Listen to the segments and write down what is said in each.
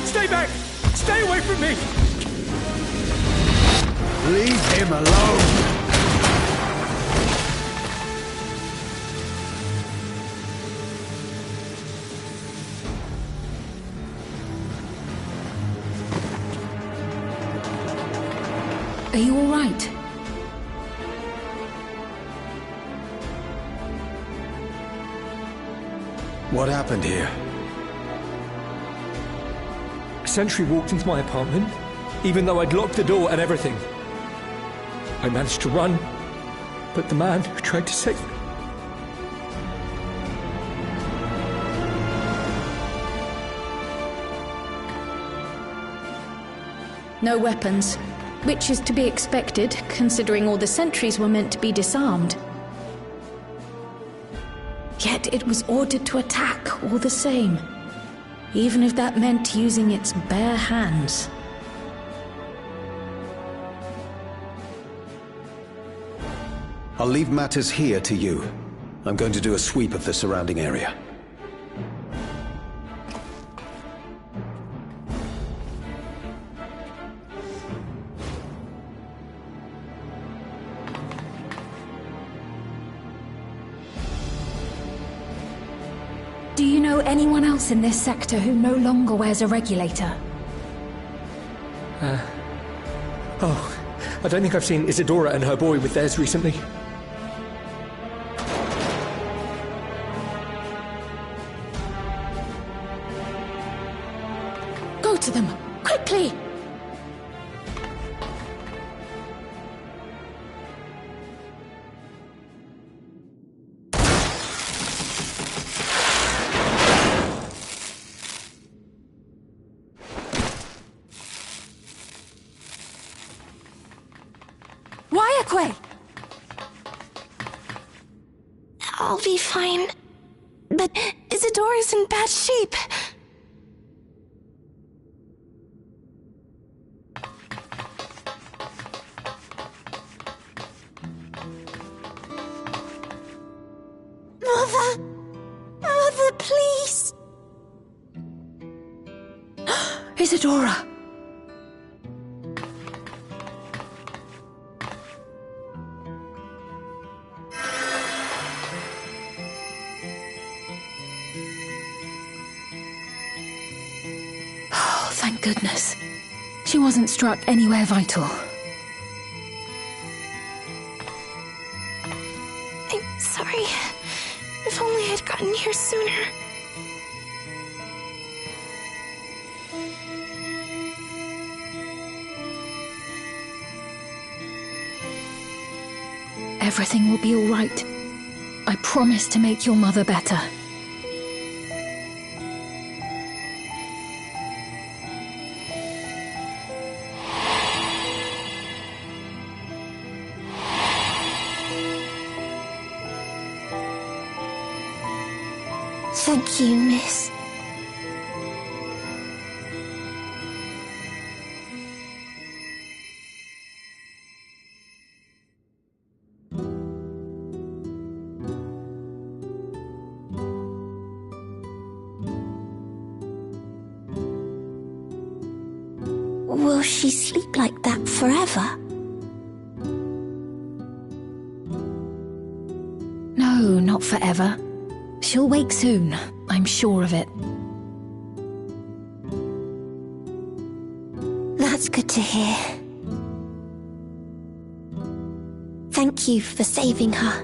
Stay back! Stay away from me! Leave him alone! Are you all right? What happened here? A sentry walked into my apartment, even though I'd locked the door and everything. I managed to run, but the man who tried to save me... No weapons, which is to be expected, considering all the sentries were meant to be disarmed. Yet it was ordered to attack all the same, even if that meant using its bare hands. I'll leave matters here to you. I'm going to do a sweep of the surrounding area. Do you know anyone else in this sector who no longer wears a regulator? Oh, I don't think I've seen Isadora and her boy with theirs recently. Go to them, quickly! I'll be fine. But Isadora's in bad shape. Mother! Mother, please! Isadora! Thank goodness. She wasn't struck anywhere vital. I'm sorry. If only I'd gotten here sooner. Everything will be all right. I promise to make your mother better. Thank you, miss. Will she sleep like that forever? No, not forever. She'll wake soon, I'm sure of it. That's good to hear. Thank you for saving her.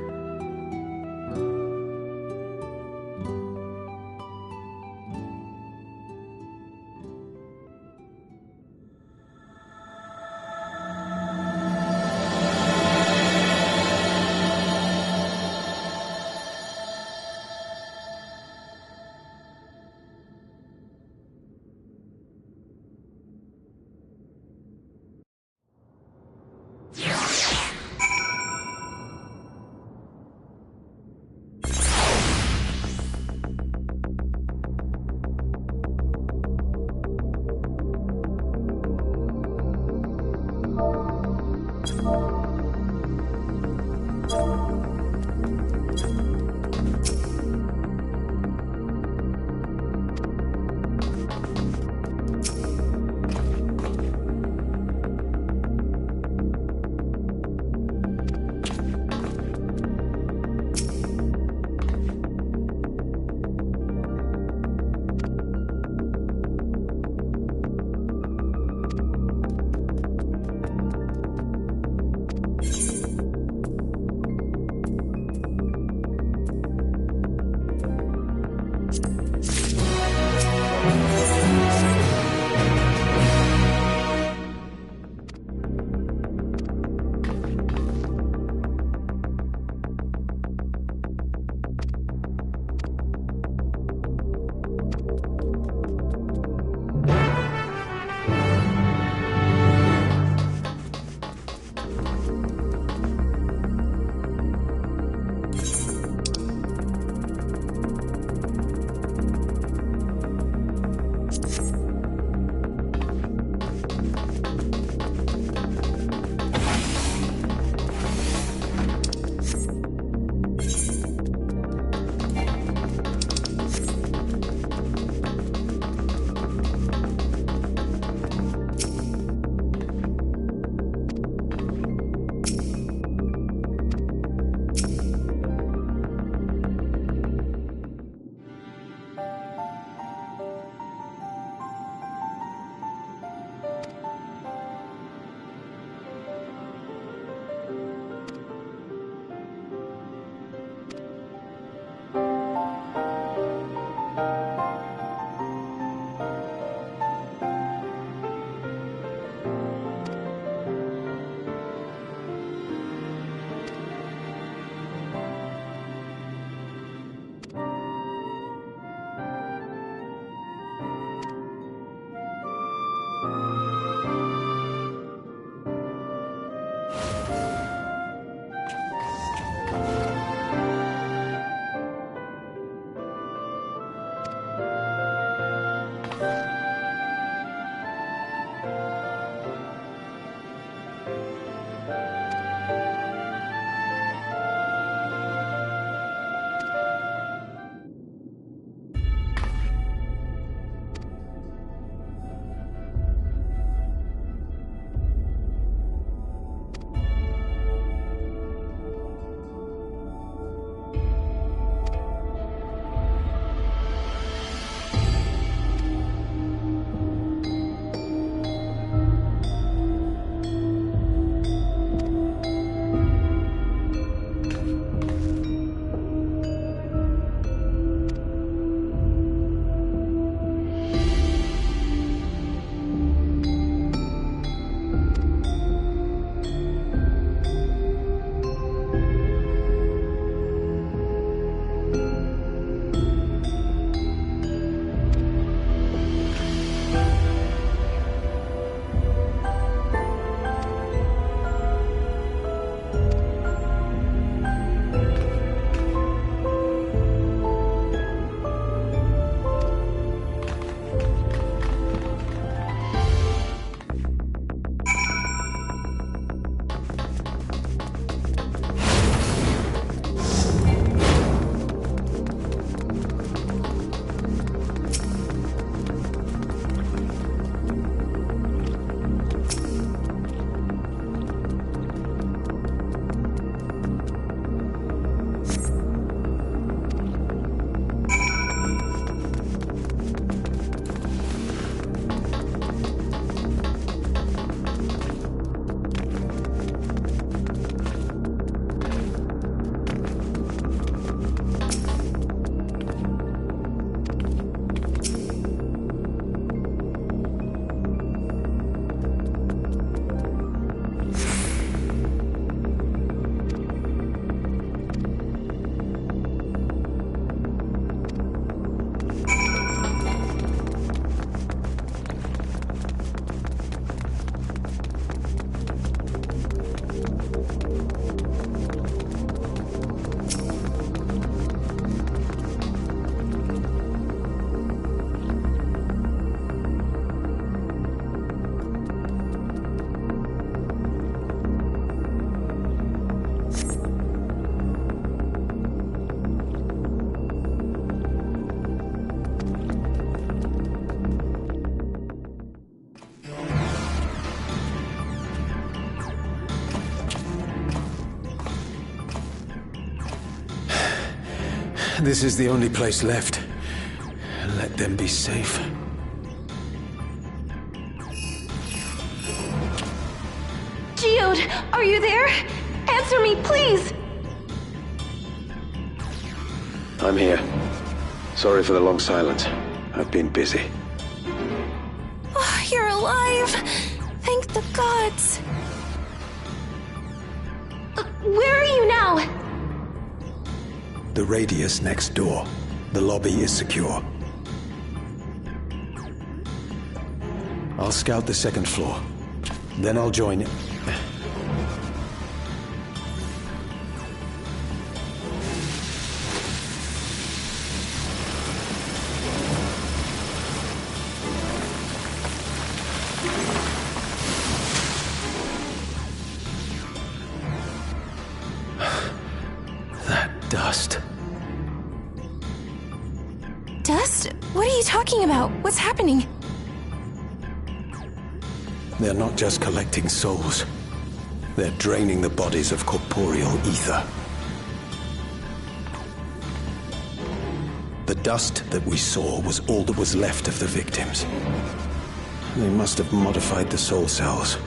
This is the only place left. Let them be safe. Geode, are you there? Answer me, please! I'm here. Sorry for the long silence. I've been busy. Oh, you're alive! Thank the gods! Where are you now? The radius next door. The lobby is secure. I'll scout the second floor. Then I'll join you. Dust. Dust? What are you talking about? What's happening? They're not just collecting souls. They're draining the bodies of corporeal ether. The dust that we saw was all that was left of the victims. They must have modified the soul cells.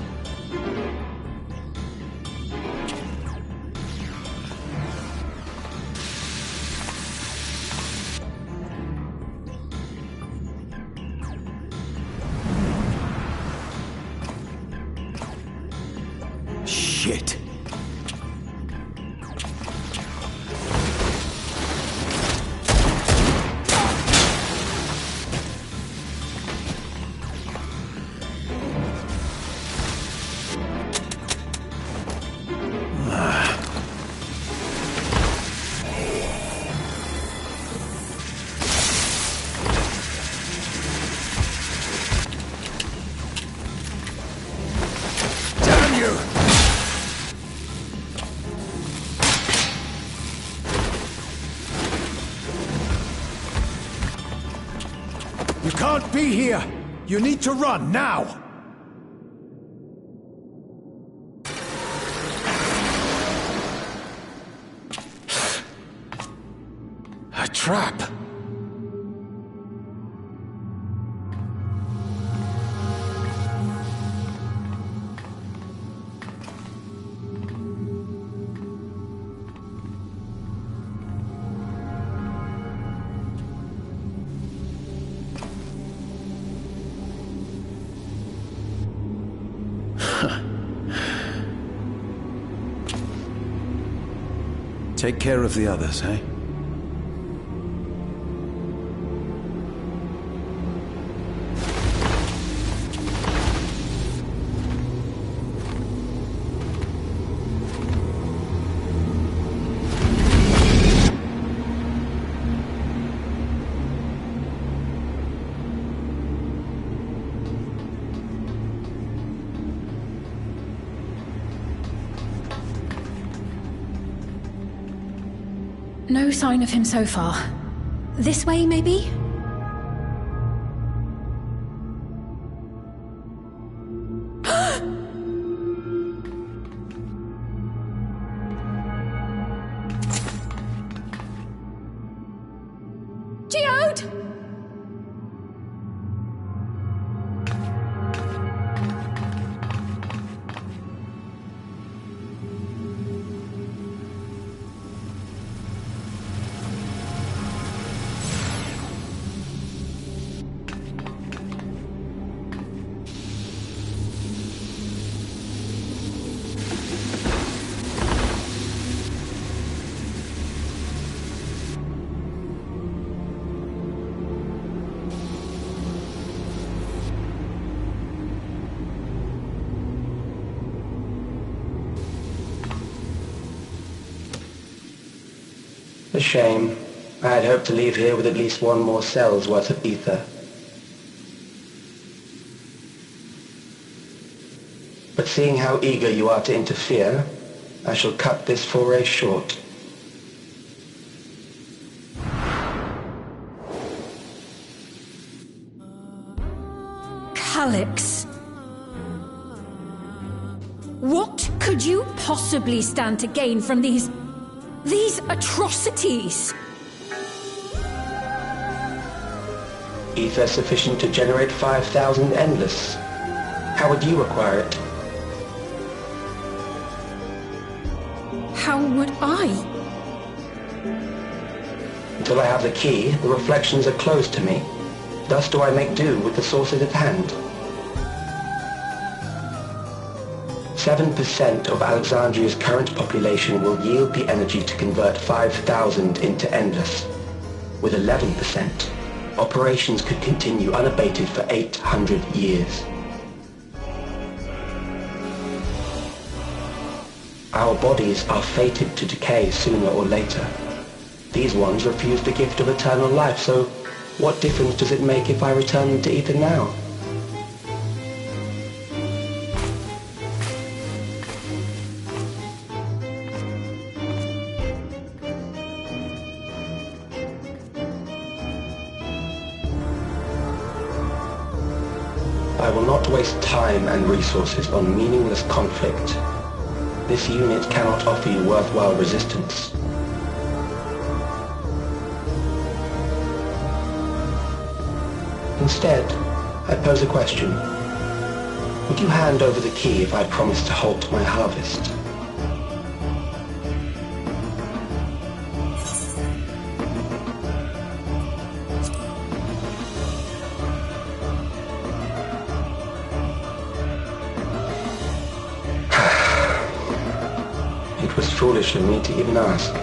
Shit. Damn you! You can't be here! You need to run, now! A trap! Take care of the others, eh? No sign of him so far. This way, maybe? Geode! A shame. I had hoped to leave here with at least one more cell's worth of ether. But seeing how eager you are to interfere, I shall cut this foray short. Calyx. What could you possibly stand to gain from these atrocities? Ether sufficient to generate 5,000 endless. How would you require it? How would I? Until I have the key, the reflections are closed to me. Thus do I make do with the sources at hand. 7% of Alexandria's current population will yield the energy to convert 5,000 into endless. With 11%, operations could continue unabated for 800 years. Our bodies are fated to decay sooner or later. These ones refuse the gift of eternal life, so what difference does it make if I return them to Ether now? I will not waste time and resources on meaningless conflict. This unit cannot offer you worthwhile resistance. Instead, I pose a question. Would you hand over the key if I promise to halt my harvest? It was foolish of me to even ask.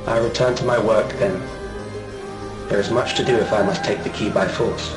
I return to my work then. There is much to do if I must take the key by force.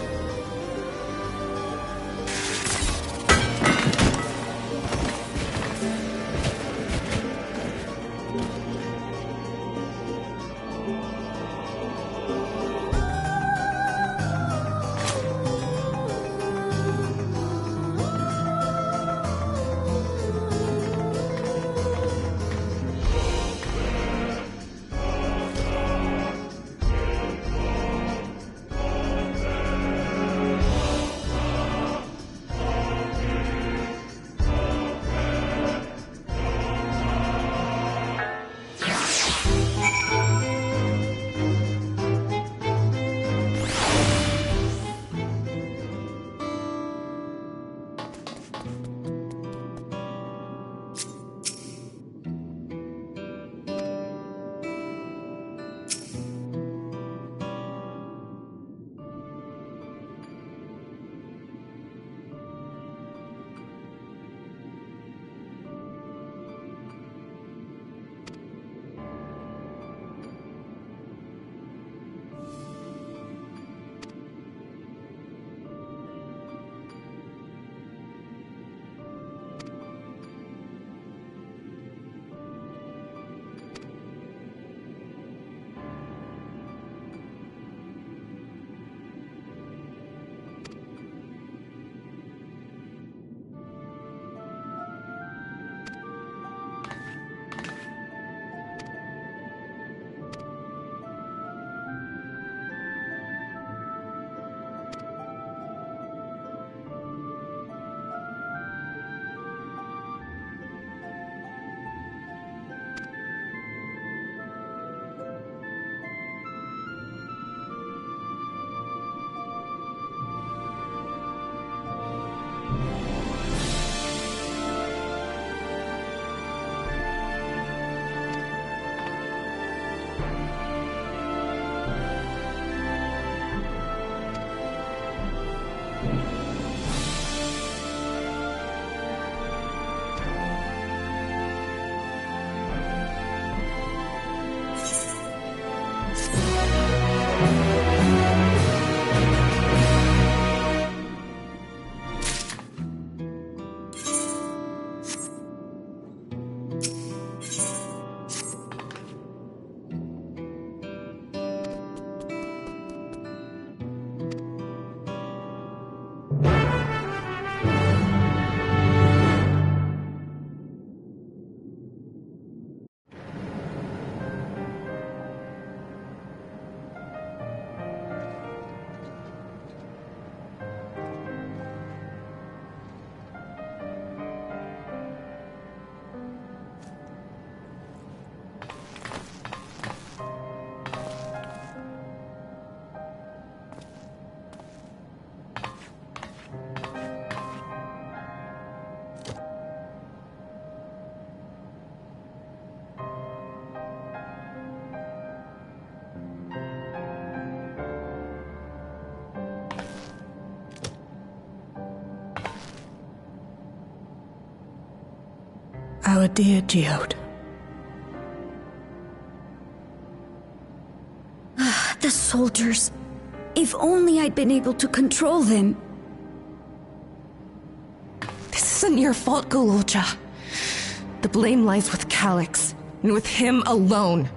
our dear Geode. The soldiers. If only I'd been able to control them. This isn't your fault, Gololja. The blame lies with Calyx, and with him alone.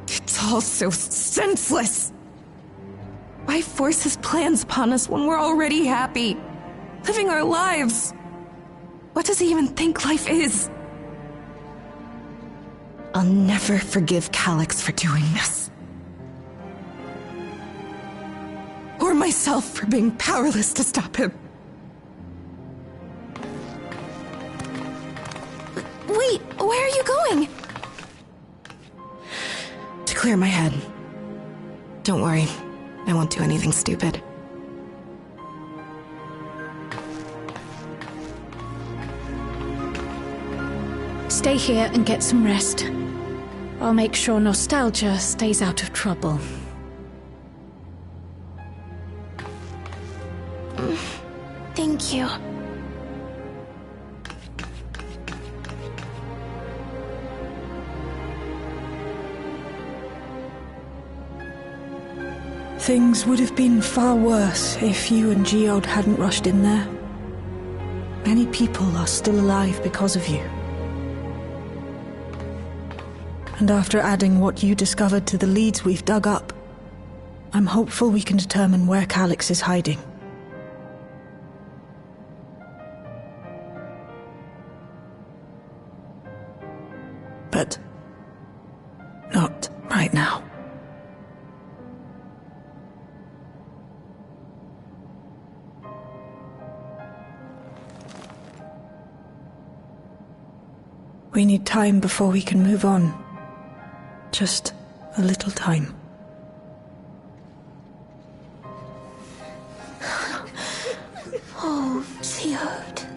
It's all so senseless. Why force his plans upon us when we're already happy, living our lives? What does he even think life is? I'll never forgive Calyx for doing this. Or myself for being powerless to stop him. Wait, where are you going? To clear my head. Don't worry, I won't do anything stupid. Stay here and get some rest. I'll make sure Nostalgia stays out of trouble. Thank you. Things would have been far worse if you and Geode hadn't rushed in there. Many people are still alive because of you. And after adding what you discovered to the leads we've dug up, I'm hopeful we can determine where Calyx is hiding. But not right now. We need time before we can move on. Just a little time. Oh, Geode.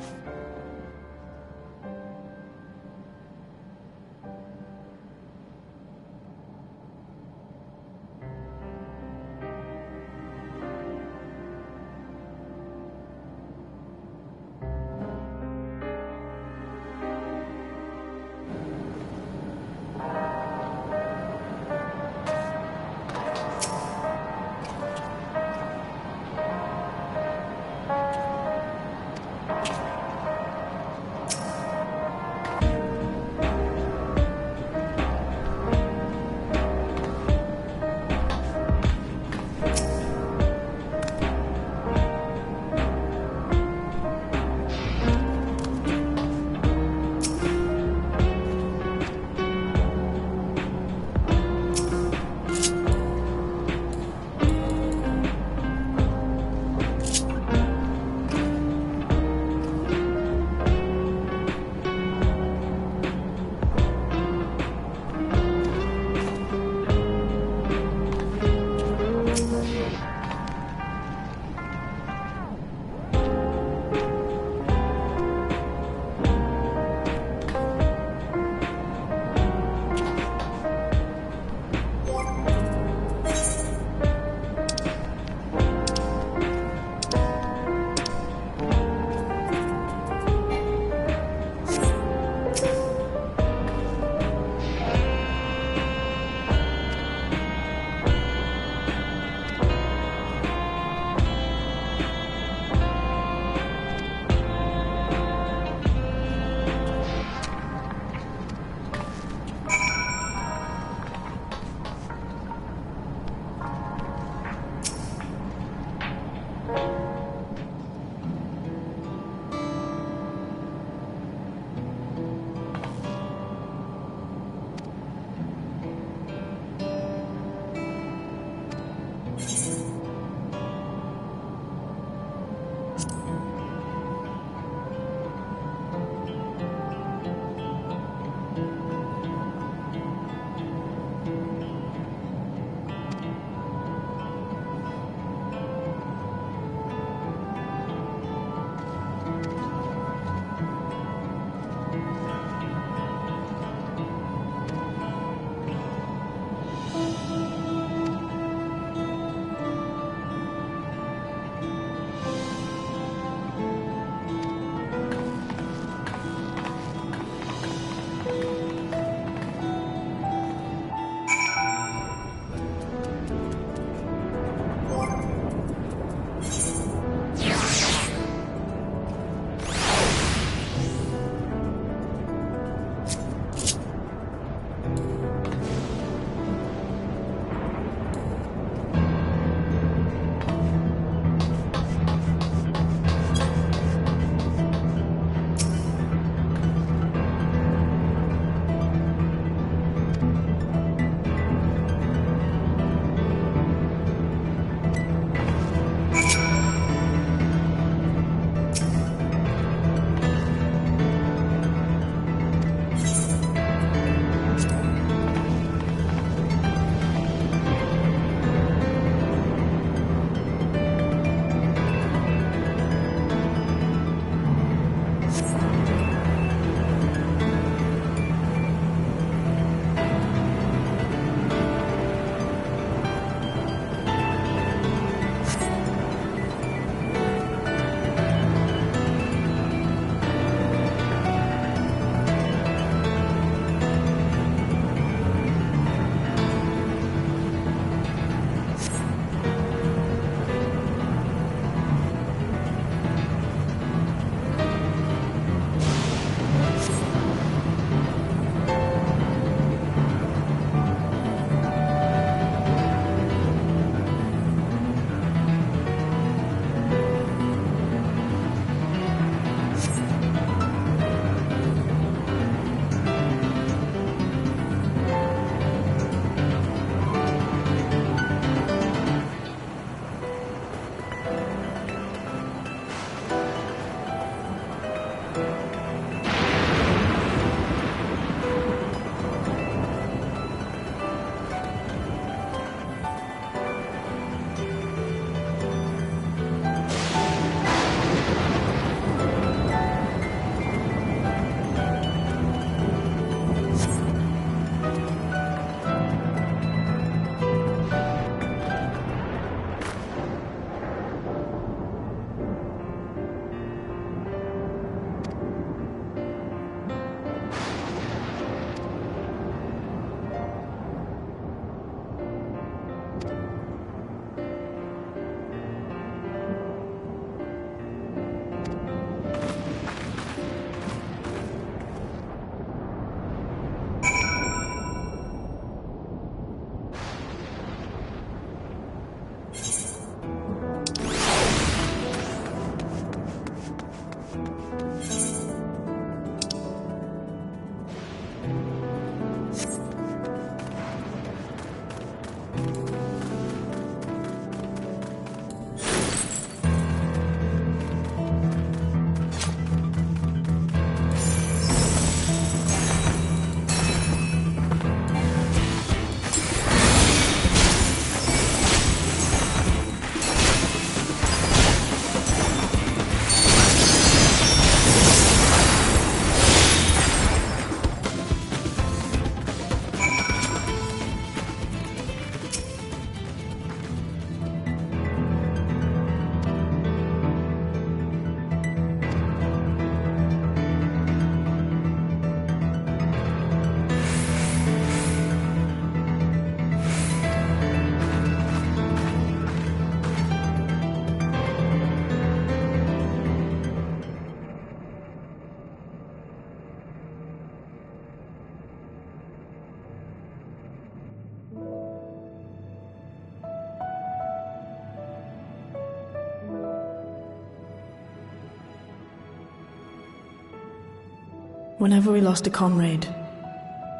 Whenever we lost a comrade,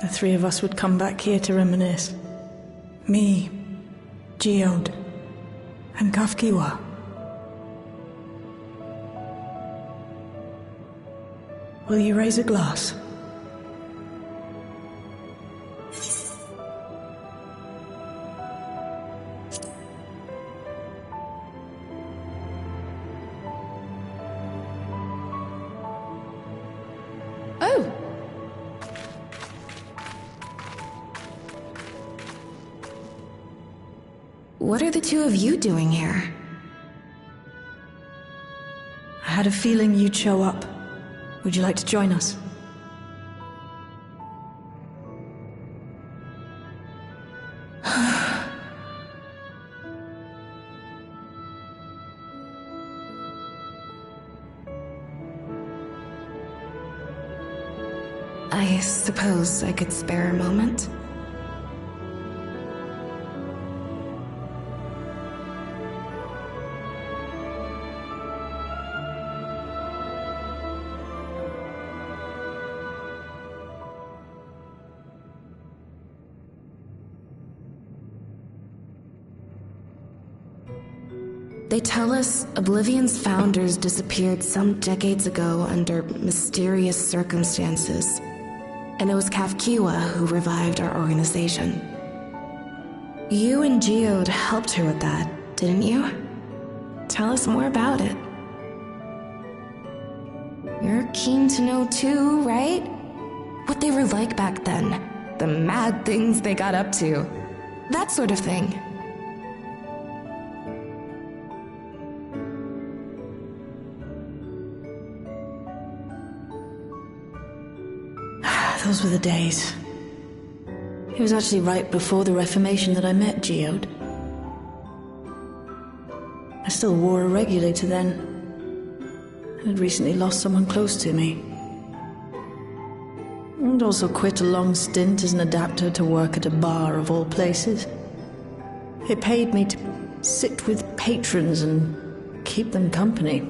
the three of us would come back here to reminisce. Me, Geode, and Kafkiwa. Will you raise a glass? Oh! What are the two of you doing here? I had a feeling you'd show up. Would you like to join us? I suppose I could spare a moment. They tell us Oblivion's founders disappeared some decades ago under mysterious circumstances, and it was Kafkiwa who revived our organization. You and Geode helped her with that, didn't you? Tell us more about it. You're keen to know too, right? What they were like back then, the mad things they got up to, that sort of thing. Those were the days. It was actually right before the Reformation that I met Geode. I still wore a regulator then, and had recently lost someone close to me. And also quit a long stint as an adapter to work at a bar of all places. It paid me to sit with patrons and keep them company.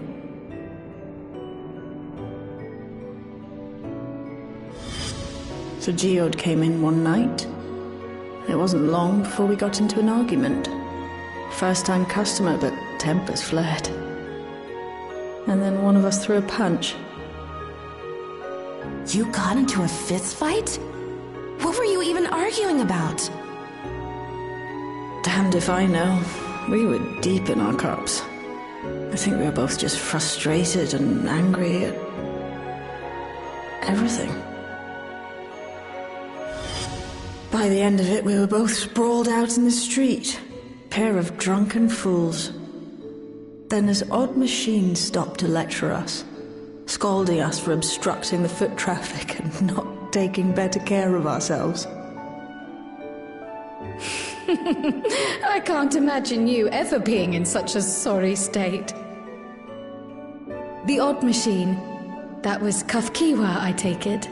So Geode came in one night. It wasn't long before we got into an argument. First-time customer, but tempers flared. And then one of us threw a punch. You got into a fist fight? What were you even arguing about? Damned if I know. We were deep in our cups. I think we were both just frustrated and angry at everything. By the end of it, we were both sprawled out in the street. Pair of drunken fools. Then this odd machine stopped to lecture us, scolding us for obstructing the foot traffic and not taking better care of ourselves. I can't imagine you ever being in such a sorry state. The odd machine. That was Kafkiwa, I take it.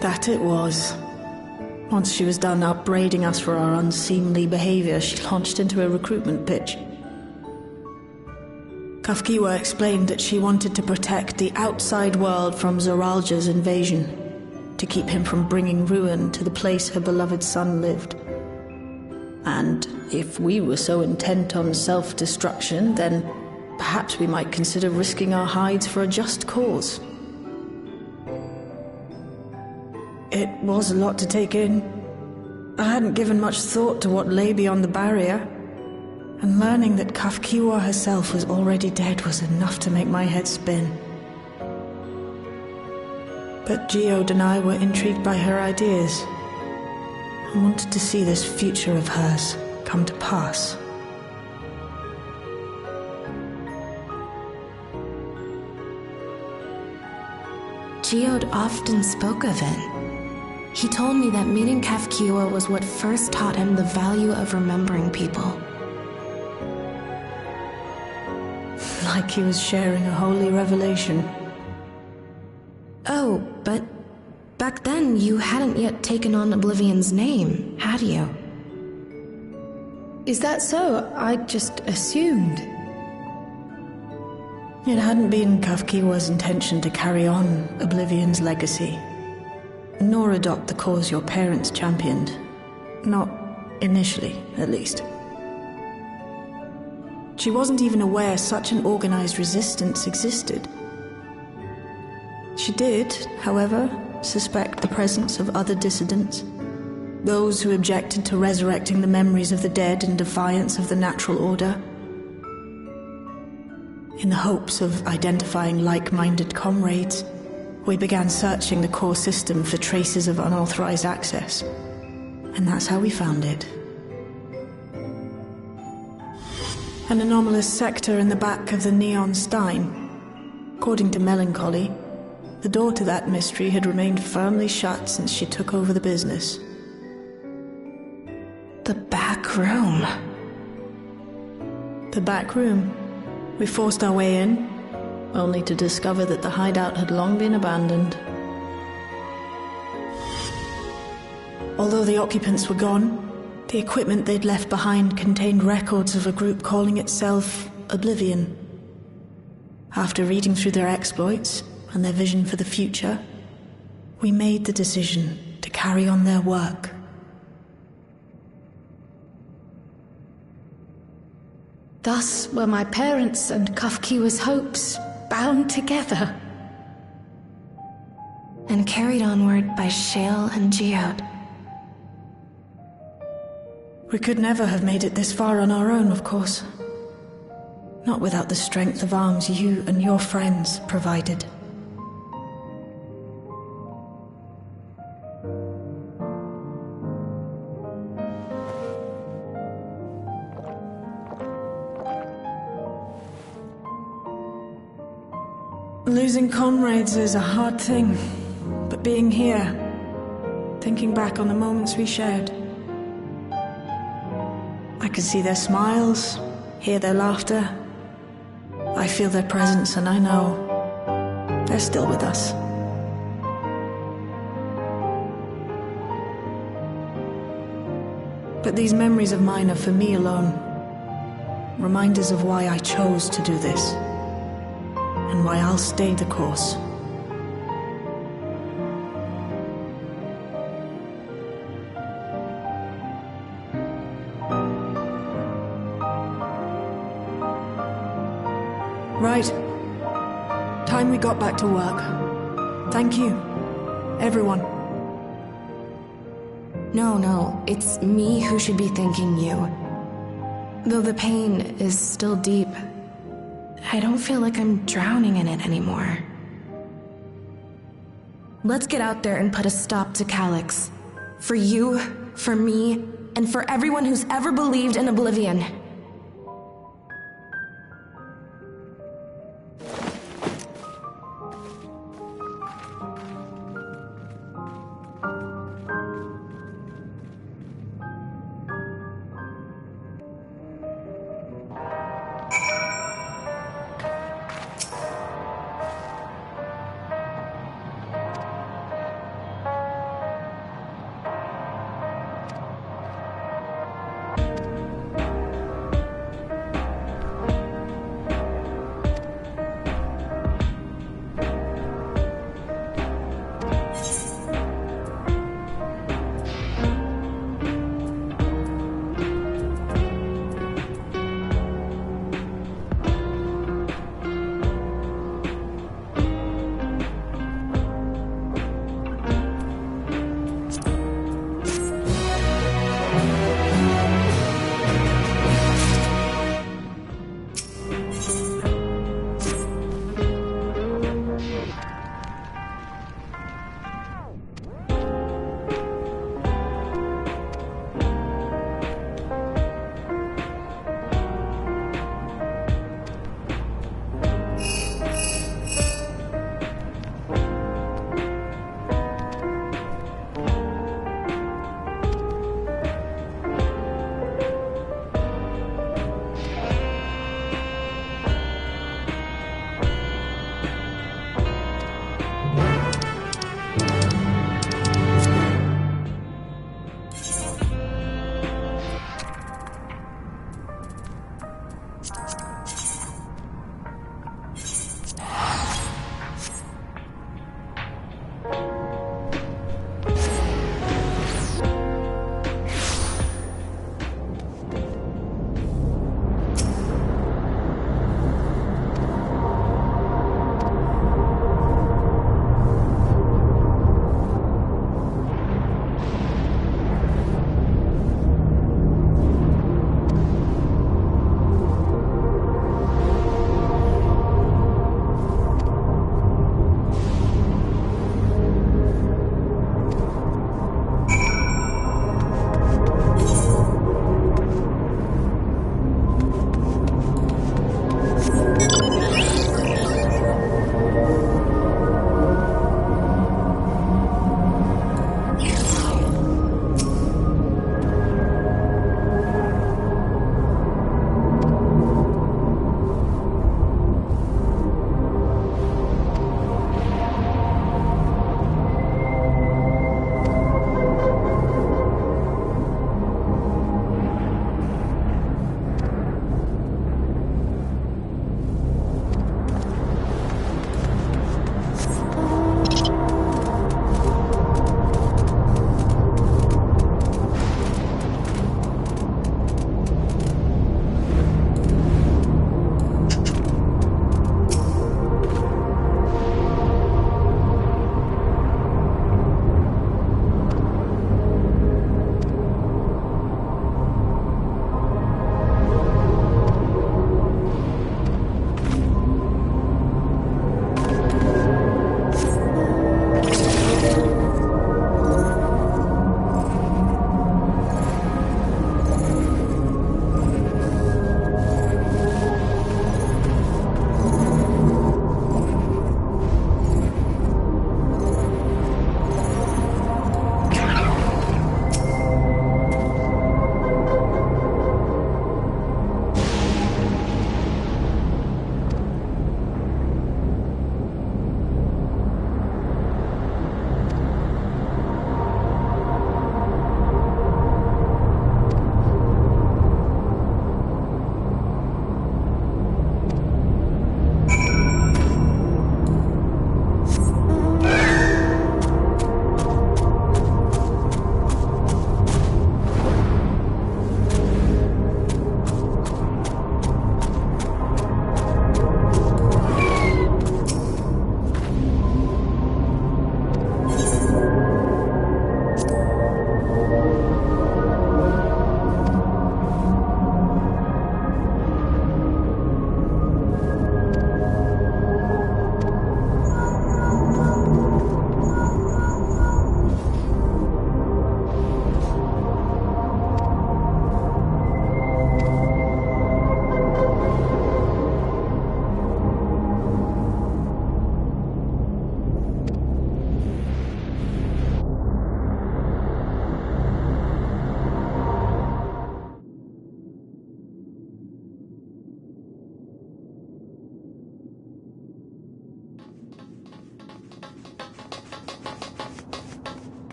That it was. Once she was done upbraiding us for our unseemly behavior, she launched into a recruitment pitch. Kafkiwa explained that she wanted to protect the outside world from Zoralja's invasion, to keep him from bringing ruin to the place her beloved son lived. And if we were so intent on self-destruction, then perhaps we might consider risking our hides for a just cause. It was a lot to take in. I hadn't given much thought to what lay beyond the barrier, and learning that Kafkiwa herself was already dead was enough to make my head spin. But Geode and I were intrigued by her ideas, and wanted to see this future of hers come to pass. Geode often spoke of it. He told me that meeting Kafkiwa was what first taught him the value of remembering people. Like he was sharing a holy revelation. Oh, but back then you hadn't yet taken on Oblivion's name, had you? Is that so? I just assumed. It hadn't been Kafkiwa's intention to carry on Oblivion's legacy, nor adopt the cause your parents championed. Not initially, at least. She wasn't even aware such an organized resistance existed. She did, however, suspect the presence of other dissidents, those who objected to resurrecting the memories of the dead in defiance of the natural order. In the hopes of identifying like-minded comrades, we began searching the core system for traces of unauthorized access. And that's how we found it. An anomalous sector in the back of the Neon Stein. According to Melancholy, the door to that mystery had remained firmly shut since she took over the business. The back room. The back room. We forced our way in, only to discover that the hideout had long been abandoned. Although the occupants were gone, the equipment they'd left behind contained records of a group calling itself Oblivion. After reading through their exploits and their vision for the future, we made the decision to carry on their work. Thus were my parents' and Kafkiwa's hopes bound together. And carried onward by Shale and Geode. We could never have made it this far on our own, of course. Not without the strength of arms you and your friends provided. Losing comrades is a hard thing, but being here, thinking back on the moments we shared, I can see their smiles, hear their laughter. I feel their presence, and I know they're still with us. But these memories of mine are for me alone. Reminders of why I chose to do this, and why I'll stay the course. Right. Time we got back to work. Thank you, everyone. No, it's me who should be thanking you. Though the pain is still deep, I don't feel like I'm drowning in it anymore. Let's get out there and put a stop to Calyx. For you, for me, and for everyone who's ever believed in Oblivion.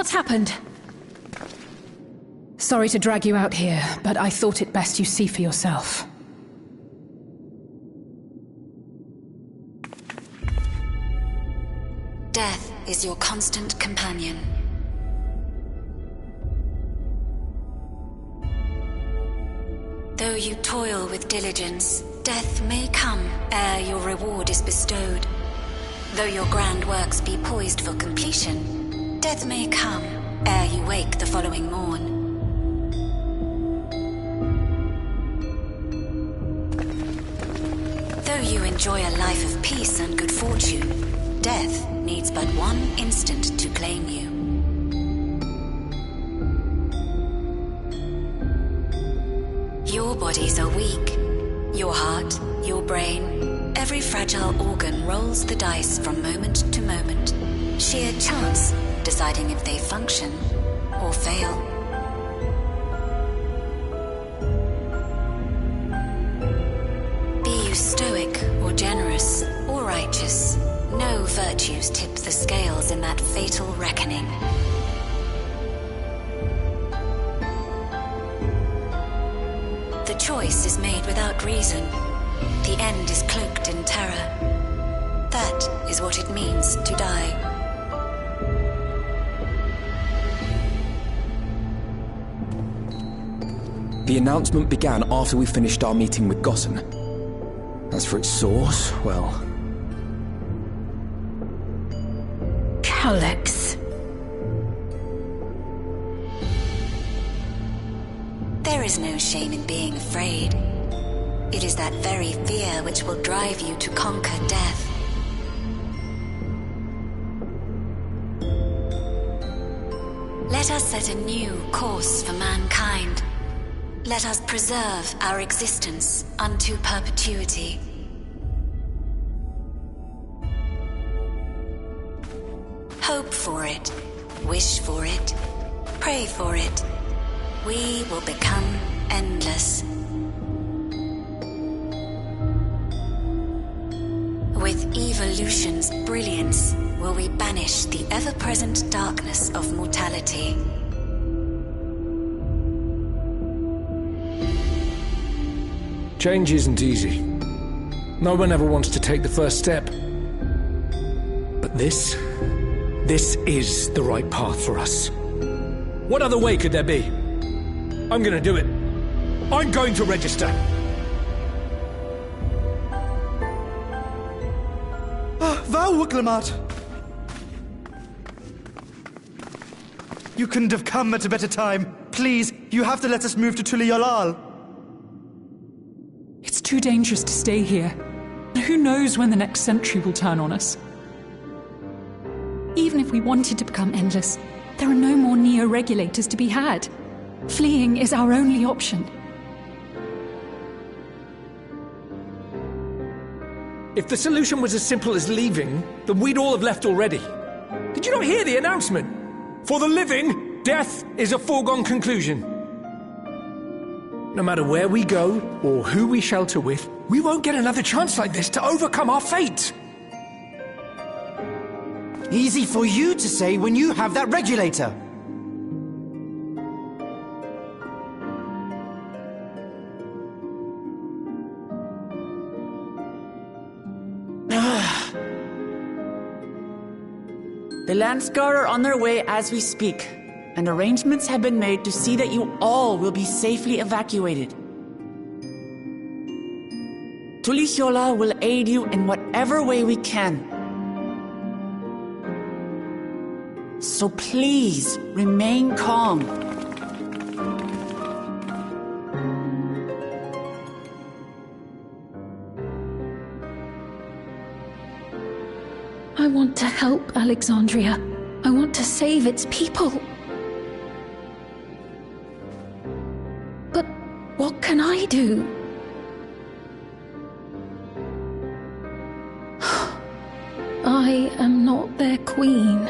What's happened? Sorry to drag you out here, but I thought it best you see for yourself. Death is your constant companion. Though you toil with diligence, death may come ere your reward is bestowed. Though your grand works be poised for completion, death may come ere you wake the following morn. Though you enjoy a life of peace and good fortune, death needs but one instant to claim you. Your bodies are weak. Your heart, your brain, every fragile organ rolls the dice from moment to moment. Sheer chance deciding if they function or fail. Be you stoic or generous or righteous, no virtues tip the scales in that fatal reckoning. The choice is made without reason. The end is cloaked in terror. That is what it means to die. The announcement began after we finished our meeting with Gossen. As for its source, well... Alex. There is no shame in being afraid. It is that very fear which will drive you to conquer death. Let us set a new course for mankind. Let us preserve our existence unto perpetuity. Hope for it, wish for it, pray for it. We will become endless. With evolution's brilliance, will we banish the ever-present darkness of mortality. Change isn't easy. No one ever wants to take the first step. But this is the right path for us. What other way could there be? I'm gonna do it. I'm going to register. Wuklemat! You couldn't have come at a better time. Please, you have to let us move to Tuliyolal. It's too dangerous to stay here. Who knows when the next century will turn on us? Even if we wanted to become endless, there are no more neo-regulators to be had. Fleeing is our only option. If the solution was as simple as leaving, then we'd all have left already. Did you not hear the announcement? For the living, death is a foregone conclusion. No matter where we go, or who we shelter with, we won't get another chance like this to overcome our fate. Easy for you to say when you have that regulator. The Landsguard are on their way as we speak, and arrangements have been made to see that you all will be safely evacuated. Tulihiola will aid you in whatever way we can. So please, remain calm. I want to help Alexandria. I want to save its people. But what can I do? I am not their queen.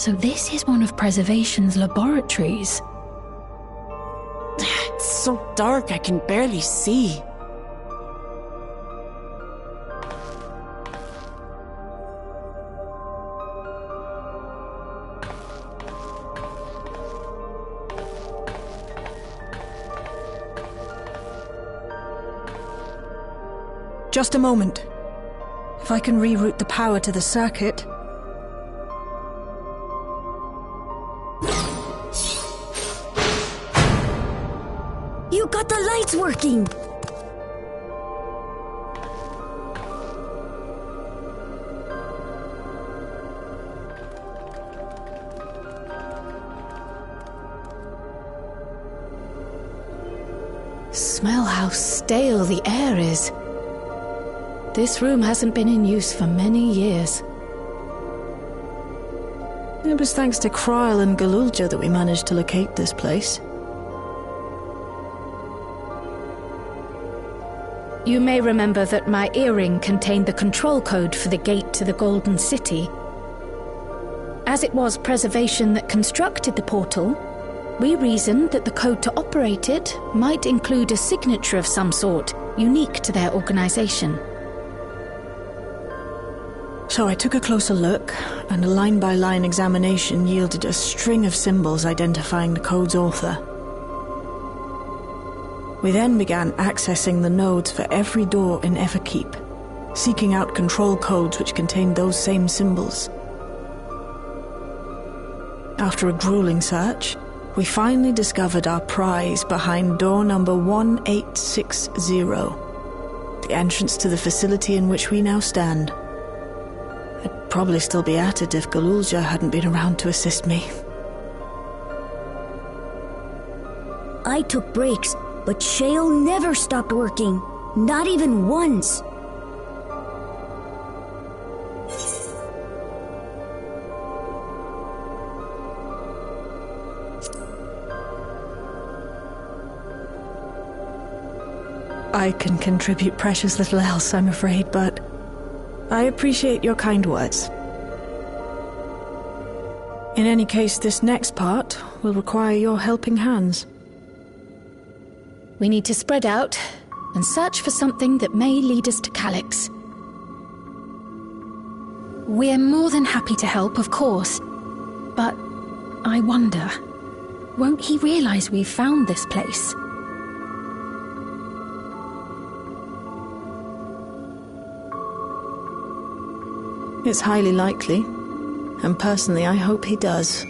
So this is one of Preservation's laboratories. It's so dark I can barely see. Just a moment. If I can reroute the power to the circuit... You got the lights working! Smell how stale the air is. This room hasn't been in use for many years. It was thanks to Kryl and Galulja that we managed to locate this place. You may remember that my earring contained the control code for the gate to the Golden City. As it was Preservation that constructed the portal, we reasoned that the code to operate it might include a signature of some sort, unique to their organization. So I took a closer look, and a line-by-line examination yielded a string of symbols identifying the code's author. We then began accessing the nodes for every door in Everkeep, seeking out control codes which contained those same symbols. After a grueling search, we finally discovered our prize behind door number 1860, the entrance to the facility in which we now stand. I'd probably still be at it if Galulja hadn't been around to assist me. I took breaks, but Shale never stopped working. Not even once. I can contribute precious little else, I'm afraid, but I appreciate your kind words. In any case, this next part will require your helping hands. We need to spread out and search for something that may lead us to Calyx. We're more than happy to help, of course, but I wonder, won't he realize we've found this place? It's highly likely, and personally I hope he does.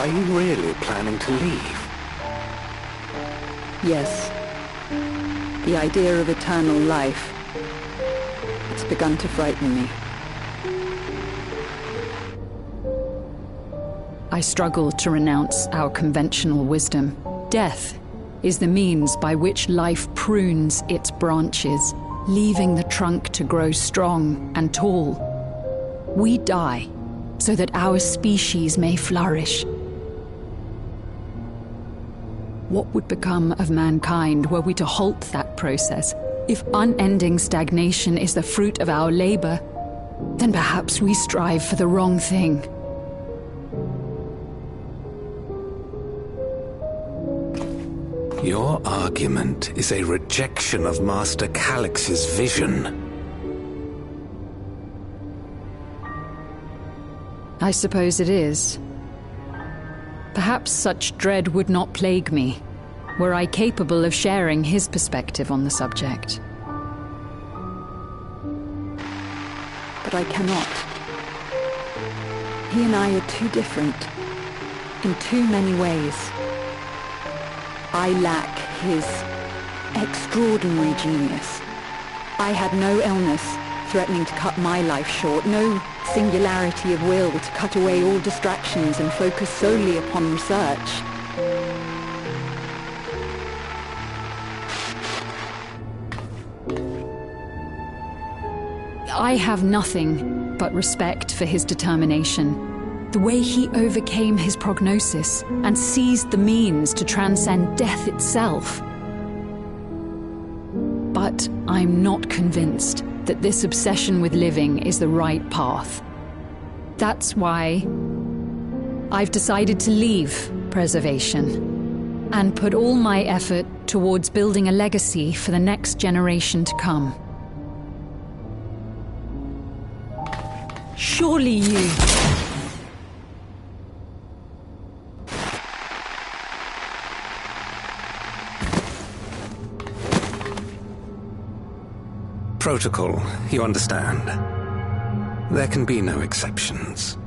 Are you really planning to leave? Yes. The idea of eternal life. It's begun to frighten me. I struggle to renounce our conventional wisdom. Death is the means by which life prunes its branches, leaving the trunk to grow strong and tall. We die so that our species may flourish. What would become of mankind were we to halt that process? If unending stagnation is the fruit of our labor, then perhaps we strive for the wrong thing. Your argument is a rejection of Master Calix's vision. I suppose it is. Perhaps such dread would not plague me, were I capable of sharing his perspective on the subject. But I cannot. He and I are too different, in too many ways. I lack his extraordinary genius. I had no illness threatening to cut my life short, no singularity of will to cut away all distractions and focus solely upon research. I have nothing but respect for his determination. The way he overcame his prognosis and seized the means to transcend death itself. But I'm not convinced that this obsession with living is the right path. That's why I've decided to leave preservation and put all my effort towards building a legacy for the next generation to come. Surely you... Protocol, you understand. There can be no exceptions.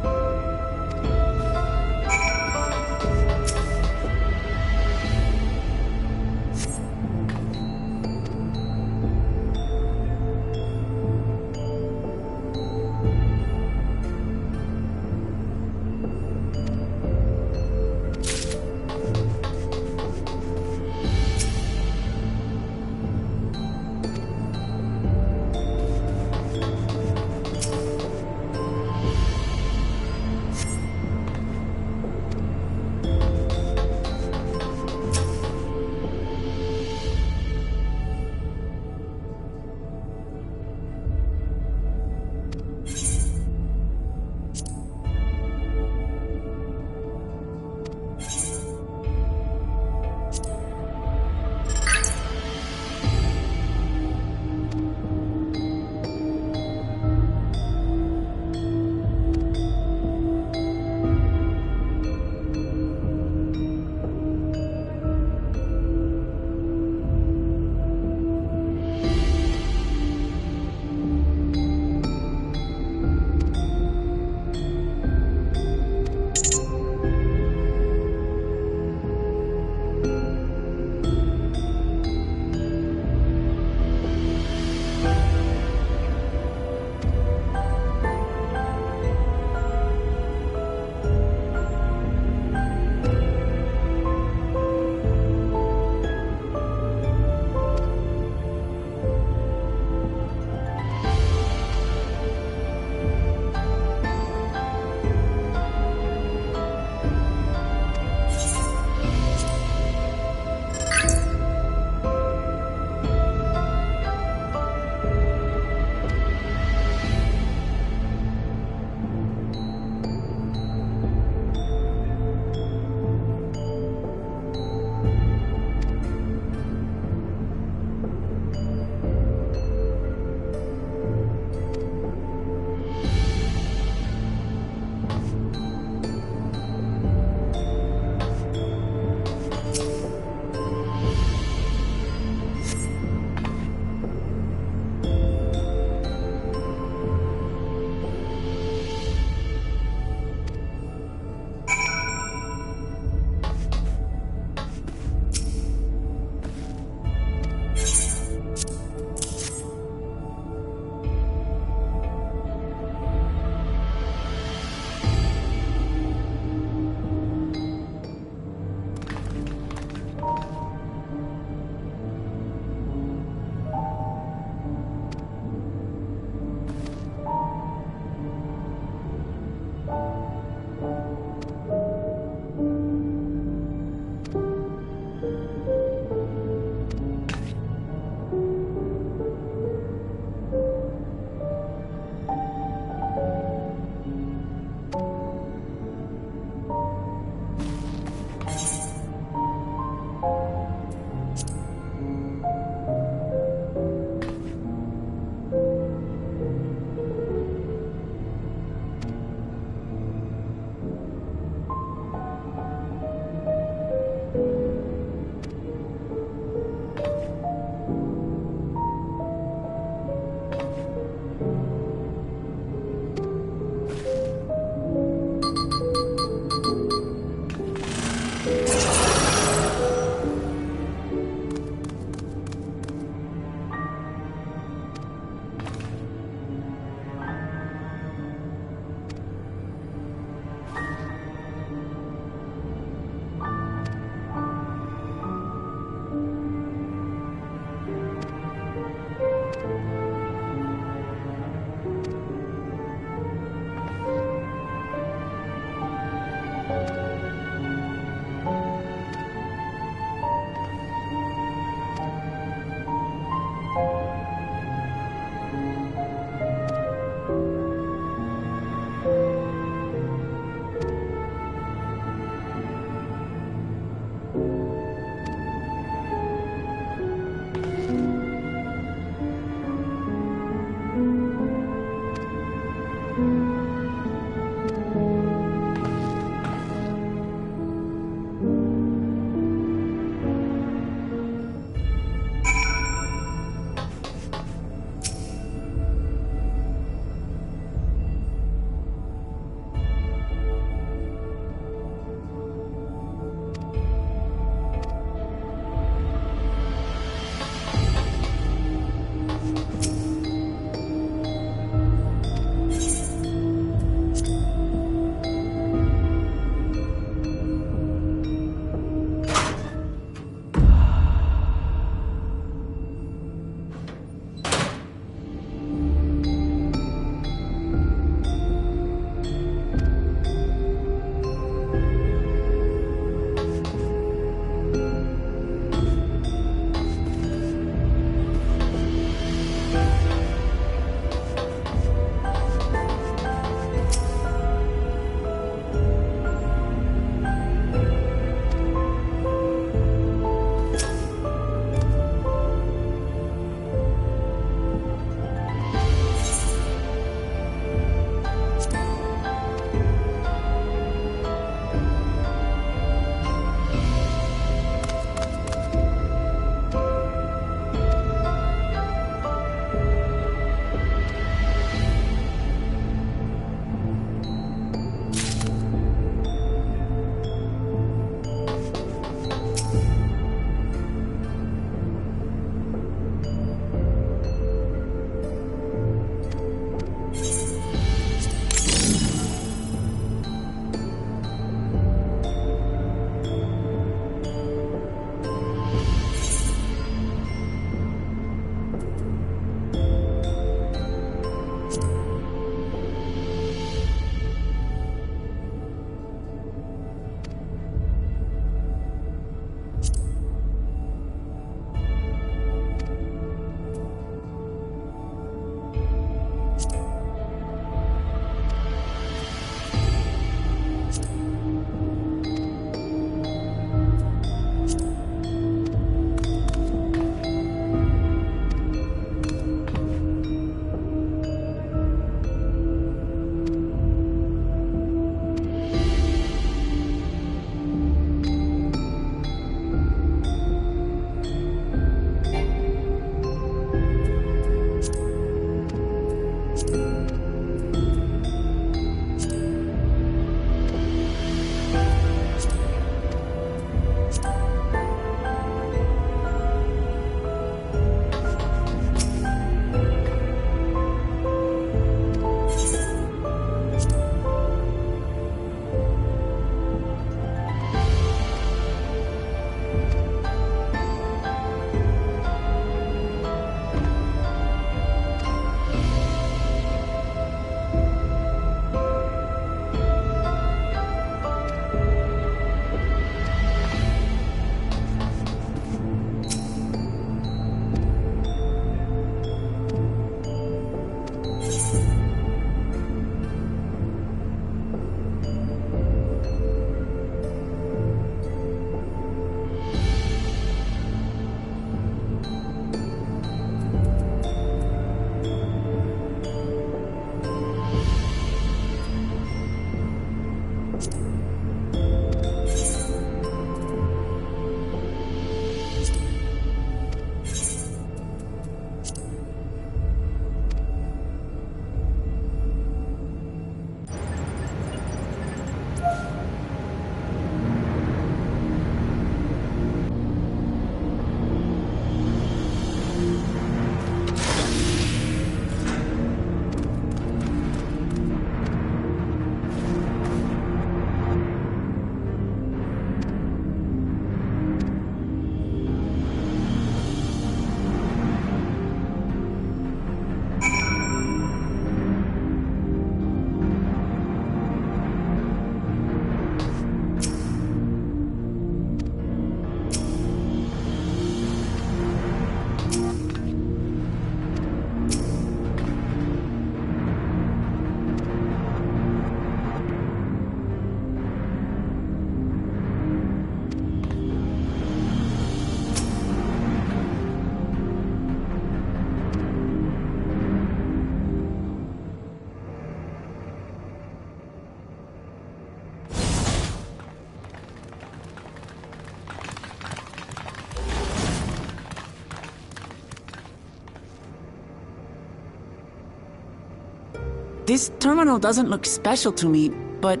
This terminal doesn't look special to me, but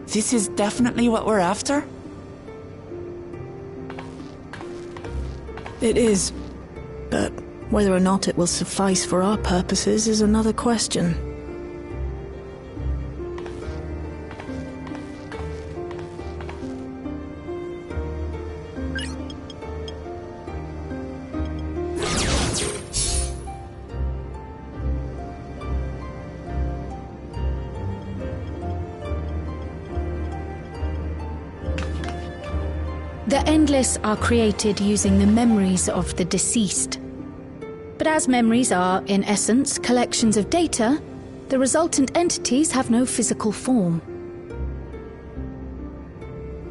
this is definitely what we're after? It is. But whether or not it will suffice for our purposes is another question. The Endless are created using the memories of the deceased. But as memories are, in essence, collections of data, the resultant entities have no physical form.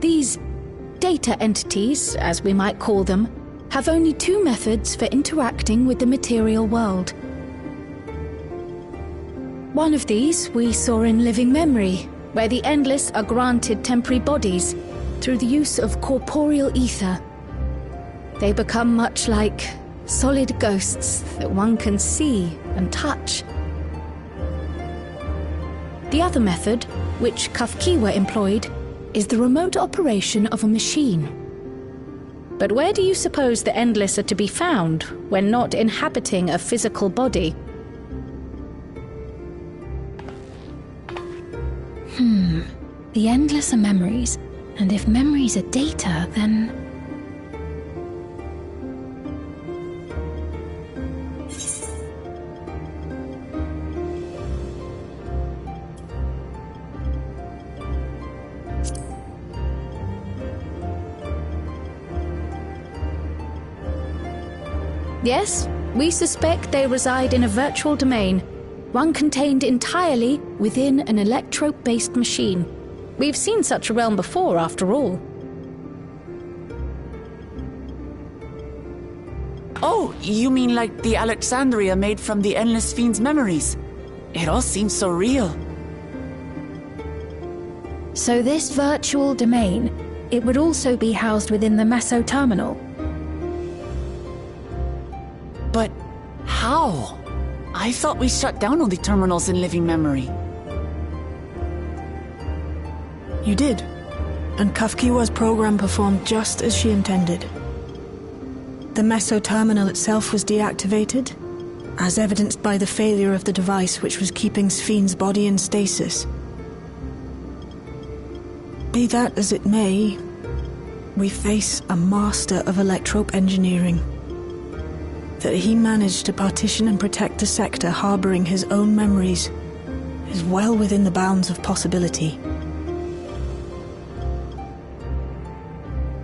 These data entities, as we might call them, have only two methods for interacting with the material world. One of these we saw in living memory, where the Endless are granted temporary bodies through the use of corporeal ether. They become much like solid ghosts that one can see and touch. The other method, which Kafkiwa employed, is the remote operation of a machine. But where do you suppose the Endless are to be found when not inhabiting a physical body? The Endless are memories. And if memories are data, then... Yes, we suspect they reside in a virtual domain, one contained entirely within an electrope-based machine. We've seen such a realm before, after all. Oh, you mean like the Alexandria made from the Endless Fiend's memories? It all seems so real. So this virtual domain, it would also be housed within the Meso terminal. But how? I thought we shut down all the terminals in living memory. You did, and Kafkiwa's program performed just as she intended. The Meso terminal itself was deactivated, as evidenced by the failure of the device which was keeping Sphene's body in stasis. Be that as it may, we face a master of electrope engineering. That he managed to partition and protect the sector harboring his own memories is well within the bounds of possibility.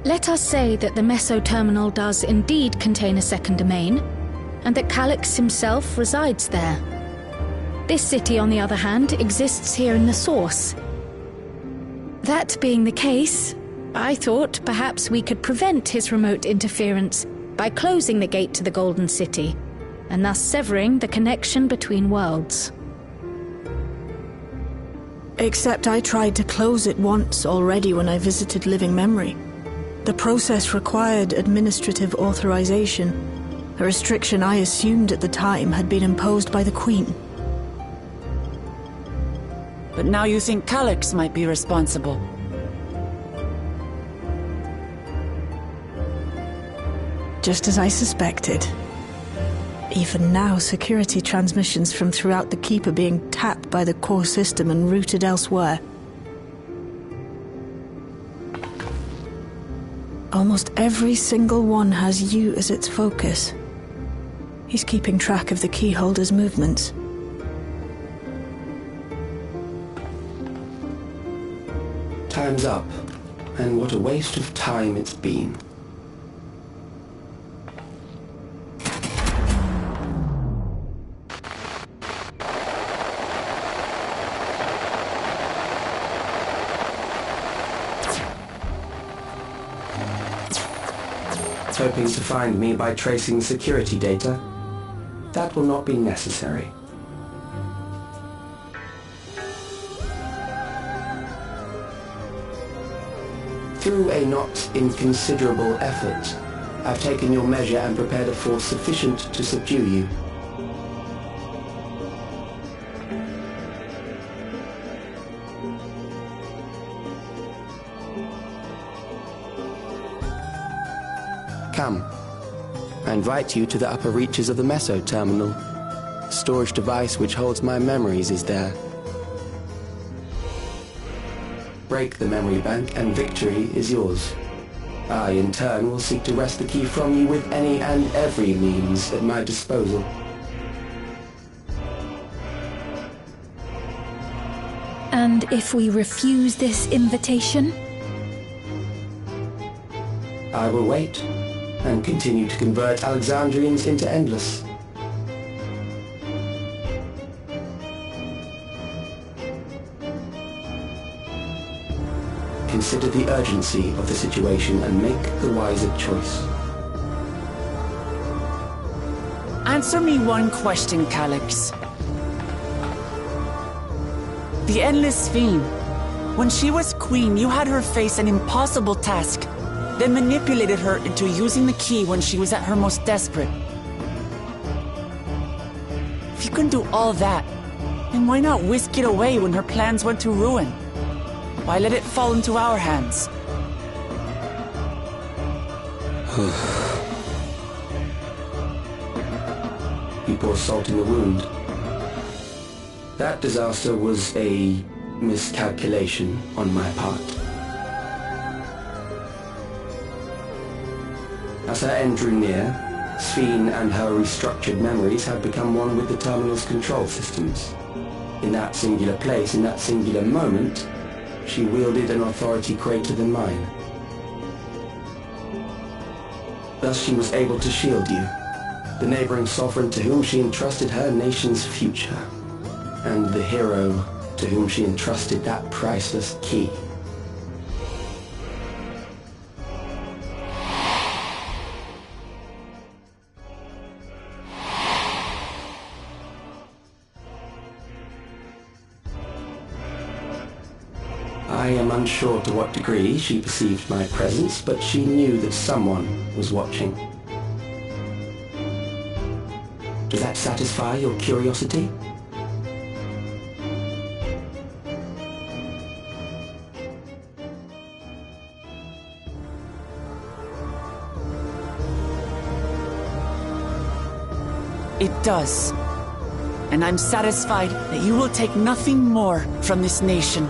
Let us say that the Meso terminal does indeed contain a second domain, and that Calyx himself resides there. This city, on the other hand, exists here in the source. That being the case, I thought perhaps we could prevent his remote interference by closing the gate to the Golden City, and thus severing the connection between worlds. Except I tried to close it once already when I visited living memory. The process required administrative authorization, a restriction I assumed at the time had been imposed by the Queen. But now you think Calyx might be responsible. Just as I suspected. Even now, security transmissions from throughout the Keep are being tapped by the core system and routed elsewhere. Almost every single one has you as its focus. He's keeping track of the keyholder's movements. Time's up, and what a waste of time it's been. Hoping to find me by tracing security data? That will not be necessary. Through a not inconsiderable effort, I've taken your measure and prepared a force sufficient to subdue you. Come. I invite you to the upper reaches of the Meso Terminal. The storage device which holds my memories is there. Break the memory bank and victory is yours. I, in turn, will seek to wrest the key from you with any and every means at my disposal. And if we refuse this invitation? I will wait and continue to convert Alexandrians into Endless. Consider the urgency of the situation and make the wiser choice. Answer me one question, Calyx. The Endless Sphene. When she was queen, you had her face an impossible task, then manipulated her into using the key when she was at her most desperate. If you can do all that, then why not whisk it away when her plans went to ruin? Why let it fall into our hands? You pour salt in the wound. That disaster was a miscalculation on my part. As her end drew near, Sphene and her restructured memories had become one with the terminal's control systems. In that singular place, in that singular moment, she wielded an authority greater than mine. Thus she was able to shield you, the neighboring sovereign to whom she entrusted her nation's future, and the hero to whom she entrusted that priceless key. I am unsure to what degree she perceived my presence, but she knew that someone was watching. Does that satisfy your curiosity? It does. And I'm satisfied that you will take nothing more from this nation.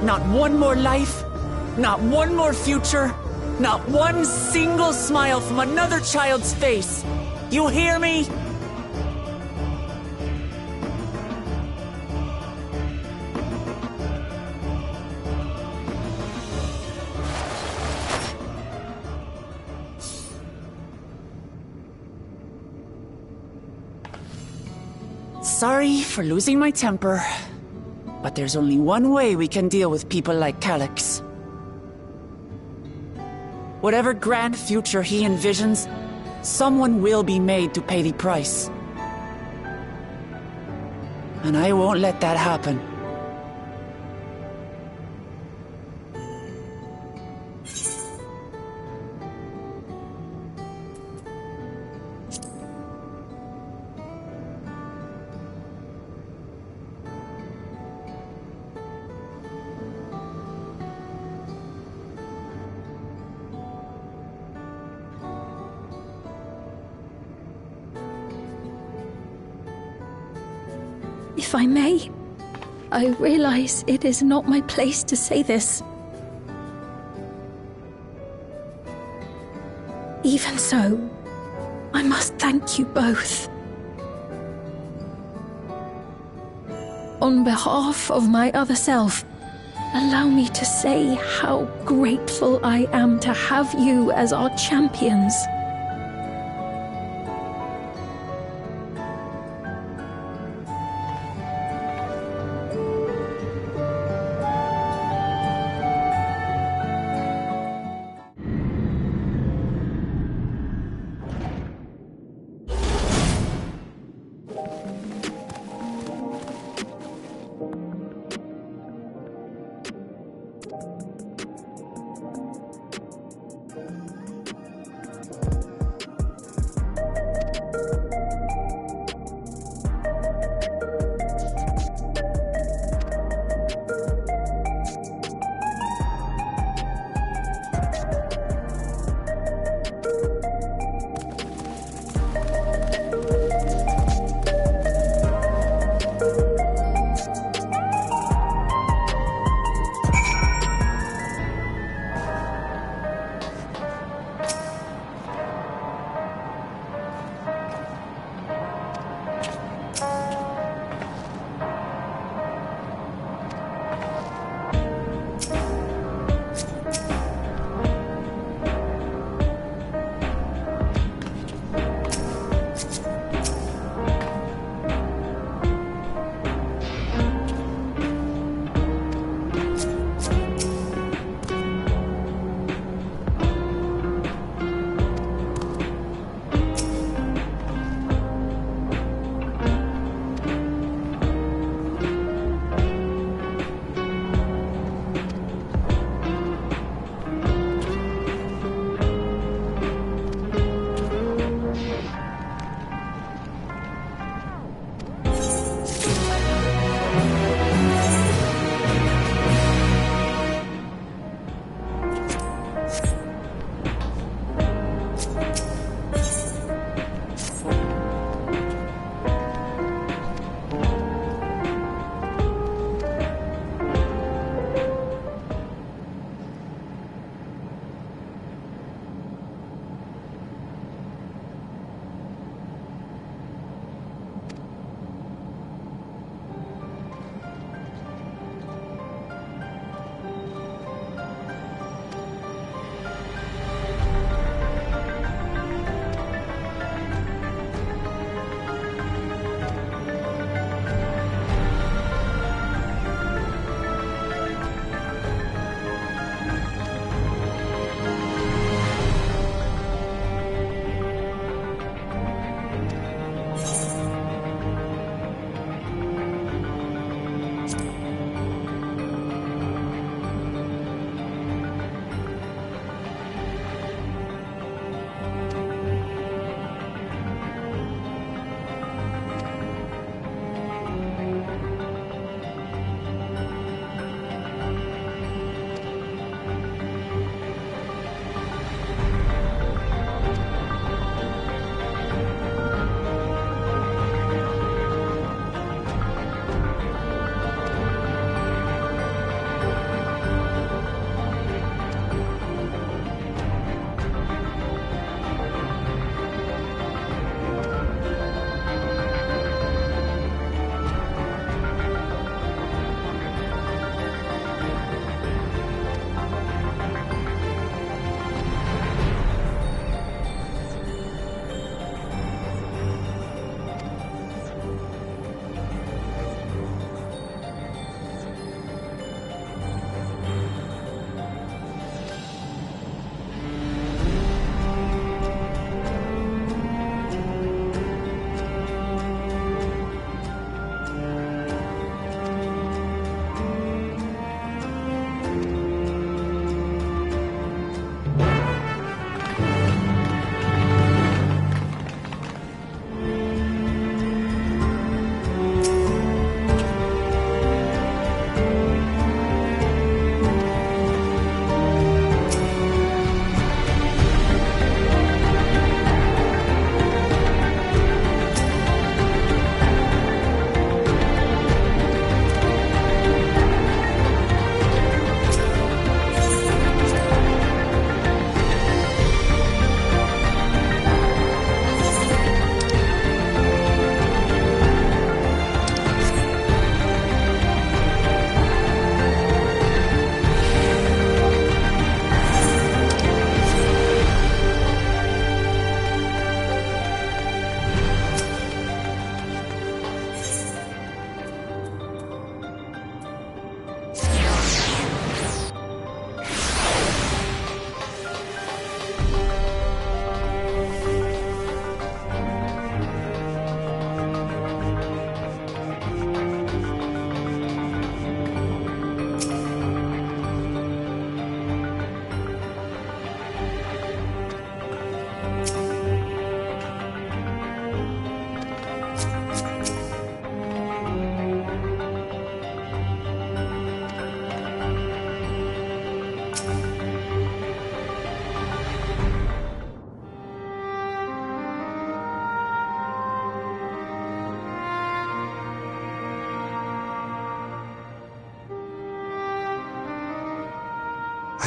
Not one more life, not one more future, not one single smile from another child's face. You hear me? Sorry for losing my temper. But there's only one way we can deal with people like Calyx. Whatever grand future he envisions, someone will be made to pay the price. And I won't let that happen. If I may, I realize it is not my place to say this. Even so, I must thank you both. On behalf of my other self, allow me to say how grateful I am to have you as our champions.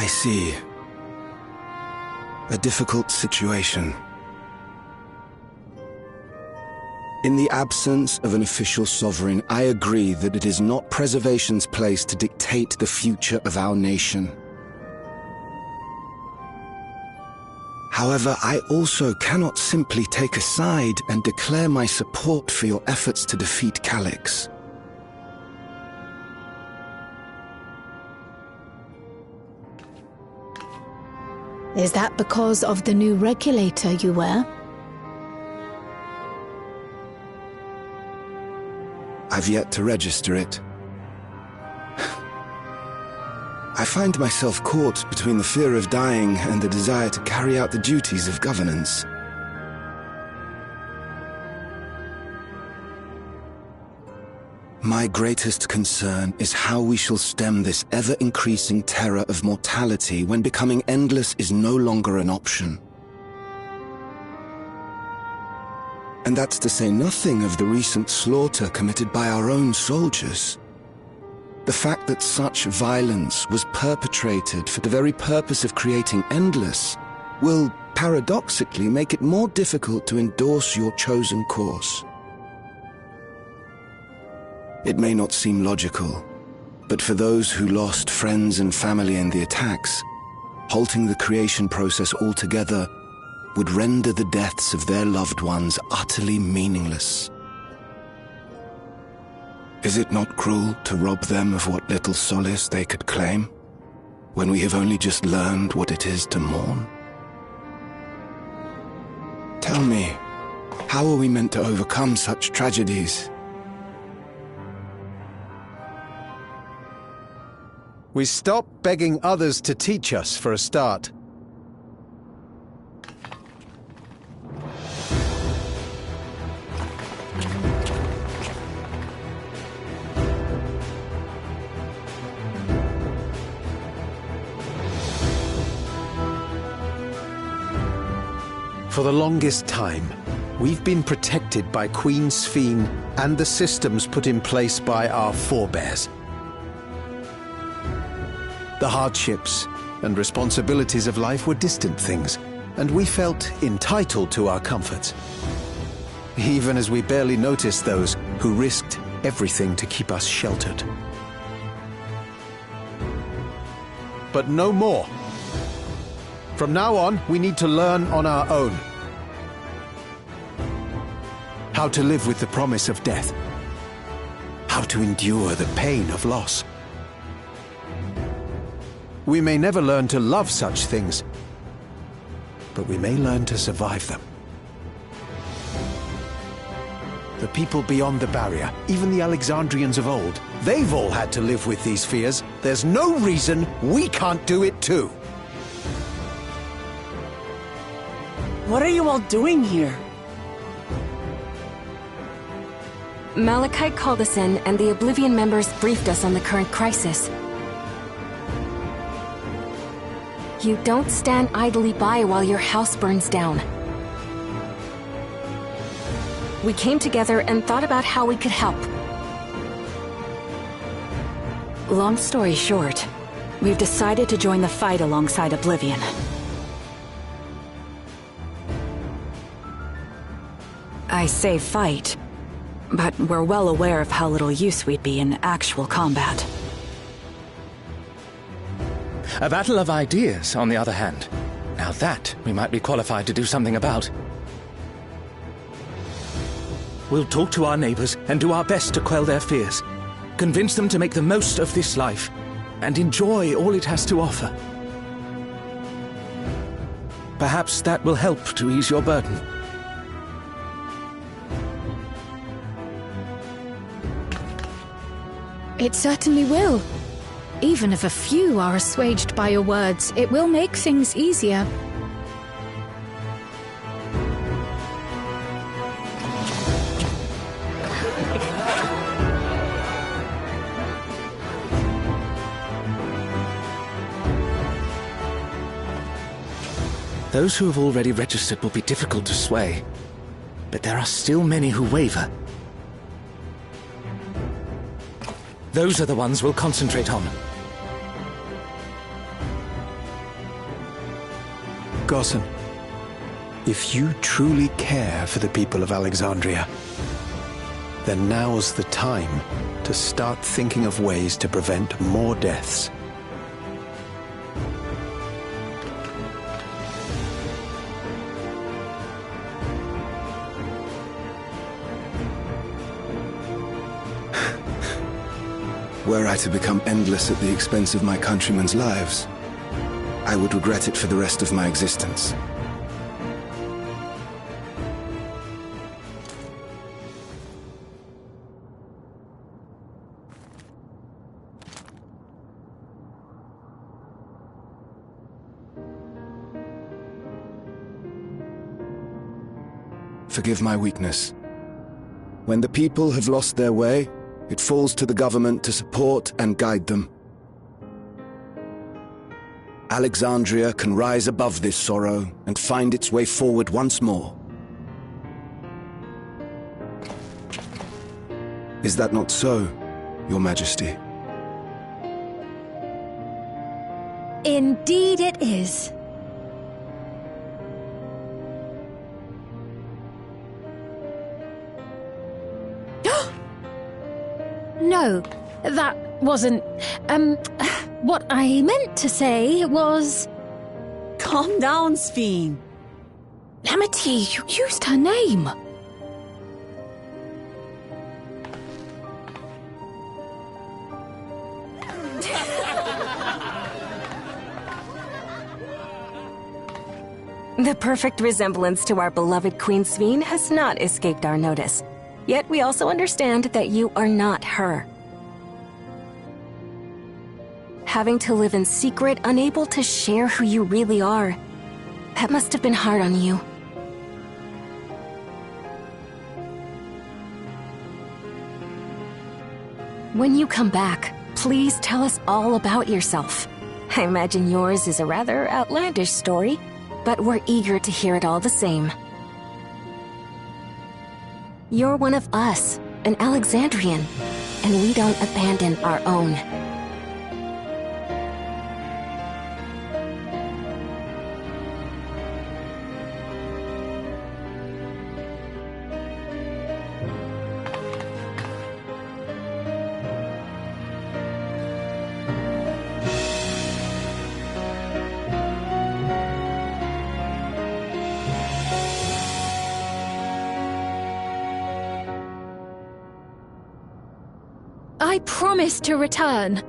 I see. A difficult situation. In the absence of an official sovereign, I agree that it is not Preservation's place to dictate the future of our nation. However, I also cannot simply take a side and declare my support for your efforts to defeat Calyx. Is that because of the new regulator you wear? I've yet to register it. I find myself caught between the fear of dying and the desire to carry out the duties of governance. My greatest concern is how we shall stem this ever-increasing terror of mortality when becoming endless is no longer an option. And that's to say nothing of the recent slaughter committed by our own soldiers. The fact that such violence was perpetrated for the very purpose of creating endless will, paradoxically, make it more difficult to endorse your chosen course. It may not seem logical, but for those who lost friends and family in the attacks, halting the creation process altogether would render the deaths of their loved ones utterly meaningless. Is it not cruel to rob them of what little solace they could claim, when we have only just learned what it is to mourn? Tell me, how are we meant to overcome such tragedies? We stop begging others to teach us, for a start. For the longest time, we've been protected by Queen Sphene and the systems put in place by our forebears. The hardships and responsibilities of life were distant things, and we felt entitled to our comforts, even as we barely noticed those who risked everything to keep us sheltered. But no more. From now on, we need to learn on our own. How to live with the promise of death. How to endure the pain of loss. We may never learn to love such things, but we may learn to survive them. The people beyond the barrier, even the Alexandrians of old, they've all had to live with these fears. There's no reason we can't do it too. What are you all doing here? Malachite called us in, and the Oblivion members briefed us on the current crisis. You don't stand idly by while your house burns down. We came together and thought about how we could help. Long story short, we've decided to join the fight alongside Oblivion. I say fight, but we're well aware of how little use we'd be in actual combat. A battle of ideas, on the other hand. Now that we might be qualified to do something about. We'll talk to our neighbors and do our best to quell their fears. Convince them to make the most of this life and enjoy all it has to offer. Perhaps that will help to ease your burden. It certainly will. Even if a few are assuaged by your words, it will make things easier. Those who have already registered will be difficult to sway, but there are still many who waver. Those are the ones we'll concentrate on. Gossan, if you truly care for the people of Alexandria, then now's the time to start thinking of ways to prevent more deaths. Were I to become endless at the expense of my countrymen's lives, I would regret it for the rest of my existence. Forgive my weakness. When the people have lost their way, it falls to the government to support and guide them. Alexandria can rise above this sorrow and find its way forward once more. Is that not so, Your Majesty? Indeed it is. No, that wasn't... what I meant to say was... Calm down, Sphene. Amity, you used her name. The perfect resemblance to our beloved Queen Sphene has not escaped our notice. Yet we also understand that you are not her. Having to live in secret, unable to share who you really are, that must have been hard on you. When you come back, please tell us all about yourself. I imagine yours is a rather outlandish story, but we're eager to hear it all the same. You're one of us, an Alexandrian, and we don't abandon our own. I promise to return.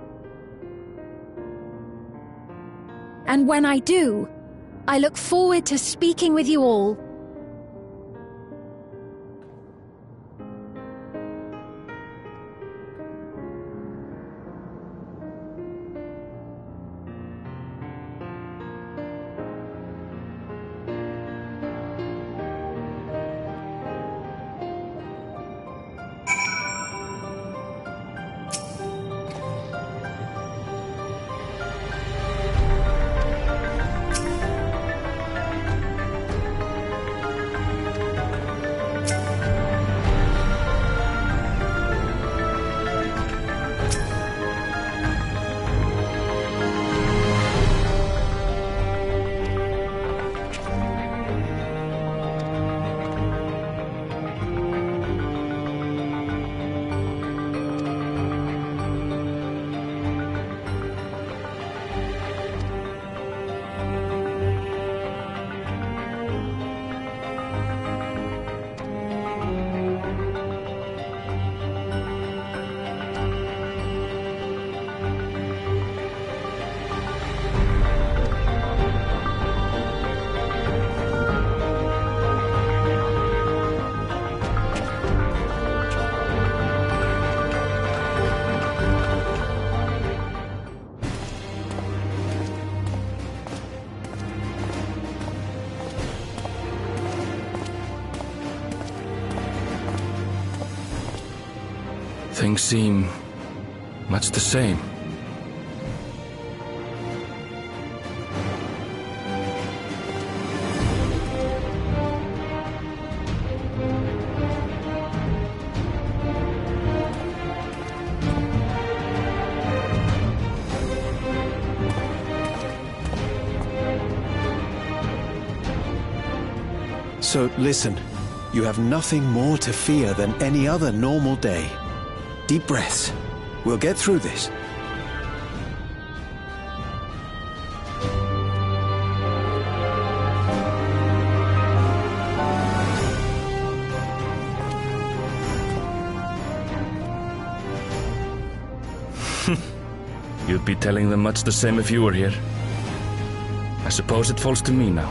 And when I do, I look forward to speaking with you all. Things seem much the same. So listen, you have nothing more to fear than any other normal day. Deep breaths. We'll get through this. You'd be telling them much the same if you were here. I suppose it falls to me now.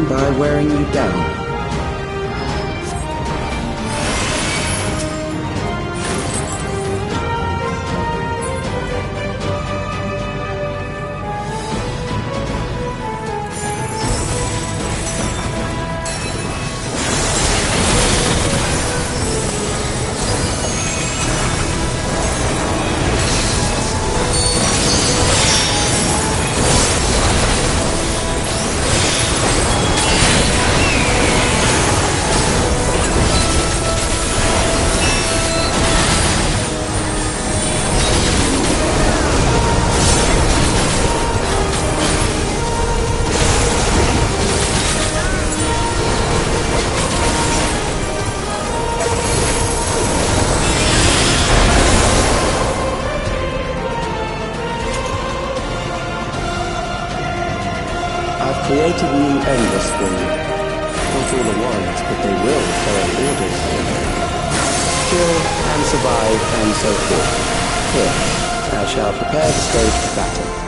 begin by wearing you down. Created new endless for you. Not all at once, but they will follow orders. Kill and survive and so forth. Here, I shall prepare the stage for battle.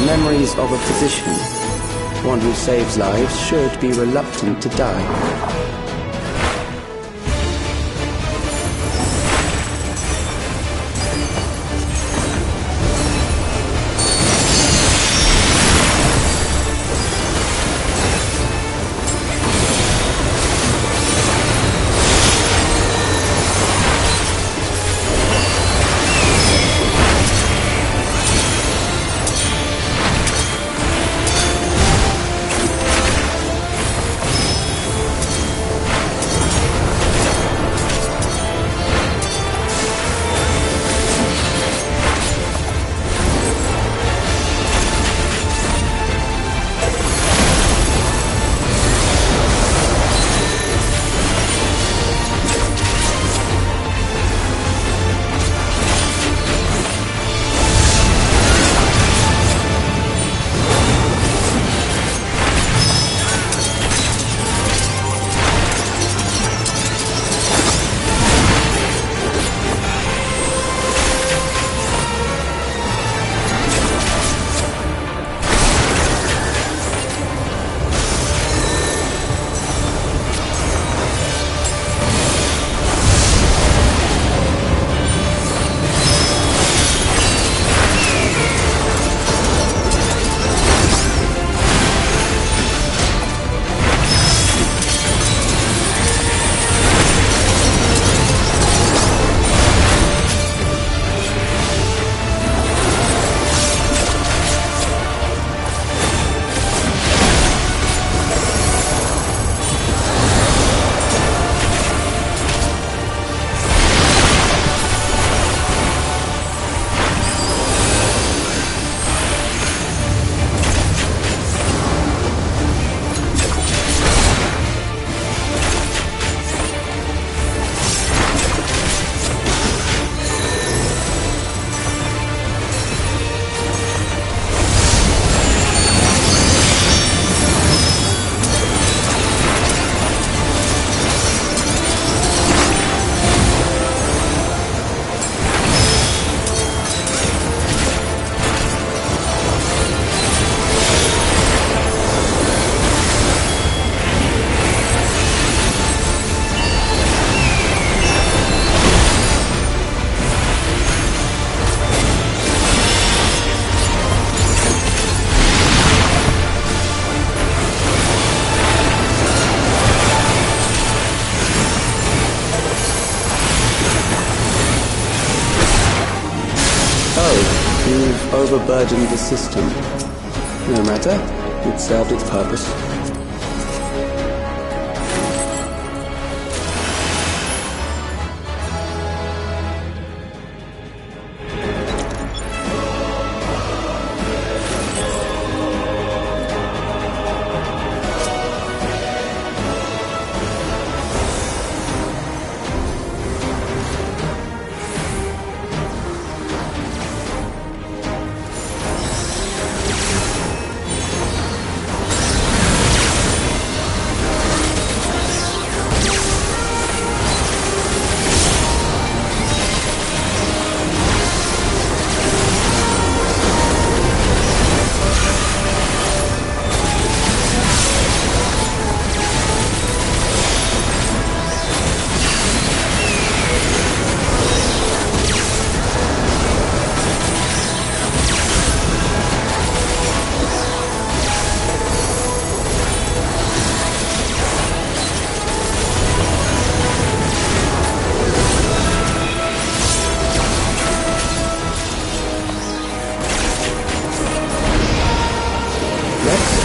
Memories of a physician. One who saves lives should be reluctant to die. overburdened the system. No matter, it served its purpose.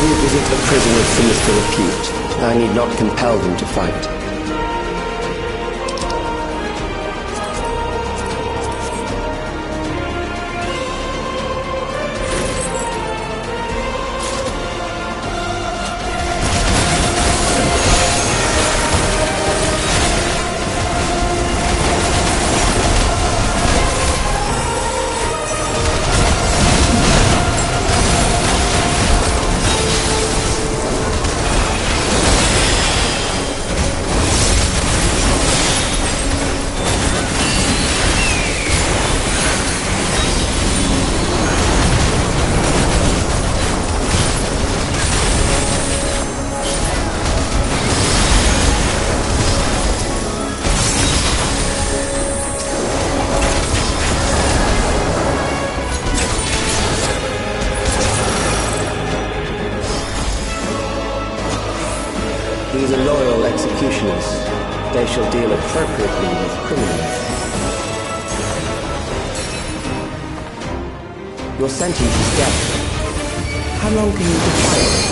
Revisit a prison of sinister repute. I need not compel them to fight. These are loyal executioners. They shall deal appropriately with criminals. Your sentence is death. How long can you defy it?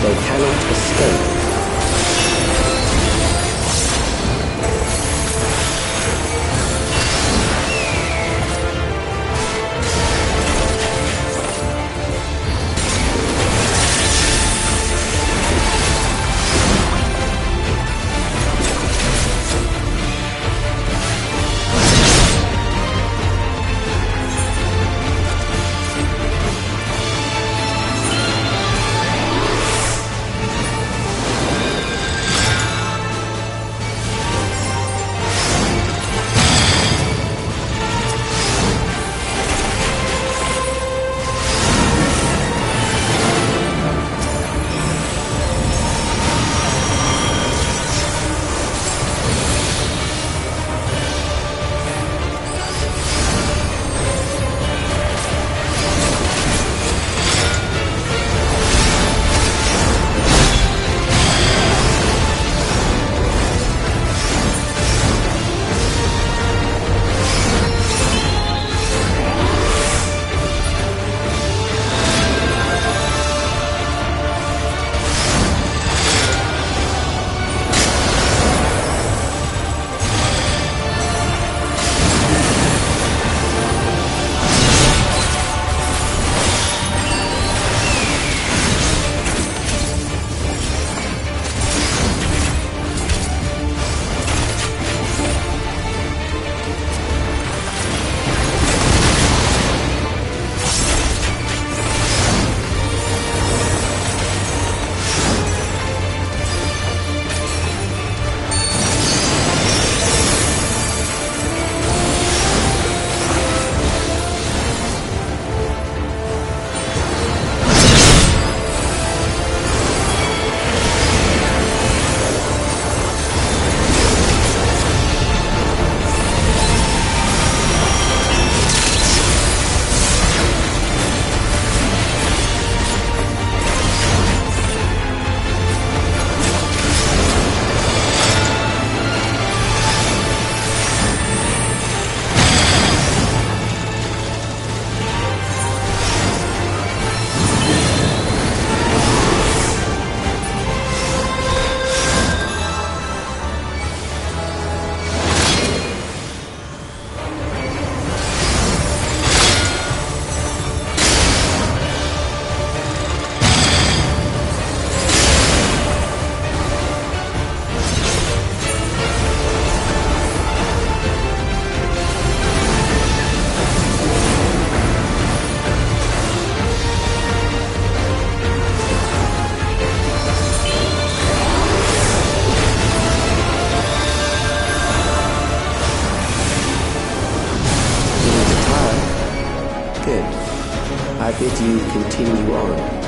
They cannot escape. I bid you continue on.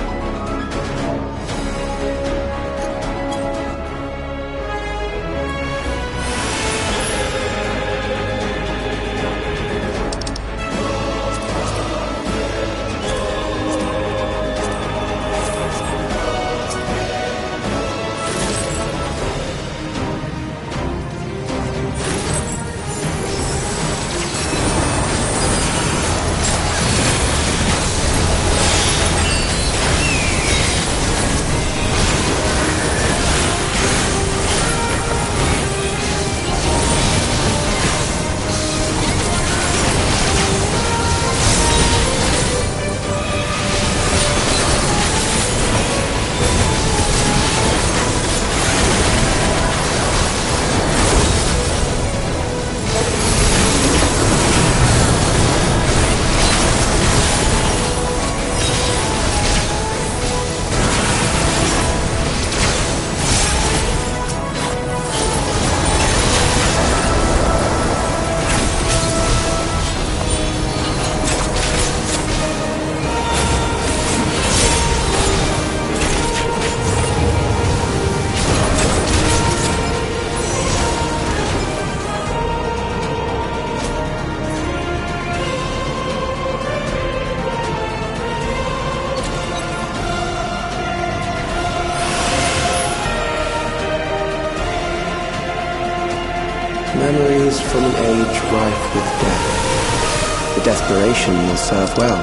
Memories from an age rife with death. The desperation will serve well.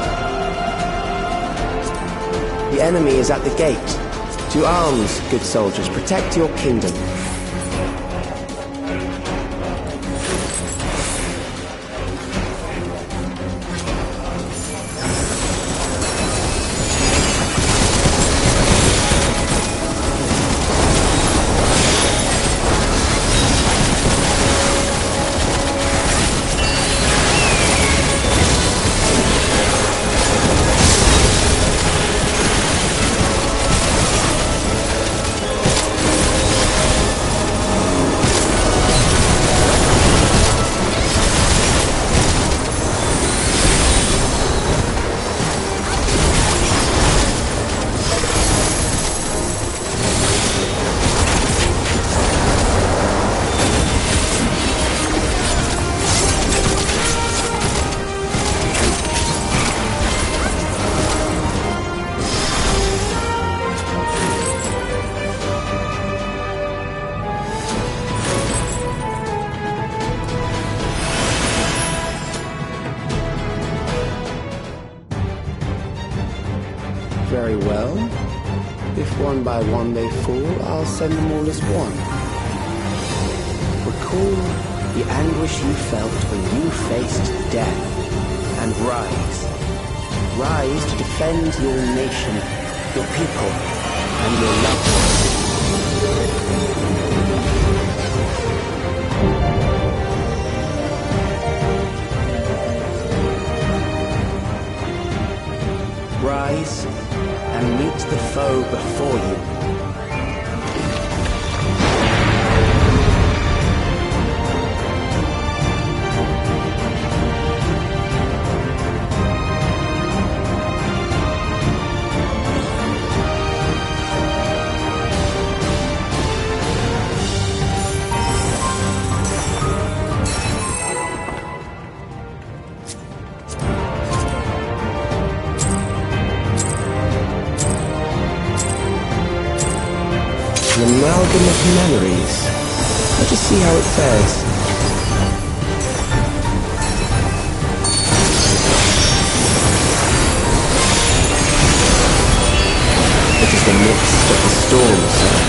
The enemy is at the gate. To arms, good soldiers, protect your kingdom. Very well. If one by one they fall, I'll send them all as one. Recall the anguish you felt when you faced death, and rise. Rise to defend your nation, your people, and your loved ones. Rise and meet the foe before you. An amalgam of memories. Let us see how it fares. It is the midst of the storm surge.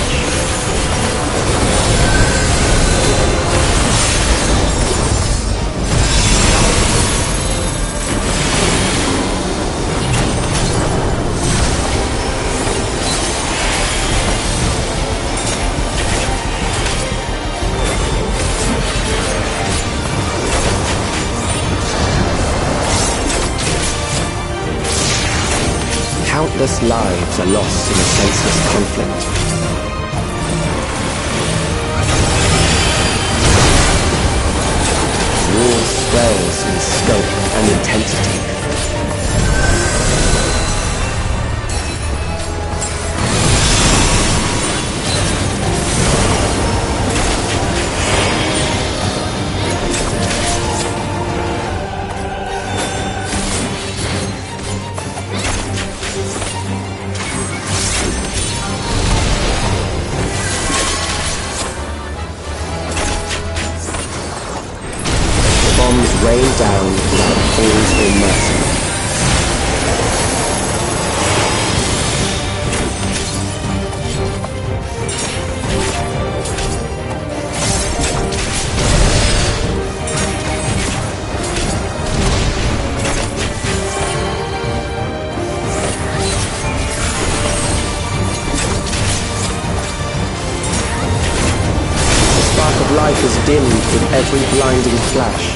Countless lives are lost in a senseless conflict. War swells in scope and intensity. rain down without pause or mercy. Life is dimmed with every blinding flash.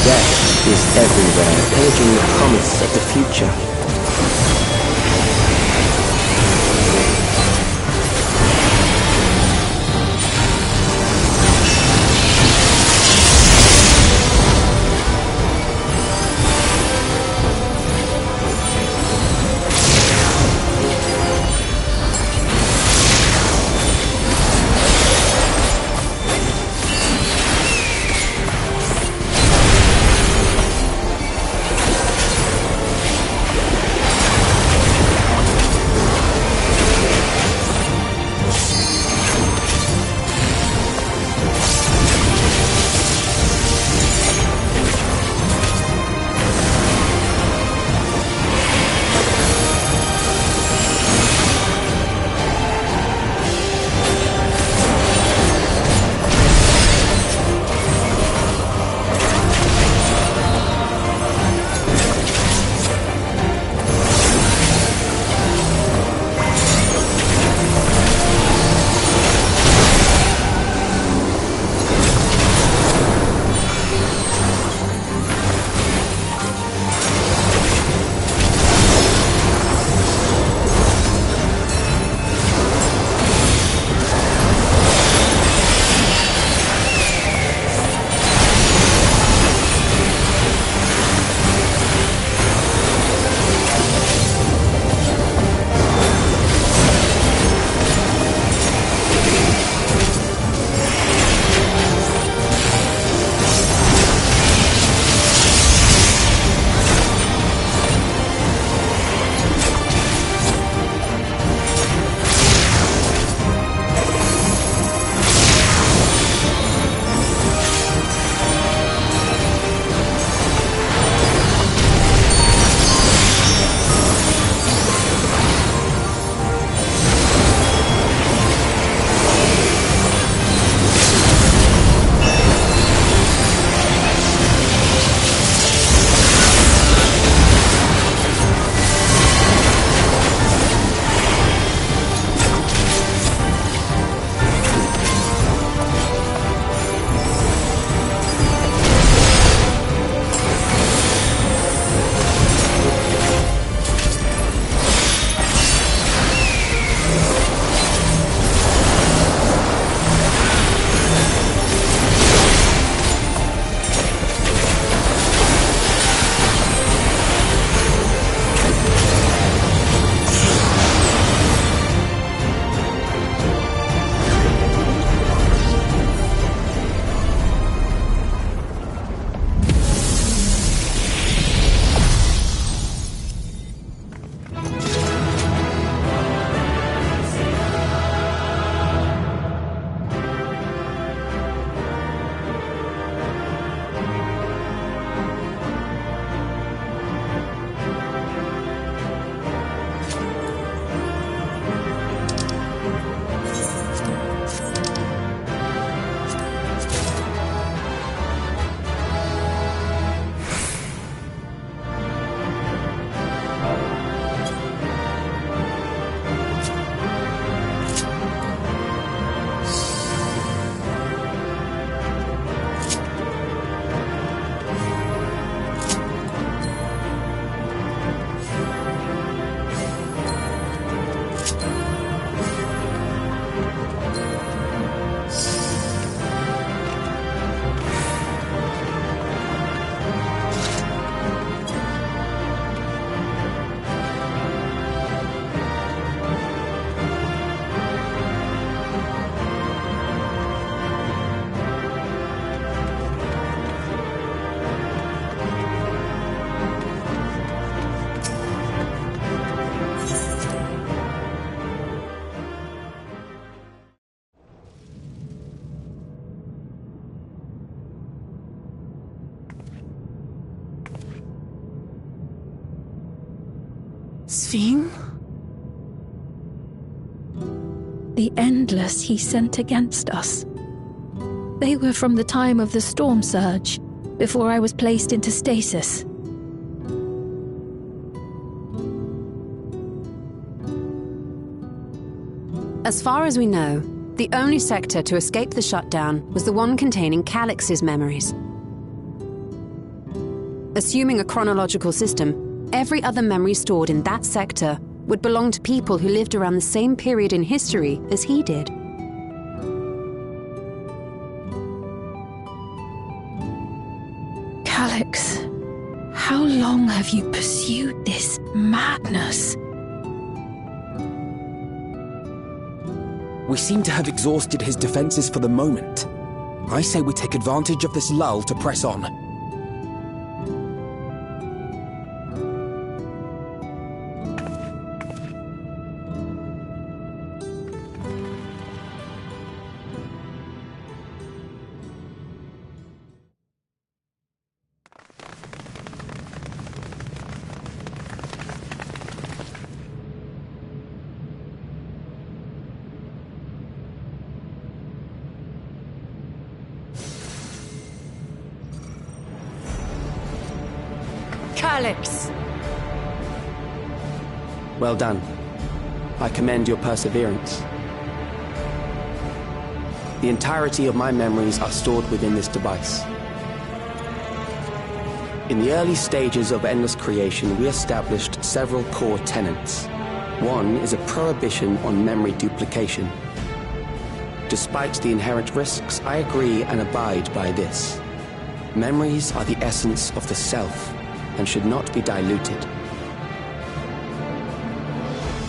Death is everywhere, pillaging the promise of the future. sphene? The Endless he sent against us. They were from the time of the storm surge, before I was placed into stasis. As far as we know, the only sector to escape the shutdown was the one containing Calix's memories. Assuming a chronological system, every other memory stored in that sector would belong to people who lived around the same period in history as he did. Calix, how long have you pursued this madness? We seem to have exhausted his defenses for the moment. I say we take advantage of this lull to press on. Calix! Well done. I commend your perseverance. The entirety of my memories are stored within this device. In the early stages of endless creation, we established several core tenets. One is a prohibition on memory duplication. Despite the inherent risks, I agree and abide by this. Memories are the essence of the self, and should not be diluted.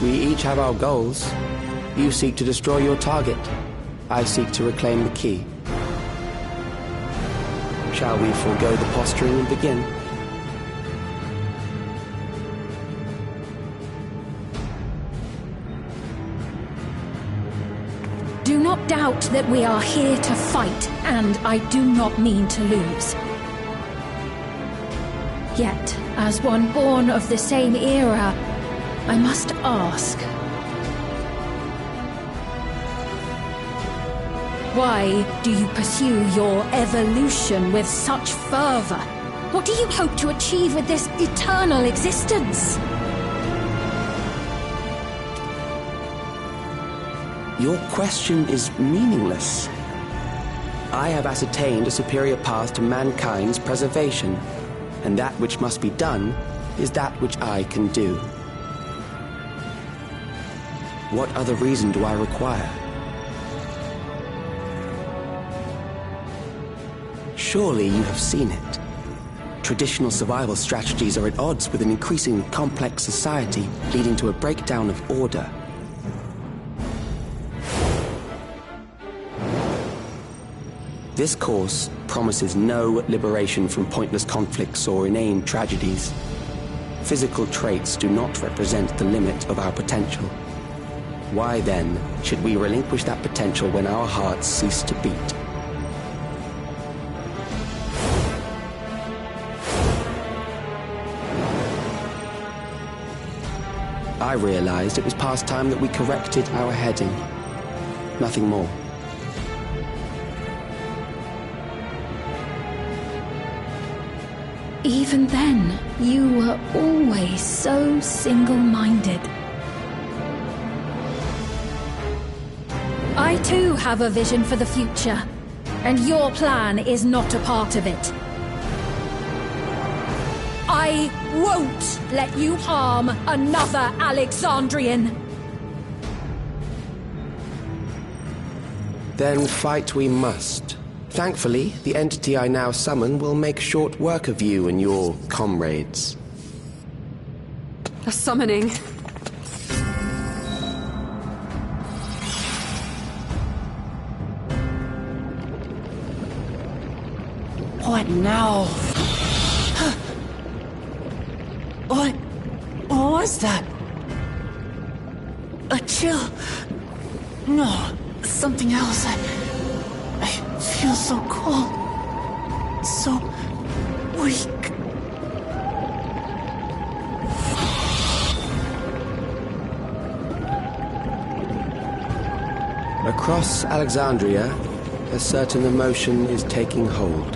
We each have our goals. You seek to destroy your target. I seek to reclaim the key. Shall we forego the posturing and begin? Do not doubt that we are here to fight, and I do not mean to lose. Yet, as one born of the same era, I must ask, why do you pursue your evolution with such fervor? What do you hope to achieve with this eternal existence? Your question is meaningless. I have ascertained a superior path to mankind's preservation, and that which must be done is that which I can do. What other reason do I require? Surely you have seen it. Traditional survival strategies are at odds with an increasingly complex society, leading to a breakdown of order. This course promises no liberation from pointless conflicts or inane tragedies. Physical traits do not represent the limit of our potential. Why then should we relinquish that potential when our hearts cease to beat? I realized it was past time that we corrected our heading. Nothing more. Even then, you were always so single-minded. I too have a vision for the future, and your plan is not a part of it. I won't let you harm another Alexandrian. Then fight we must. Thankfully, the entity I now summon will make short work of you and your comrades. A summoning. What now? What was that? A chill? No, something else. I feel so cold, so weak. Across Alexandria, a certain emotion is taking hold.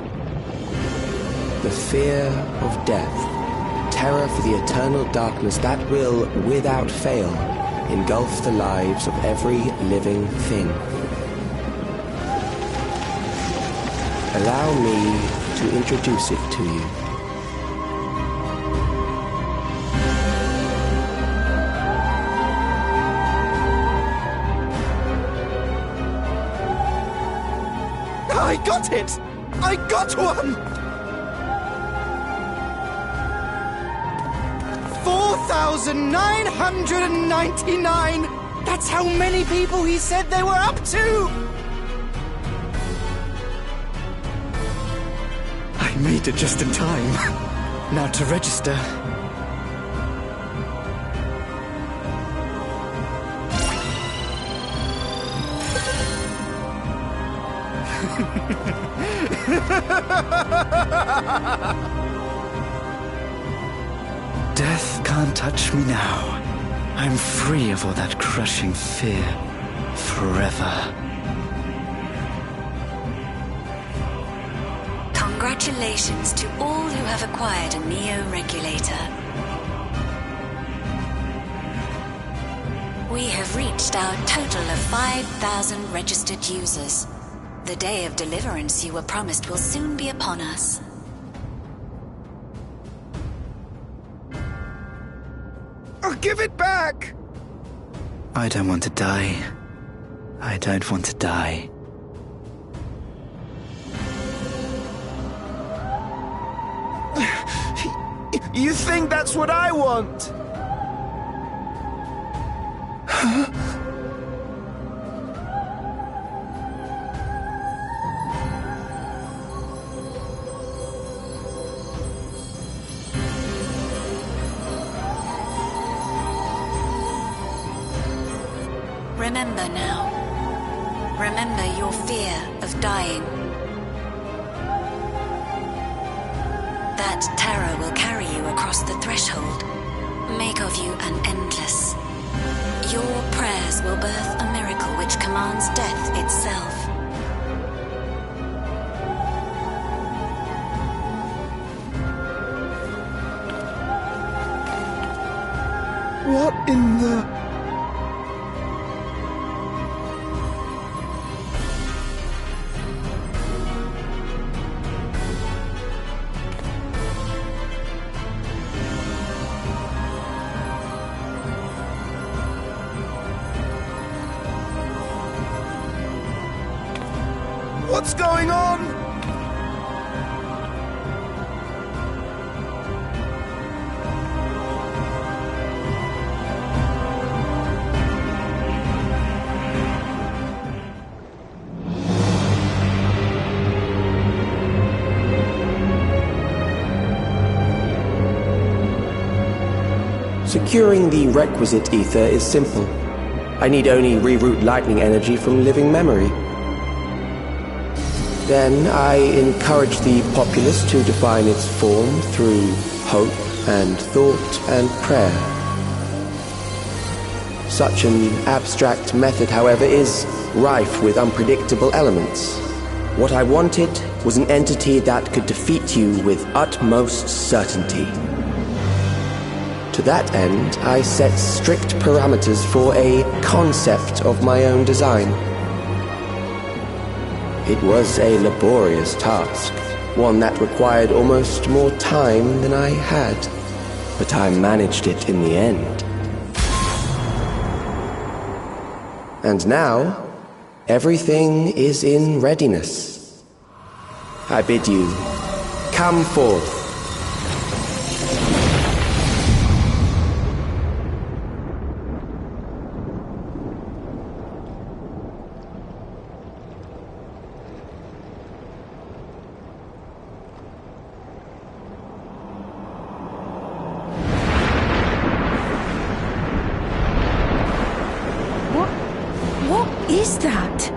The fear of death, terror for the eternal darkness that will, without fail, engulf the lives of every living thing. Allow me to introduce it to you. I got it! I got one! 4,999! That's how many people he said they were up to! I made it just in time. Now to register. Death can't touch me now. I'm free of all that crushing fear. Forever. Congratulations to all who have acquired a Neo-Regulator. We have reached our total of 5,000 registered users. The day of deliverance you were promised will soon be upon us. Oh, give it back! I don't want to die. I don't want to die. You think that's what I want? Remember now. Remember your fear of dying. That terror will carry you across the threshold, make of you an endless. Your prayers will birth a miracle which commands death itself. What in the... What's going on? Securing the requisite ether is simple. I need only reroute lightning energy from living memory. Then I encourage the populace to define its form through hope and thought and prayer. Such an abstract method, however, is rife with unpredictable elements. What I wanted was an entity that could defeat you with utmost certainty. To that end, I set strict parameters for a concept of my own design. It was a laborious task, one that required almost more time than I had, but I managed it in the end. And now, everything is in readiness. I bid you, come forth. What is that?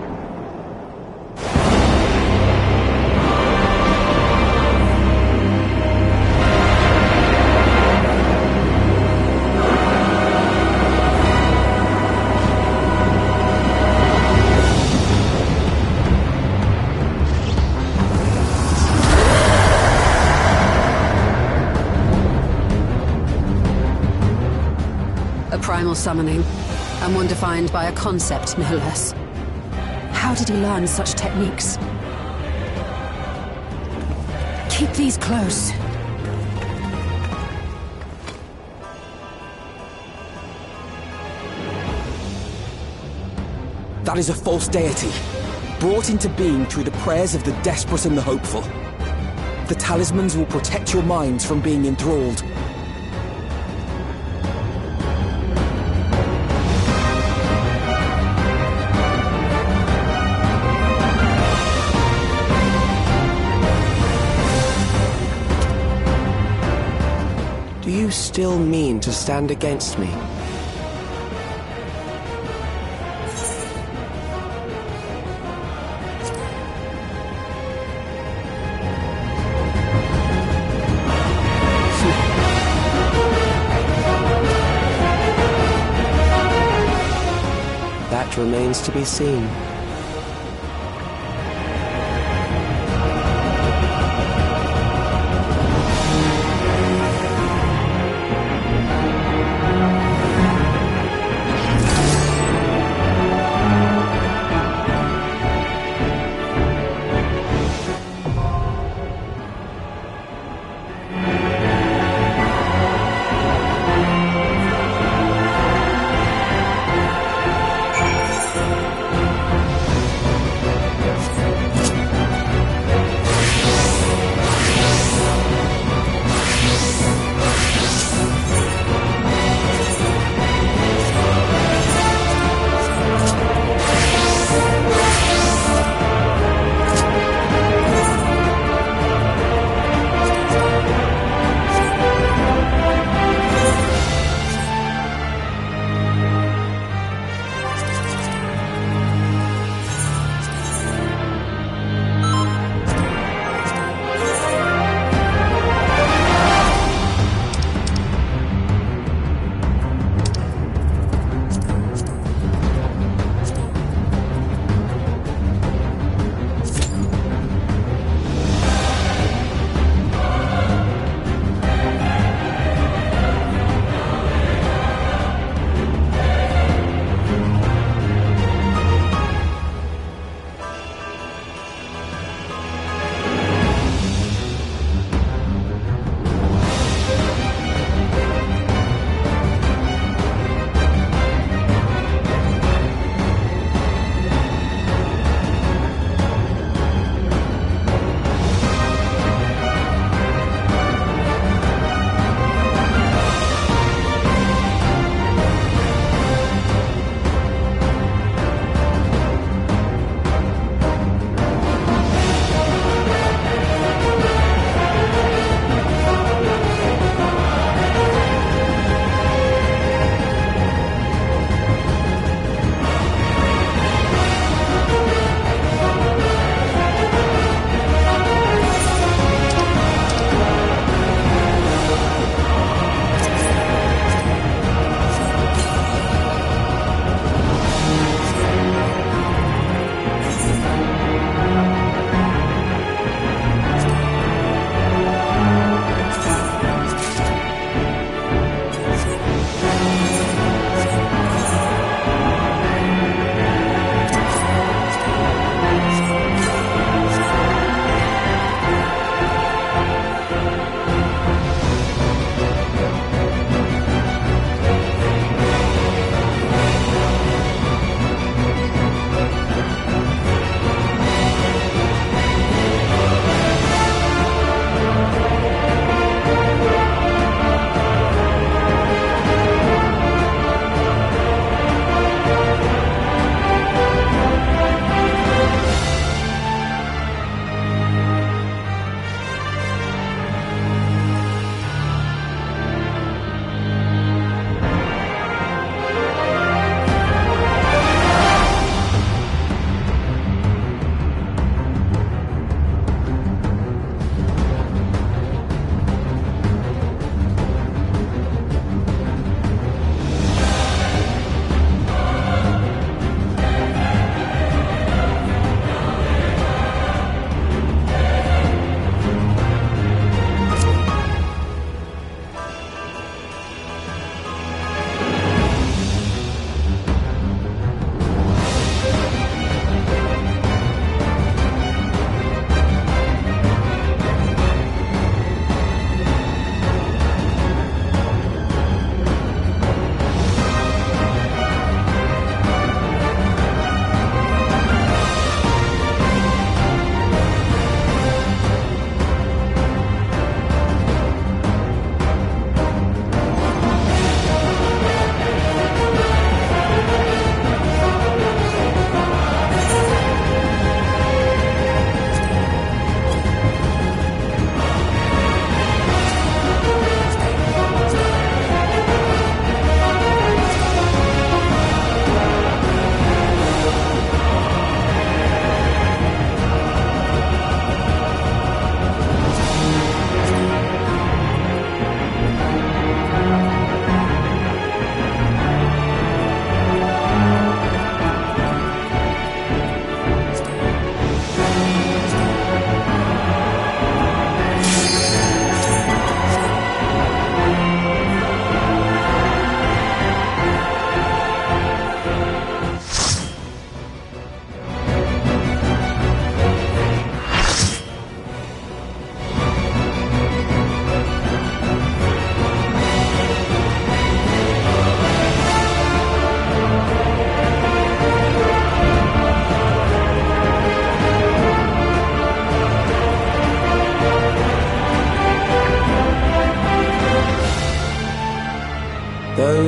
primal summoning, and one defined by a concept, no less. How did he learn such techniques? Keep these close. That is a false deity, brought into being through the prayers of the desperate and the hopeful. The talismans will protect your minds from being enthralled. Do you still mean to stand against me? That remains to be seen.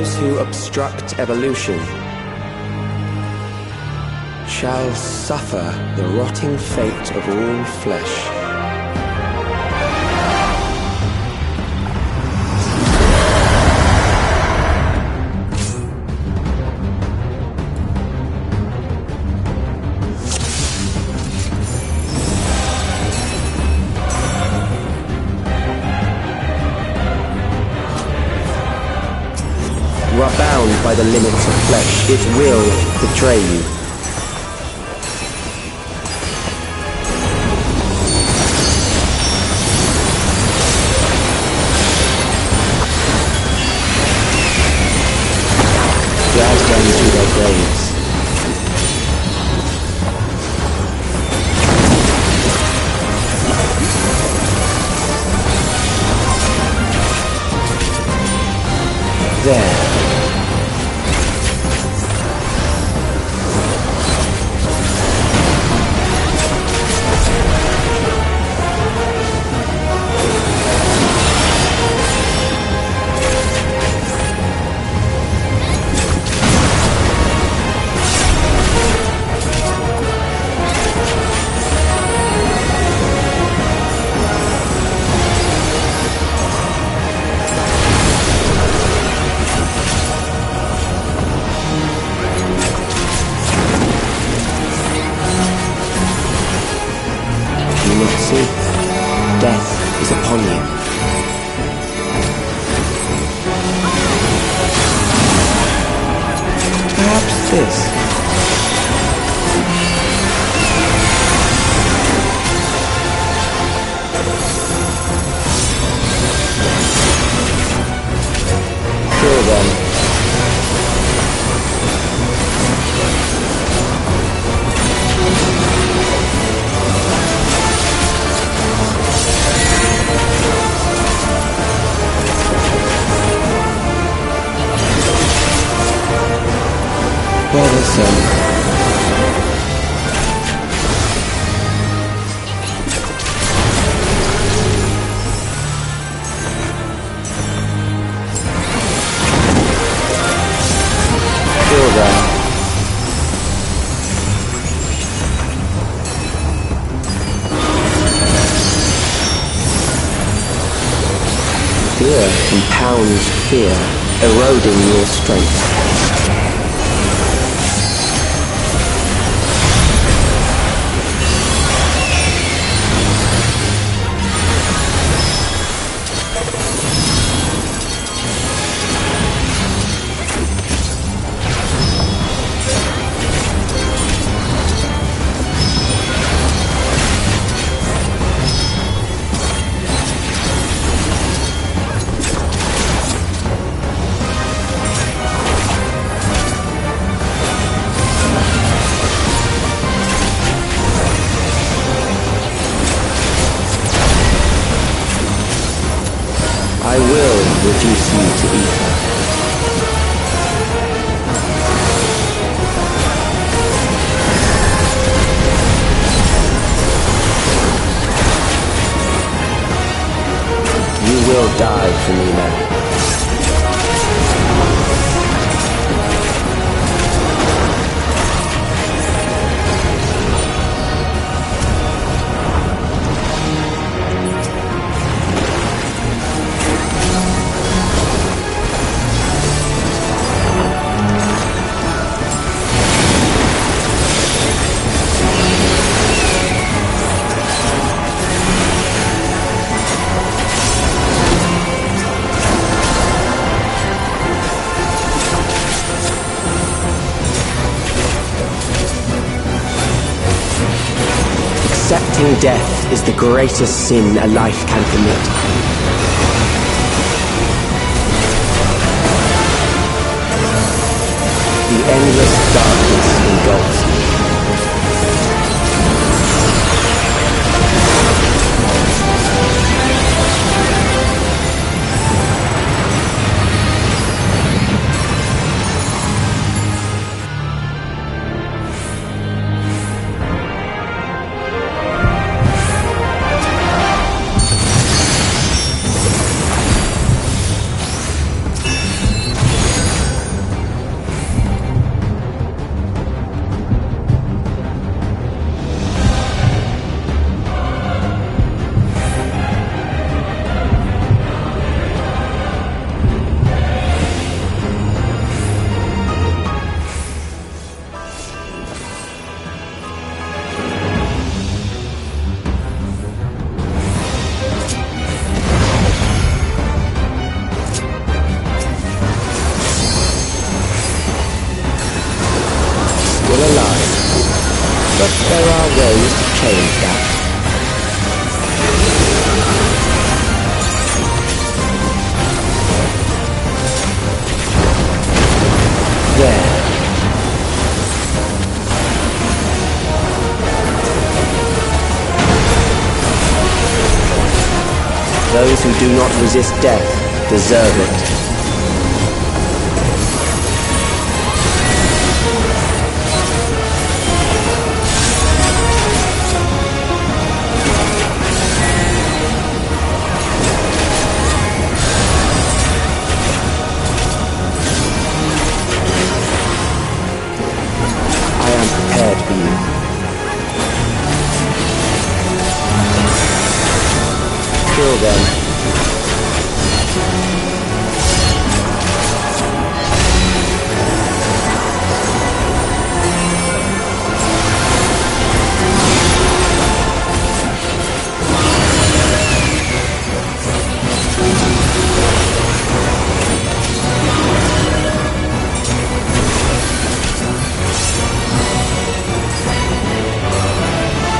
those who obstruct evolution shall suffer the rotting fate of all flesh. You are bound by the limits of flesh. It will betray you. Drag them to their graves. There. Death is upon you. Perhaps this. Kill them. Bothersome. Kill them. Fear compounds fear, eroding your strength. I will reduce you to ether. You will die for me now. Accepting death is the greatest sin a life can commit. The endless darkness engulfs you. are ways to change that. There. Those who do not resist death deserve it. I am prepared for you. Kill them.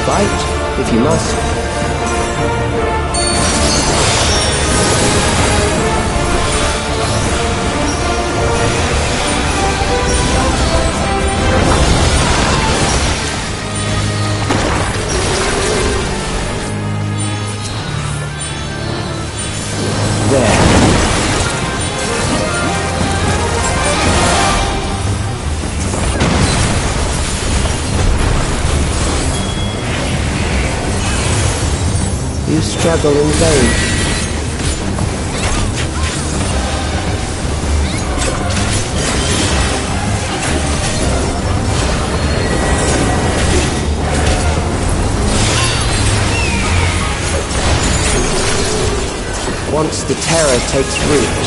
Fight, if you must. There. You struggle in vain. Once the terror takes root,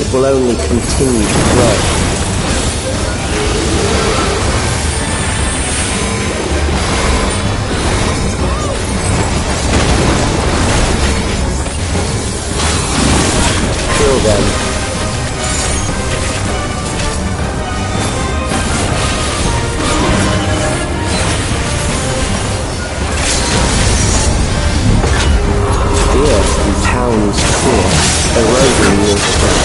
it will only continue to grow. Kill them. Fear compounds fear, eroding your strength.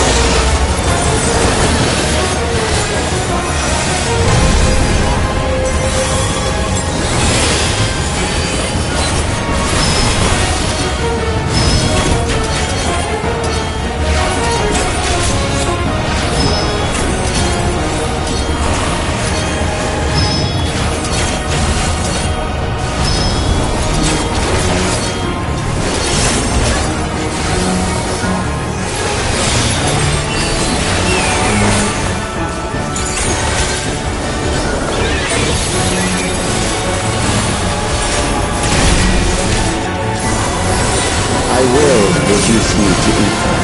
I will reduce you to ether.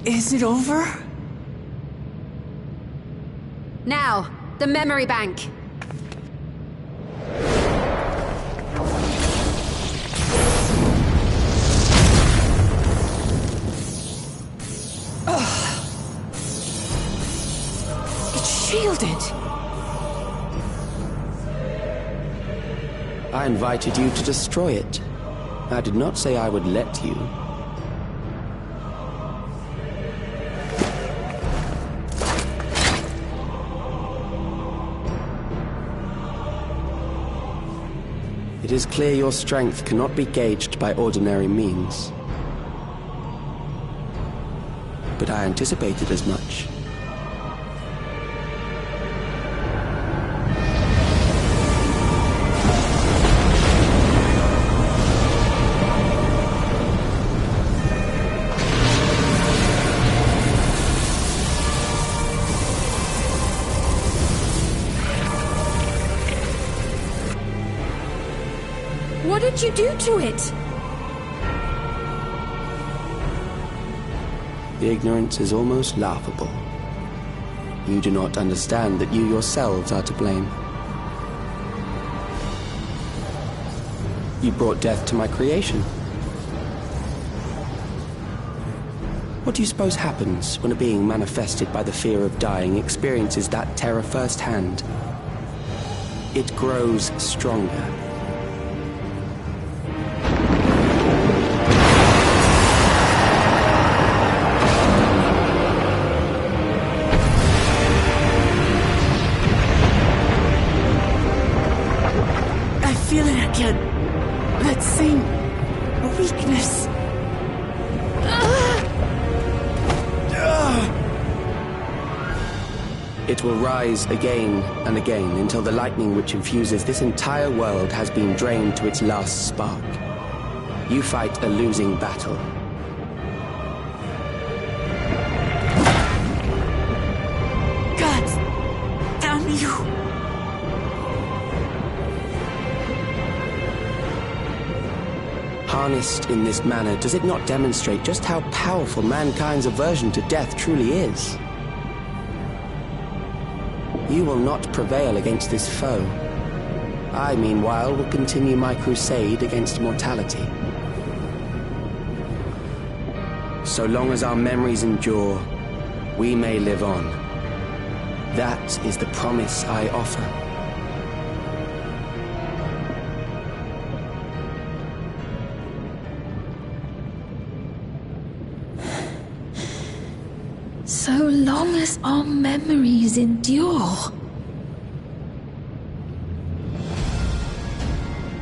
Is it over? Now, the memory bank. It's shielded. I invited you to destroy it. I did not say I would let you. It is clear your strength cannot be gauged by ordinary means. But I anticipated as much. What did you do to it? The ignorance is almost laughable. You do not understand that you yourselves are to blame. You brought death to my creation. What do you suppose happens when a being manifested by the fear of dying experiences that terror firsthand? It grows stronger. Feel it again. That same weakness. It will rise again and again until the lightning which infuses this entire world has been drained to its last spark. You fight a losing battle. God damn you! Harnessed in this manner, does it not demonstrate just how powerful mankind's aversion to death truly is? You will not prevail against this foe. I, meanwhile, will continue my crusade against mortality. So long as our memories endure, we may live on. That is the promise I offer. So long as our memories endure.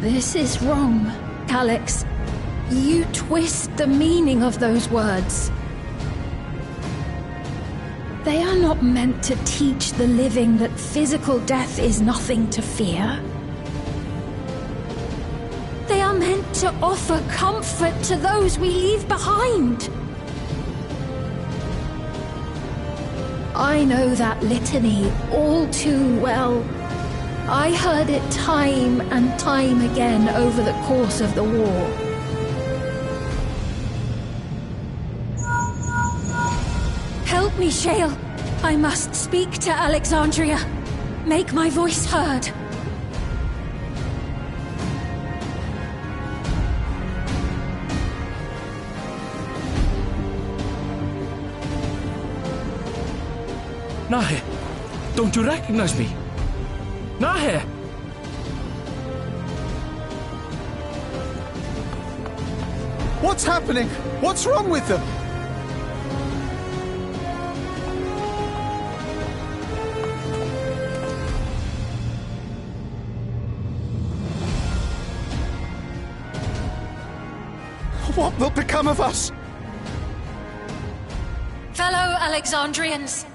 This is wrong, Alex. You twist the meaning of those words. They are not meant to teach the living that physical death is nothing to fear. They are meant to offer comfort to those we leave behind. I know that litany all too well. I heard it time and time again over the course of the war. Help me, Shale. I must speak to Alexandria. Make my voice heard. Nahe, don't you recognize me? Nahe! What's happening? What's wrong with them? What will become of us? Fellow Alexandrians,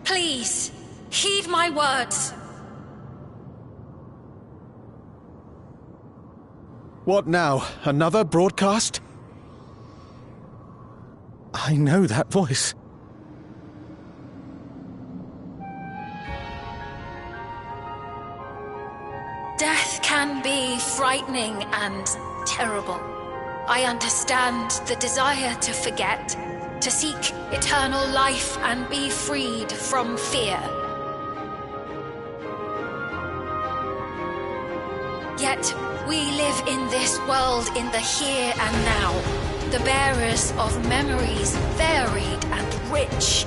please, heed my words. What now? Another broadcast? I know that voice. Death can be frightening and terrible. I understand the desire to forget, to seek eternal life and be freed from fear. Yet, we live in this world in the here and now, the bearers of memories varied and rich.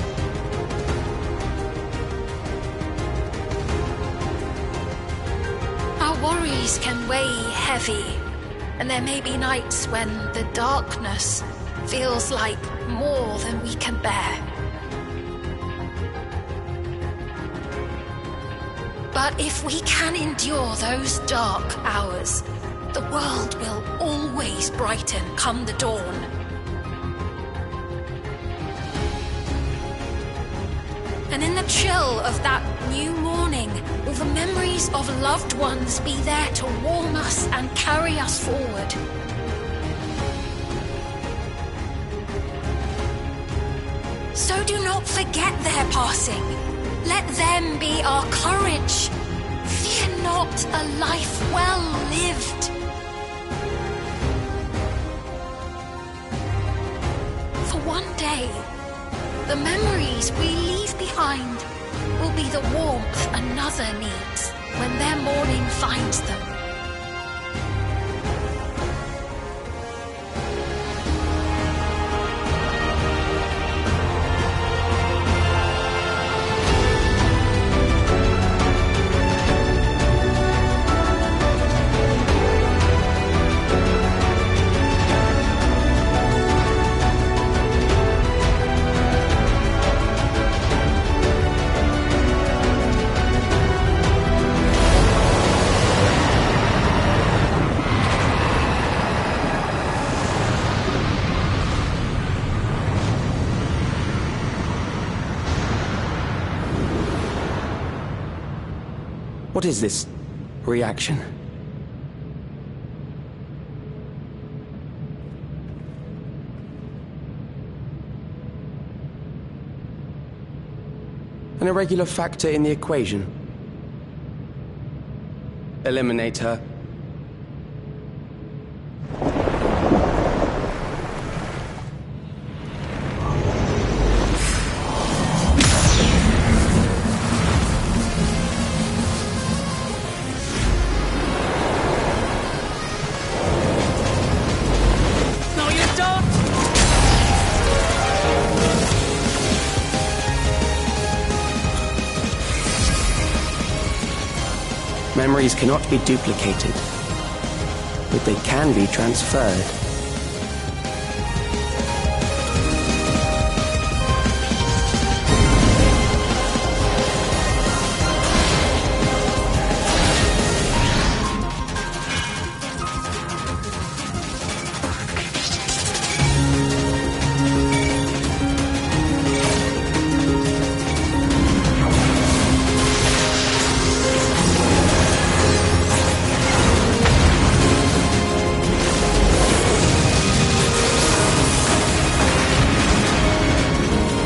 Our worries can weigh heavy, and there may be nights when the darkness feels like more than we can bear. But if we can endure those dark hours, The world will always brighten come the dawn. And in the chill of that new morning, will the memories of loved ones be there to warm us and carry us forward? So do not forget their passing. Let them be our courage. Fear not a life well lived. For one day, the memories we leave behind will be the warmth another needs when their morning finds them. What is this reaction? An irregular factor in the equation. Eliminate her. Memories cannot be duplicated, but they can be transferred.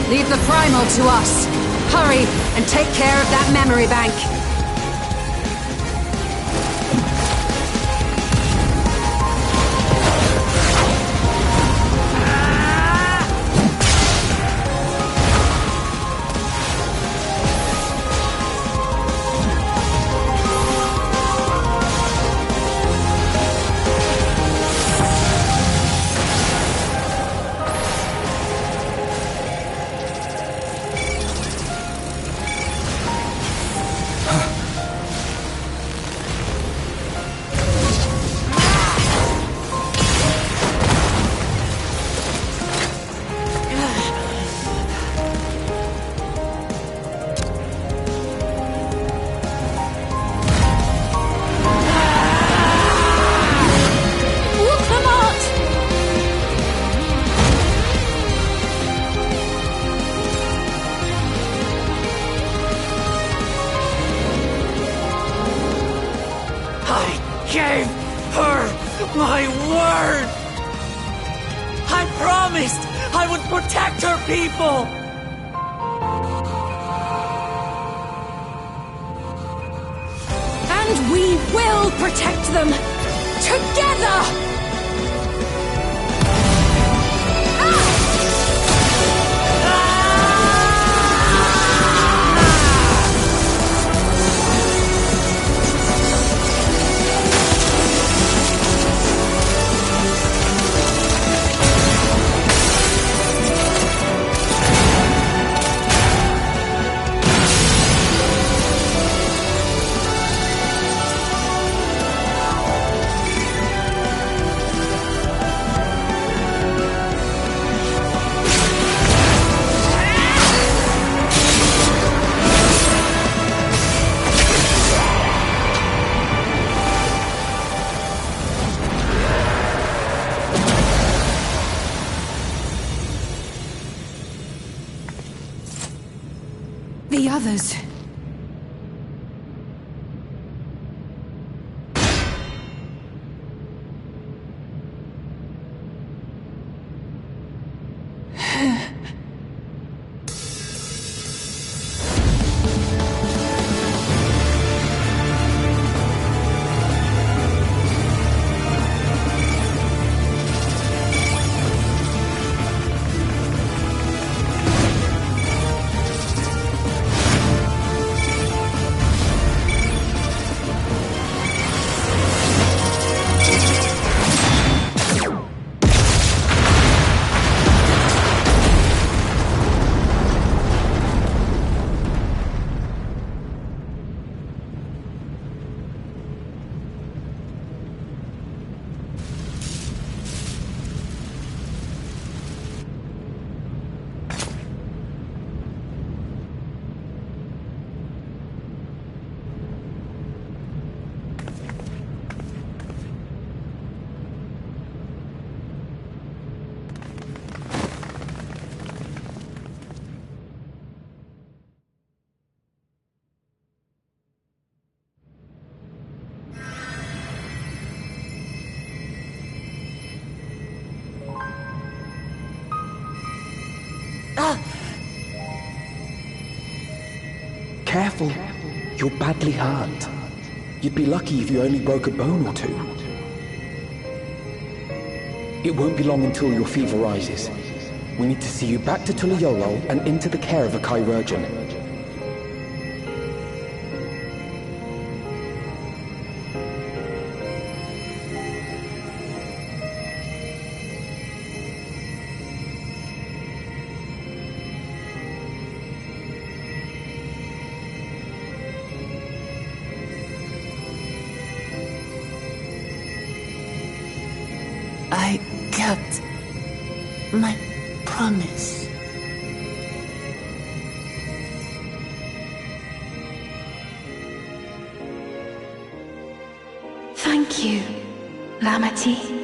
Leave the primal to us. Hurry and take care of that memory bank. Gave her my word! I promised I would protect her people! And we will protect them! Together! others. Careful. You're badly hurt. You'd be lucky if you only broke a bone or two. It won't be long until your fever rises. We need to see you back to Tuliolo and into the care of a chirurgeon. I kept my promise. Thank you, Lamity.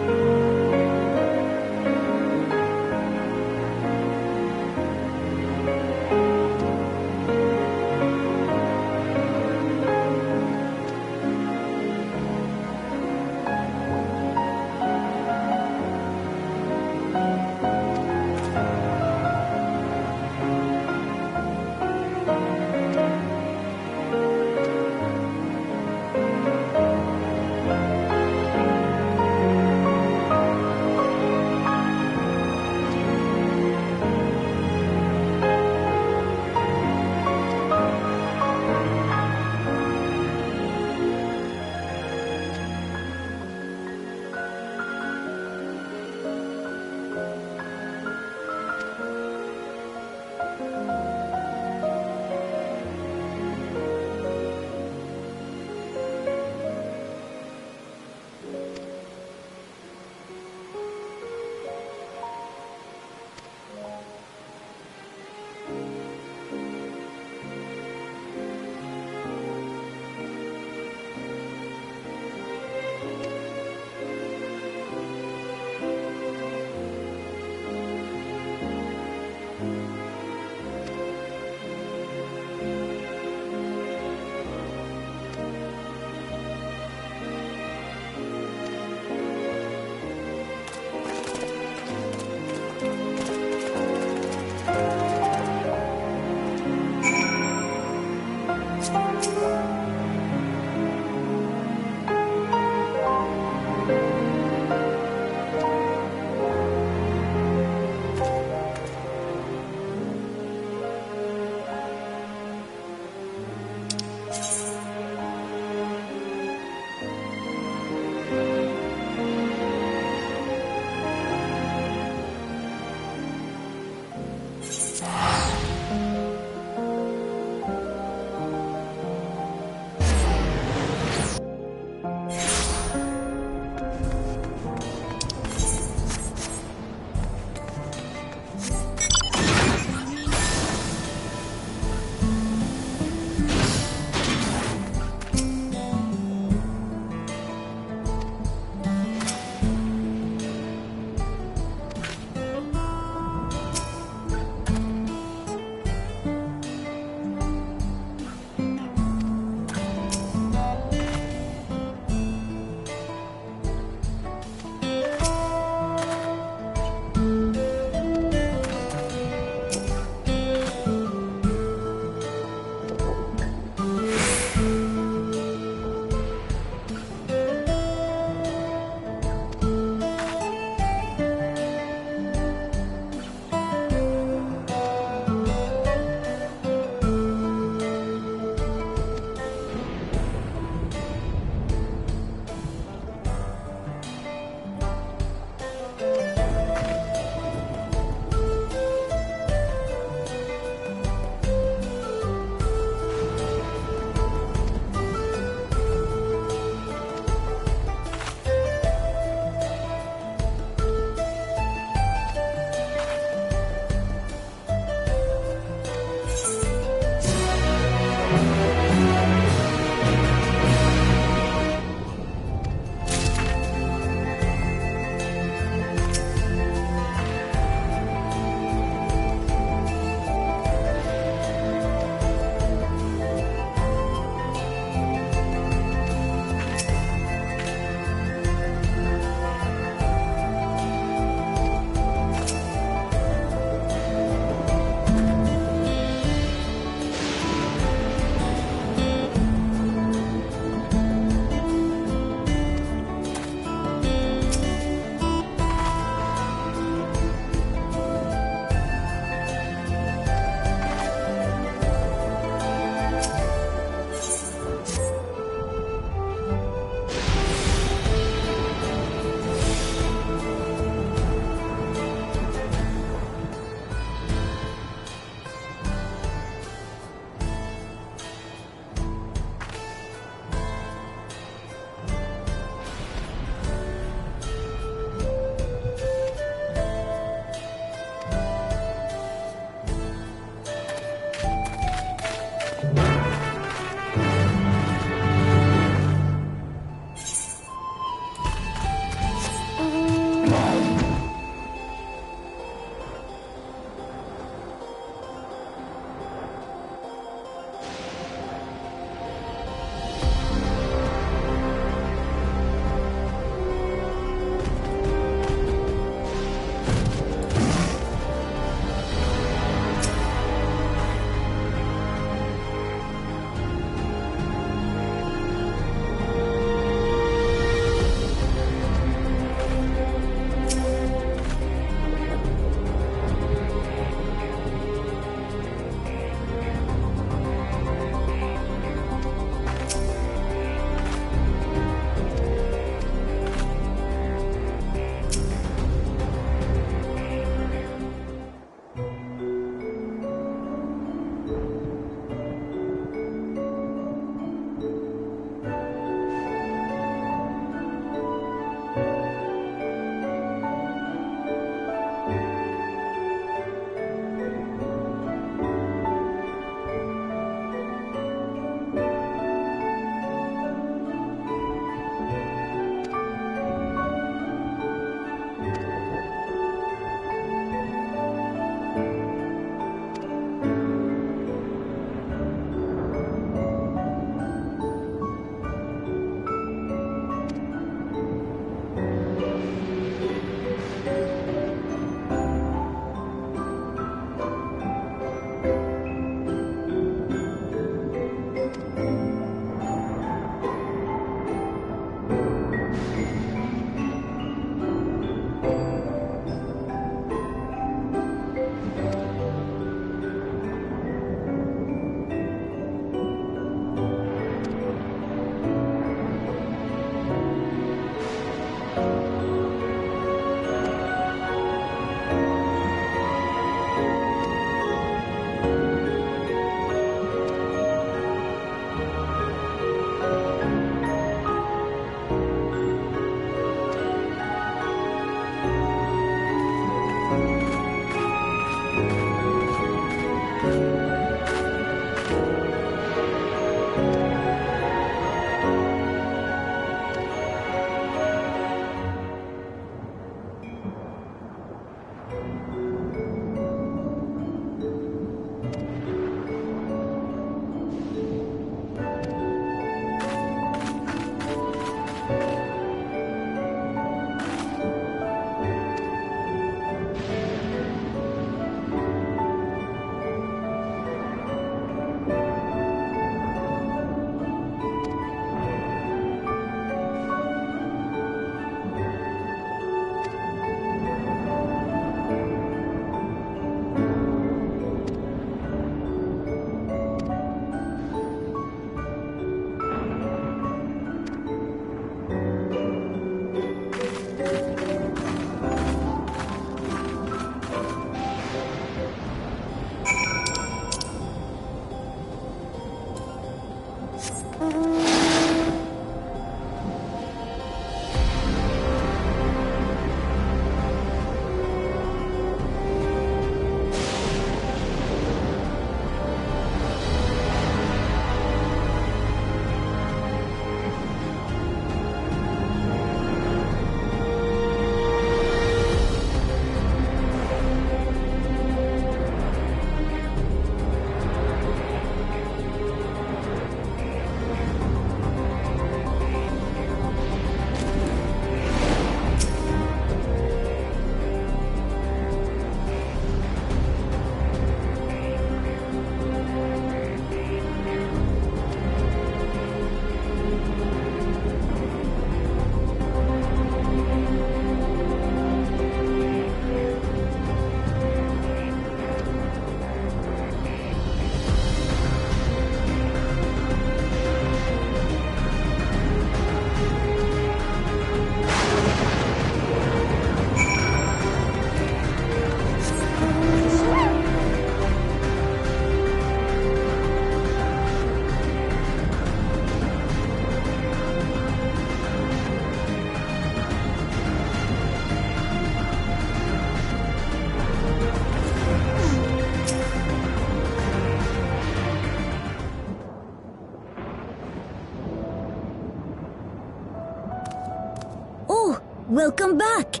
Welcome back!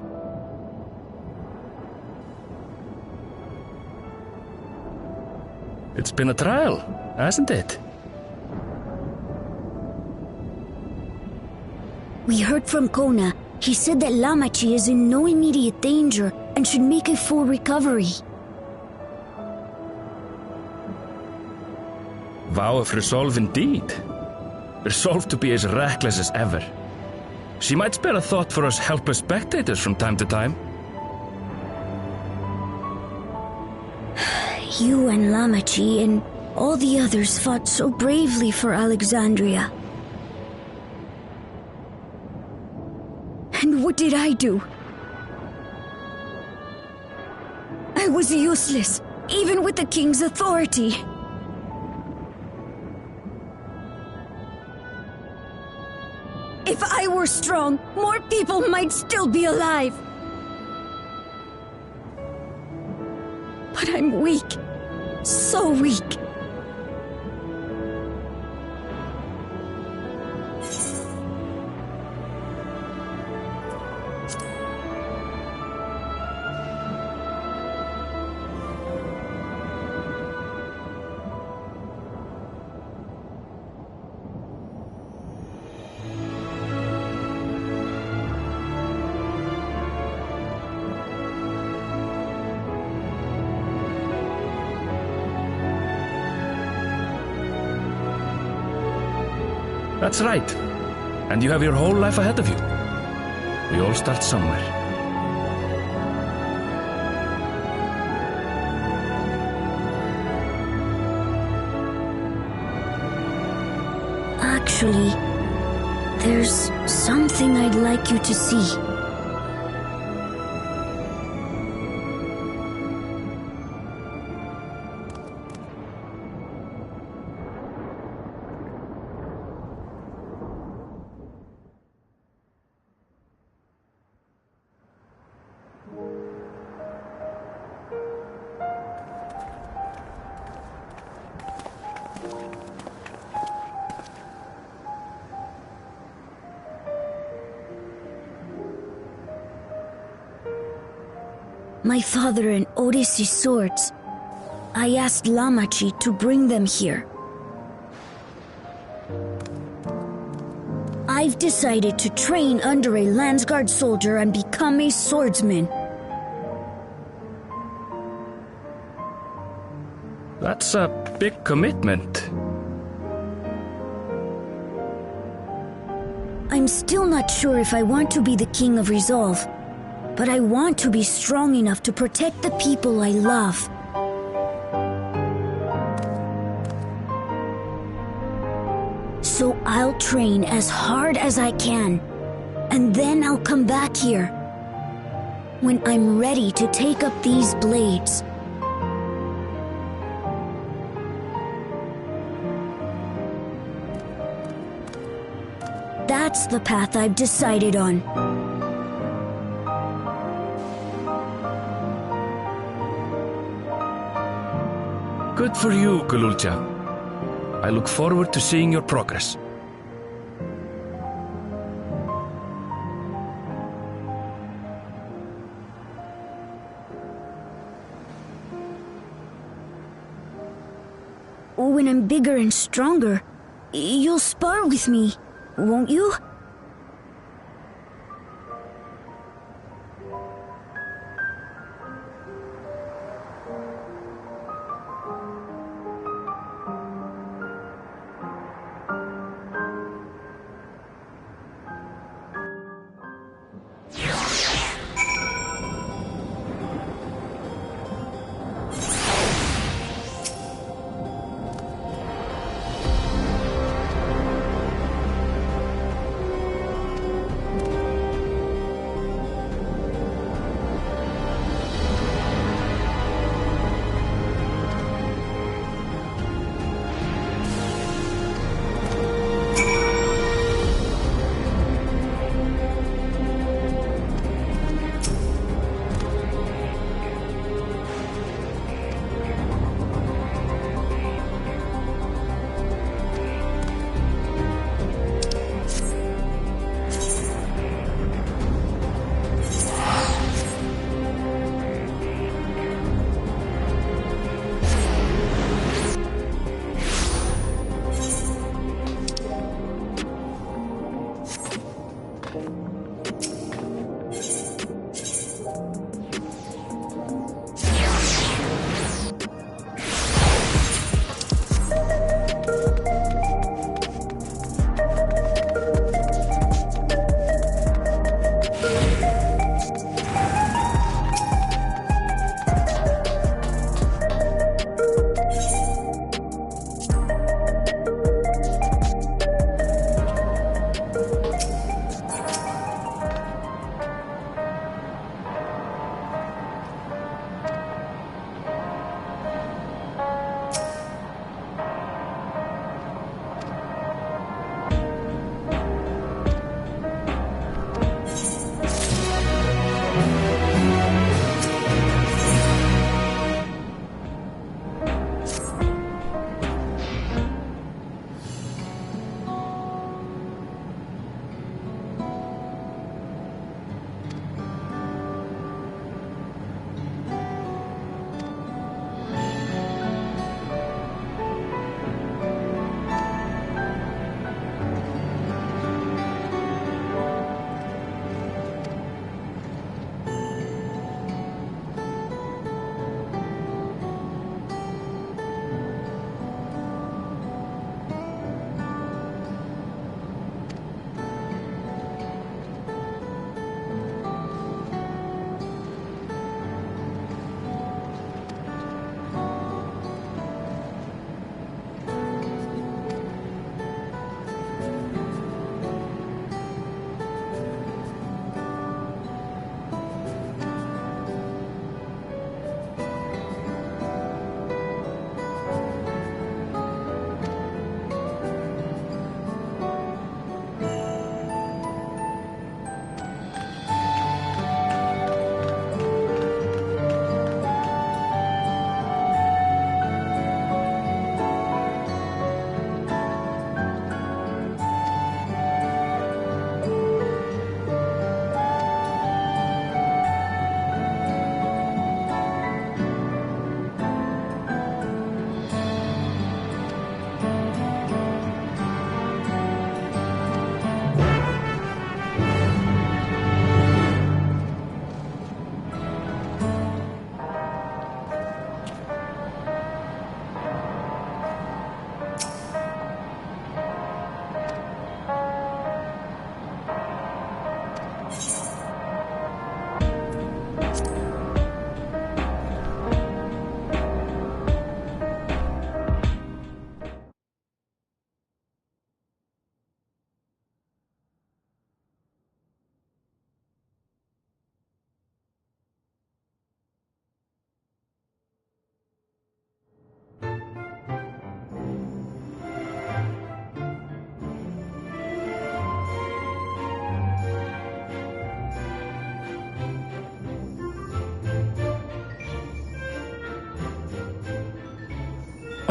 It's been a trial, hasn't it? We heard from Kona. He said that Lamachi is in no immediate danger and should make a full recovery. Vow of resolve indeed. Resolve to be as reckless as ever. She might spare a thought for us helpless spectators from time to time. You and Lamachi and all the others fought so bravely for Alexandria. And what did I do? I was useless, even with the king's authority. If I were strong, more people might still be alive. But I'm weak. So weak. That's right. And you have your whole life ahead of you. We all start somewhere. Actually, there's something I'd like you to see. My father and Odyssey's swords. I asked Lamachi to bring them here. I've decided to train under a Landsguard soldier and become a swordsman. That's a big commitment. I'm still not sure if I want to be the King of Resolve, but I want to be strong enough to protect the people I love. So I'll train as hard as I can, and then I'll come back here when I'm ready to take up these blades. That's the path I've decided on. Good for you, Kululcha. I look forward to seeing your progress. When I'm bigger and stronger, you'll spar with me, won't you?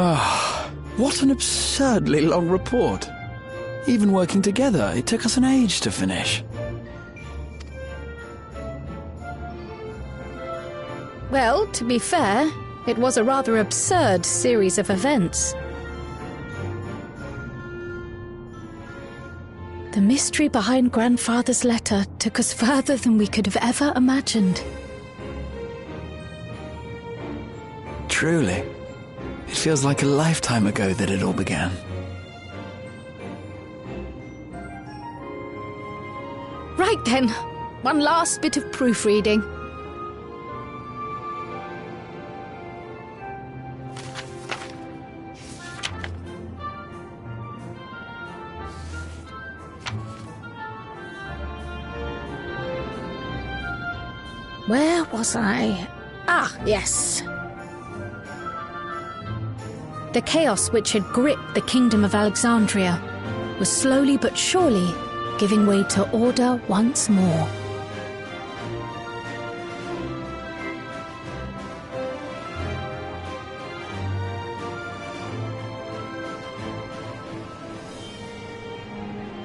Ah, what an absurdly long report. Even working together, it took us an age to finish. Well, to be fair, it was a rather absurd series of events. The mystery behind Grandfather's letter took us further than we could have ever imagined. Truly. It feels like a lifetime ago that it all began. Right then, one last bit of proofreading. Where was I? Ah, yes. The chaos which had gripped the Kingdom of Alexandria was slowly but surely giving way to order once more.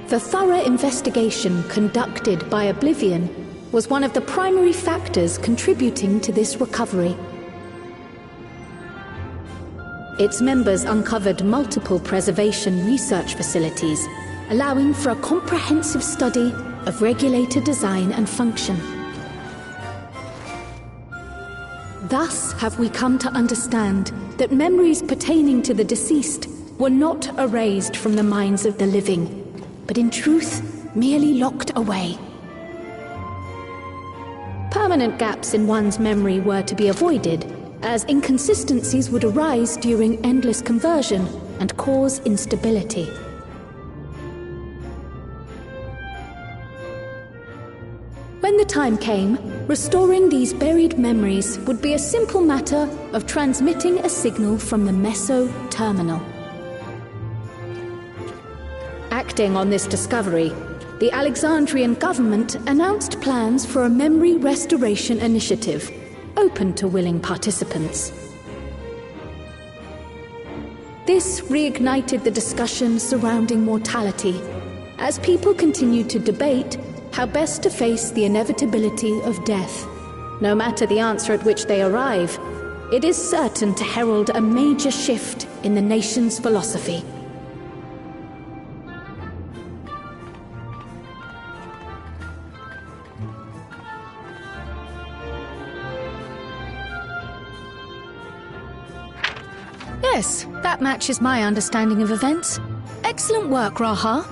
The thorough investigation conducted by Oblivion was one of the primary factors contributing to this recovery. Its members uncovered multiple preservation research facilities, allowing for a comprehensive study of regulator design and function. Thus have we come to understand that memories pertaining to the deceased were not erased from the minds of the living, but in truth merely locked away. Permanent gaps in one's memory were to be avoided, as inconsistencies would arise during endless conversion and cause instability. When the time came, restoring these buried memories would be a simple matter of transmitting a signal from the meso-terminal. Acting on this discovery, the Alexandrian government announced plans for a memory restoration initiative, open to willing participants. This reignited the discussion surrounding mortality, as people continued to debate how best to face the inevitability of death. No matter the answer at which they arrive, it is certain to herald a major shift in the nation's philosophy. Yes, that matches my understanding of events. Excellent work, Raha.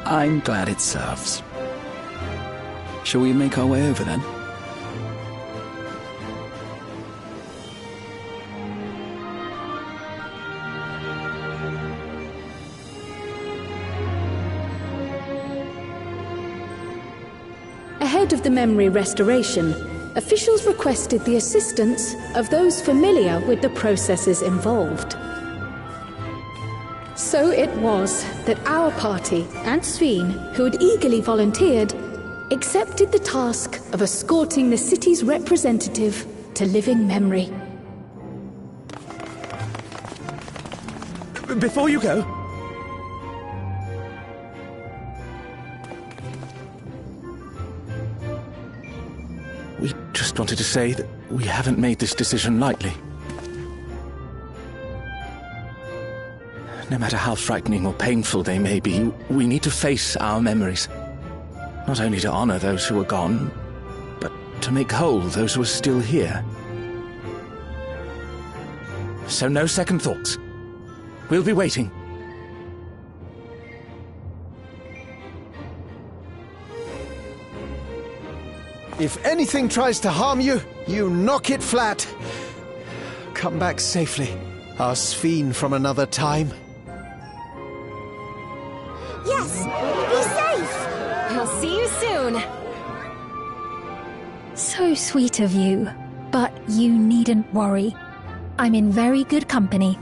I'm glad it serves. Shall we make our way over then? Ahead of the memory restoration, officials requested the assistance of those familiar with the processes involved. So it was that our party and sphene, who had eagerly volunteered, accepted the task of escorting the city's representative to living memory. Before you go, we just wanted to say that we haven't made this decision lightly. No matter how frightening or painful they may be, we need to face our memories. Not only to honor those who are gone, but to make whole those who are still here. So no second thoughts. We'll be waiting. If anything tries to harm you, you knock it flat. Come back safely, our sphene from another time. Yes! Be safe! I'll see you soon! So sweet of you, but you needn't worry. I'm in very good company.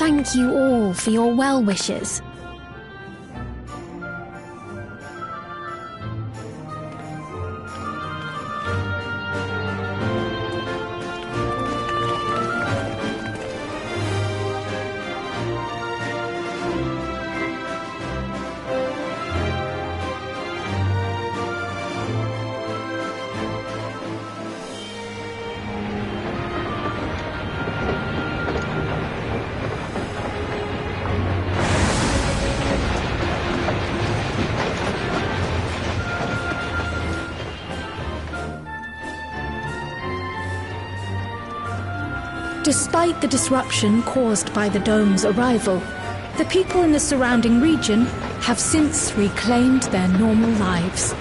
thank you all for your well wishes. Despite the disruption caused by the dome's arrival, the people in the surrounding region have since reclaimed their normal lives.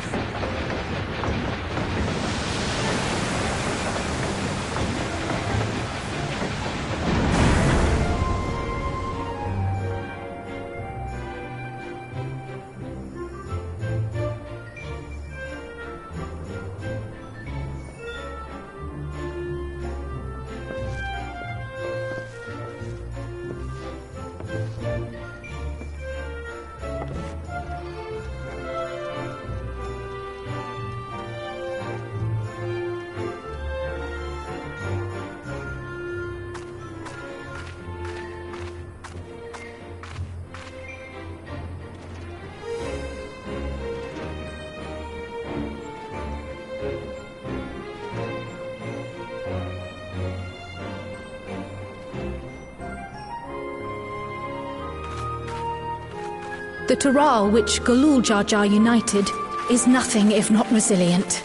The Taral which Galul Jar Jar united is nothing if not resilient.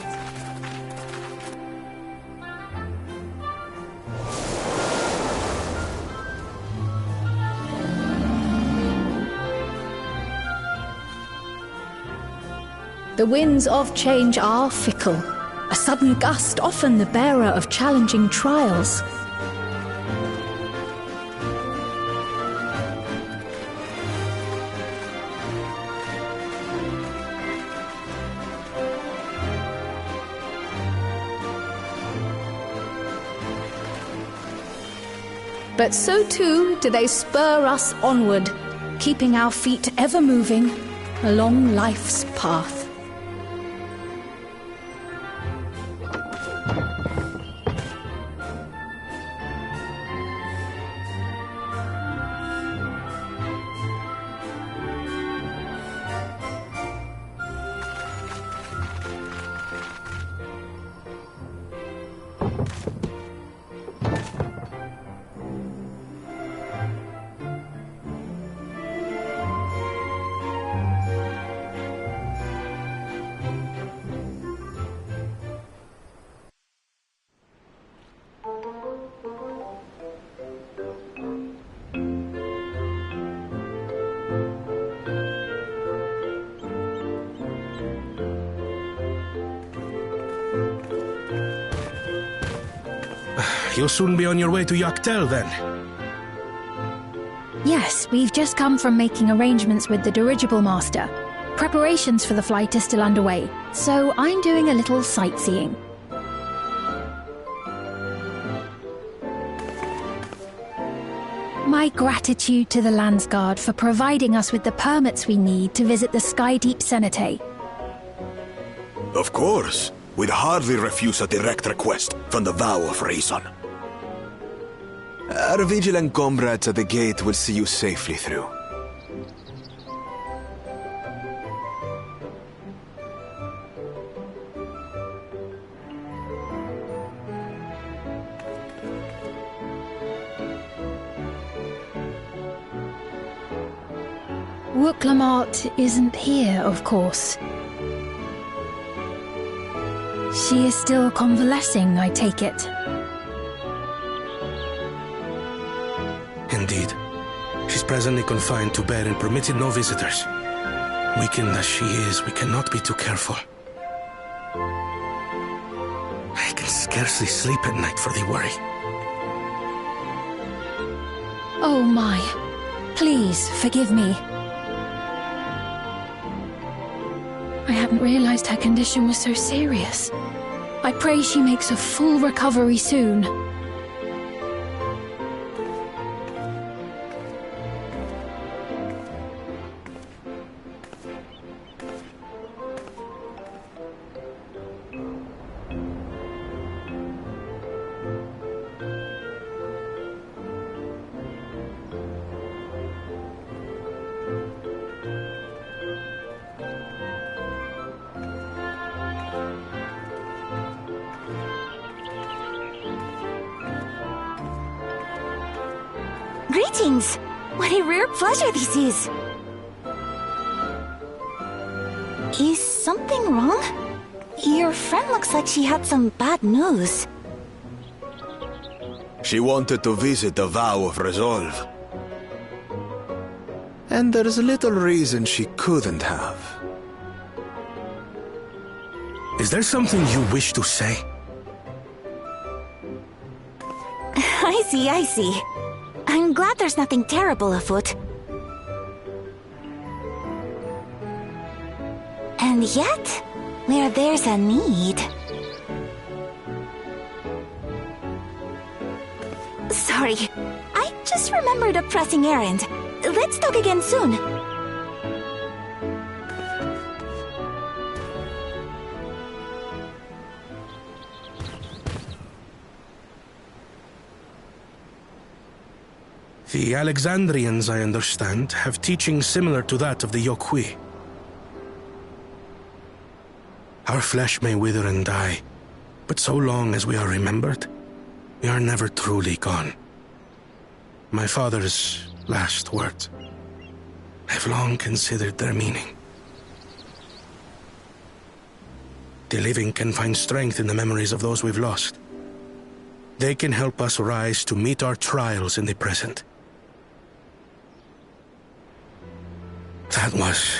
The winds of change are fickle. A sudden gust often the bearer of challenging trials. But so too do they spur us onward, keeping our feet ever moving along life's path. You'll soon be on your way to Yaktel, then? Yes, we've just come from making arrangements with the dirigible master. Preparations for the flight are still underway, so I'm doing a little sightseeing. My gratitude to the Landsguard for providing us with the permits we need to visit the Skydeep Cenotaph. Of course. We'd hardly refuse a direct request from the Vow of Reason. Our vigilant comrades at the gate will see you safely through. Wooklamart isn't here, of course. She is still convalescing, I take it. Indeed. She's presently confined to bed and permitted no visitors. Weakened as she is, we cannot be too careful. I can scarcely sleep at night for the worry. Oh my. Please, forgive me. I hadn't realized her condition was so serious. I pray she makes a full recovery soon. Greetings! What a rare pleasure this is! Is something wrong? Your friend looks like she had some bad news. She wanted to visit the Vow of Resolve. And there's little reason she couldn't have. Is there something you wish to say? I see. I'm glad there's nothing terrible afoot. And yet, where there's a need... Sorry, I just remembered a pressing errand. Let's talk again soon. The Alexandrians, I understand, have teaching similar to that of the Yokui. Our flesh may wither and die, but so long as we are remembered, we are never truly gone. My father's last words. I've long considered their meaning. The living can find strength in the memories of those we've lost. They can help us rise to meet our trials in the present. That was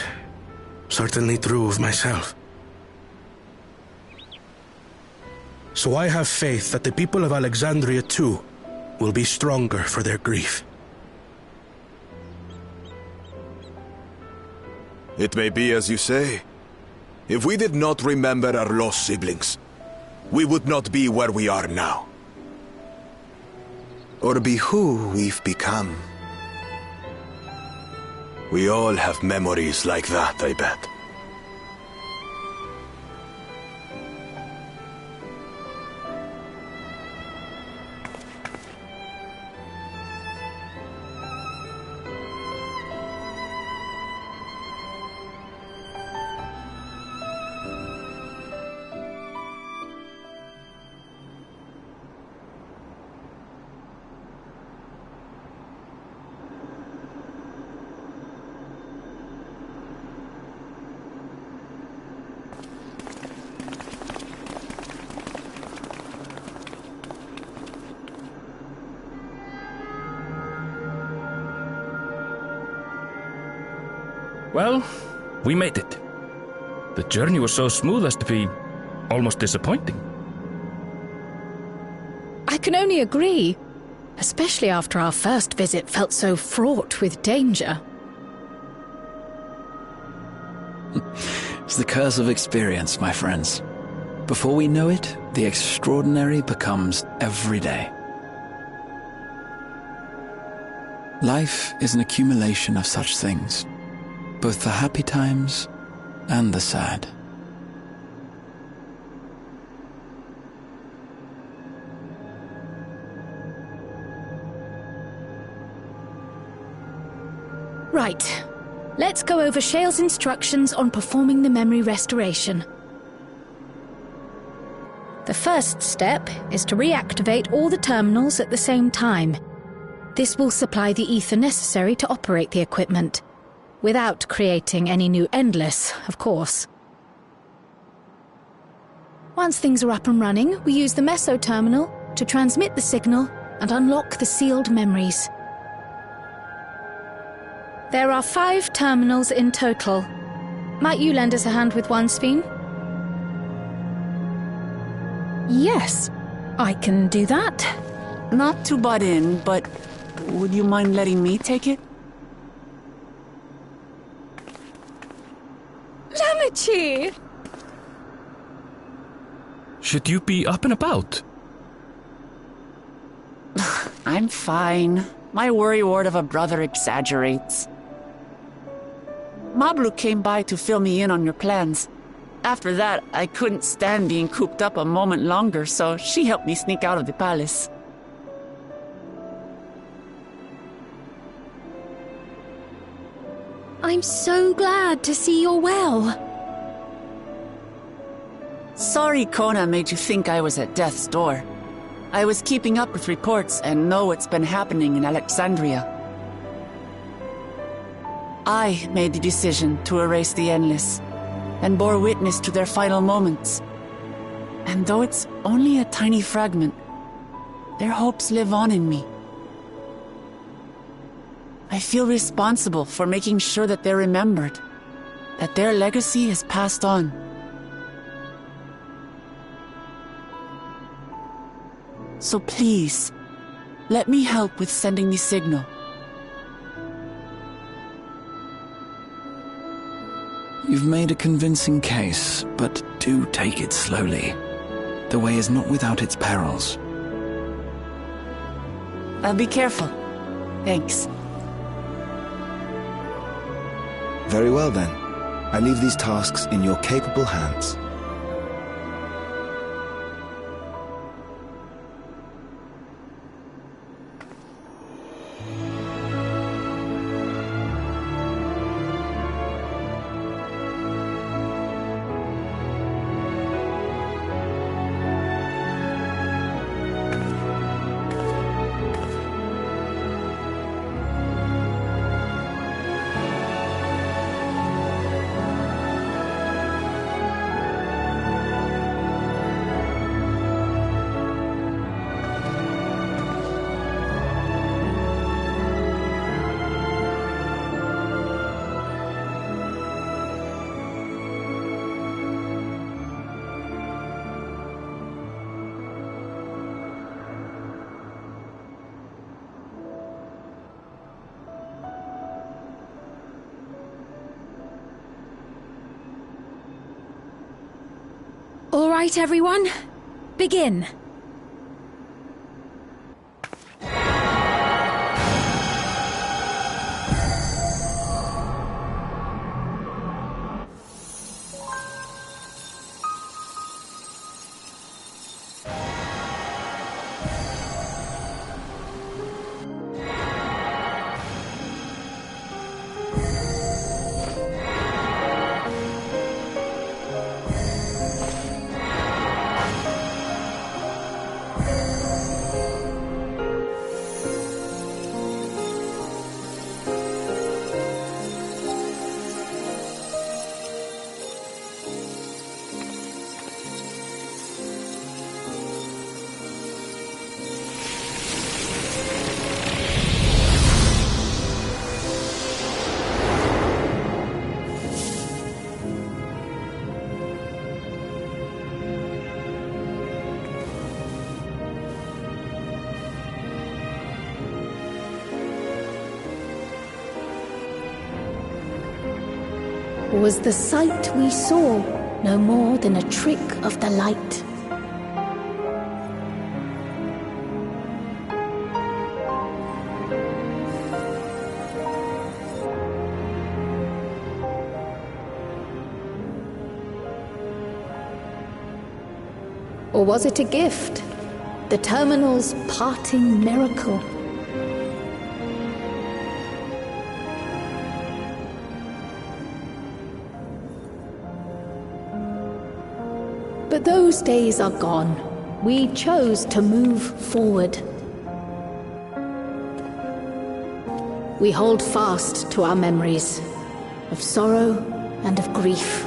certainly true of myself. So I have faith that the people of Alexandria too will be stronger for their grief. It may be as you say. If we did not remember our lost siblings, we would not be where we are now. Or be who we've become. We all have memories like that, I bet. Well, we made it. The journey was so smooth as to be almost disappointing. I can only agree, especially after our first visit felt so fraught with danger. It's the curse of experience, my friends. Before we know it, the extraordinary becomes everyday. Life is an accumulation of such things. Both the happy times and the sad. Right. Let's go over Shale's instructions on performing the memory restoration. The first step is to reactivate all the terminals at the same time. This will supply the ether necessary to operate the equipment, without creating any new Endless, of course. Once things are up and running, we use the Meso terminal to transmit the signal and unlock the sealed memories. There are 5 terminals in total. Might you lend us a hand with one, Sphene? Yes, I can do that. Not to butt in, but would you mind letting me take it? Lamachi! Should you be up and about? I'm fine. My worrywart of a brother exaggerates. Mablu came by to fill me in on your plans. After that, I couldn't stand being cooped up a moment longer, so she helped me sneak out of the palace. I'm so glad to see you're well. Sorry Kona made you think I was at death's door. I was keeping up with reports and know what's been happening in Alexandria. I made the decision to erase the Endless, and bore witness to their final moments. And though it's only a tiny fragment, their hopes live on in me. I feel responsible for making sure that they're remembered, that their legacy is passed on. So please, let me help with sending the signal. You've made a convincing case, but do take it slowly. The way is not without its perils. I'll be careful. Thanks. Very well then. I leave these tasks in your capable hands. All right, everyone. Begin. Was the sight we saw no more than a trick of the light? Or was it a gift? The terminal's parting miracle? But those days are gone. We chose to move forward. We hold fast to our memories of sorrow and of grief.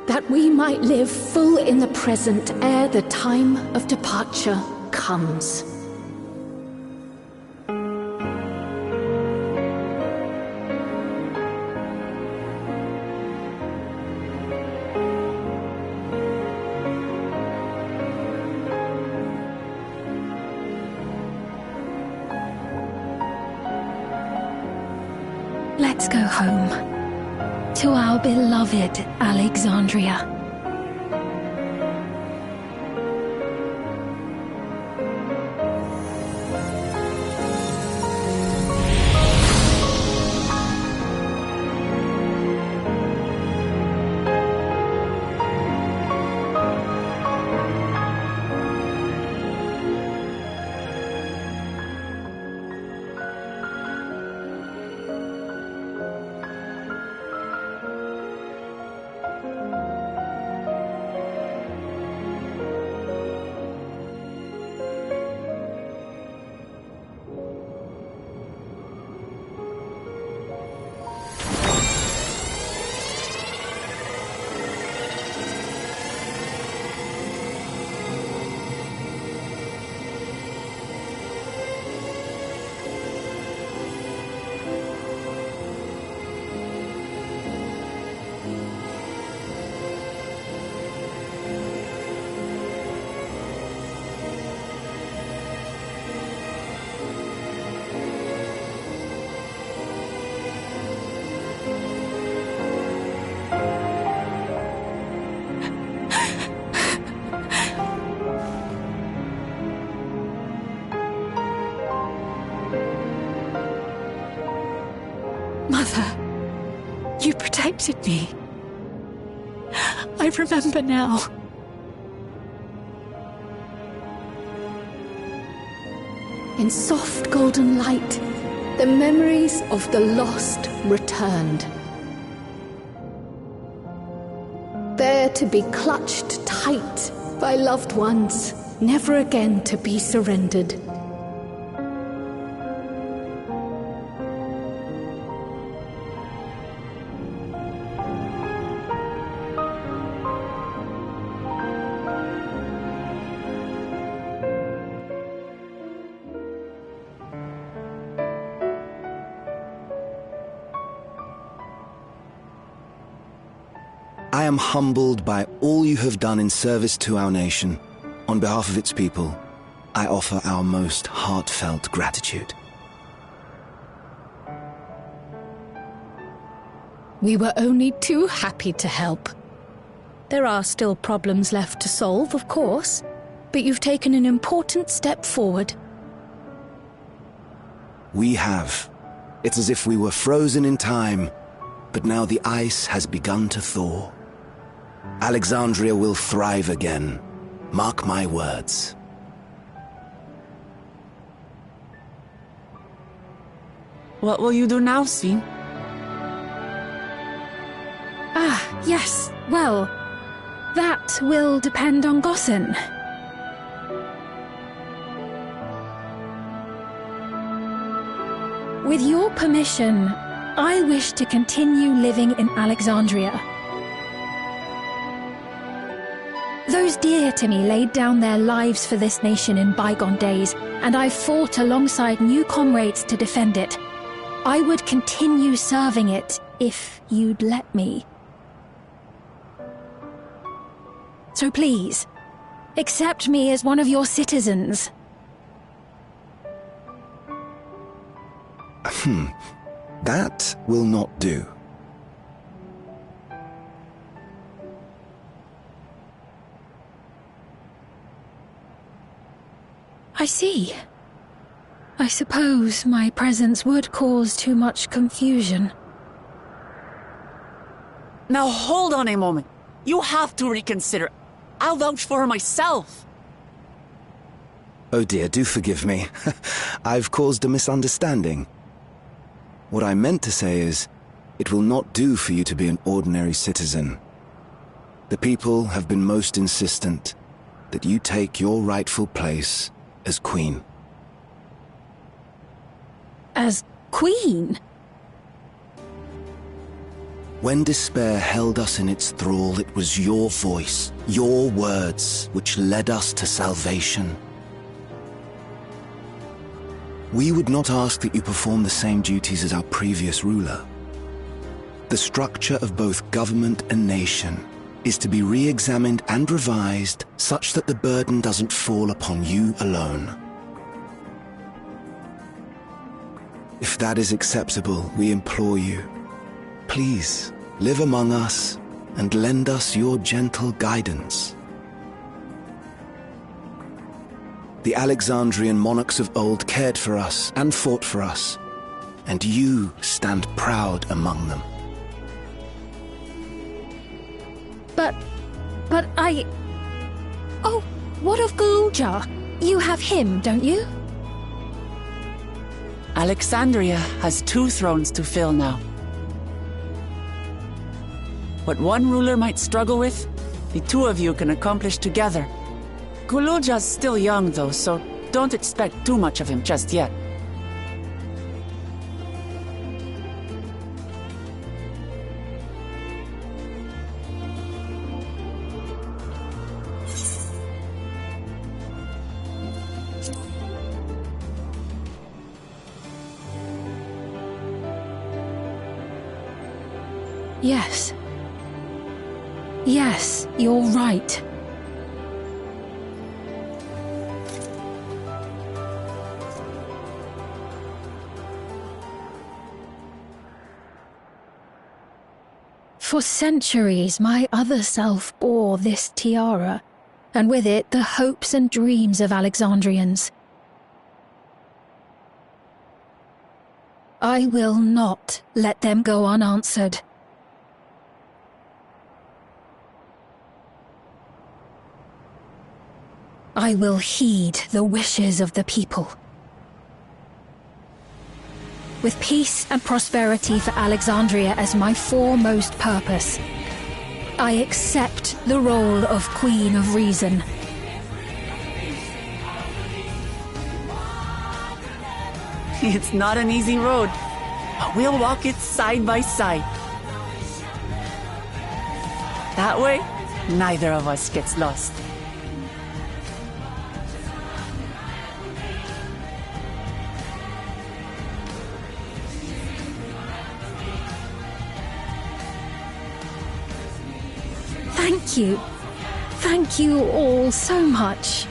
That we might live full in the present ere the time of departure comes. Let's go home. To our beloved Alexandria. Mother, you protected me. I remember now. In soft golden light, the memories of the lost returned. There to be clutched tight by loved ones, never again to be surrendered. I am humbled by all you have done in service to our nation. On behalf of its people, I offer our most heartfelt gratitude. We were only too happy to help. There are still problems left to solve, of course, but you've taken an important step forward. We have. It's as if we were frozen in time, but now the ice has begun to thaw. Alexandria will thrive again. Mark my words. What will you do now, sphene? Ah, yes. Well, that will depend on Gossen. With your permission, I wish to continue living in Alexandria. Those dear to me laid down their lives for this nation in bygone days, and I fought alongside new comrades to defend it. I would continue serving it if you'd let me. So please, accept me as one of your citizens. That will not do. I see. I suppose my presence would cause too much confusion. Now hold on a moment. You have to reconsider. I'll vouch for her myself. Oh dear, do forgive me. I've caused a misunderstanding. What I meant to say is, it will not do for you to be an ordinary citizen. The people have been most insistent that you take your rightful place as queen. As queen? When despair held us in its thrall, it was your voice, your words, which led us to salvation. We would not ask that you perform the same duties as our previous ruler. The structure of both government and nation is to be re-examined and revised such that the burden doesn't fall upon you alone. If that is acceptable, we implore you, please live among us and lend us your gentle guidance. The Alexandrian monarchs of old cared for us and fought for us, and you stand proud among them. But I... Oh, what of Galuja? You have him, don't you? Alexandria has 2 thrones to fill now. What one ruler might struggle with, the 2 of you can accomplish together. Galuja's still young though, so don't expect too much of him just yet. Yes. Yes, you're right. For centuries, my other self bore this tiara, and with it the hopes and dreams of Alexandrians. I will not let them go unanswered. I will heed the wishes of the people. With peace and prosperity for Alexandria as my foremost purpose, I accept the role of Queen of Reason. It's not an easy road, but we'll walk it side by side. That way, neither of us gets lost. Thank you. Thank you all so much.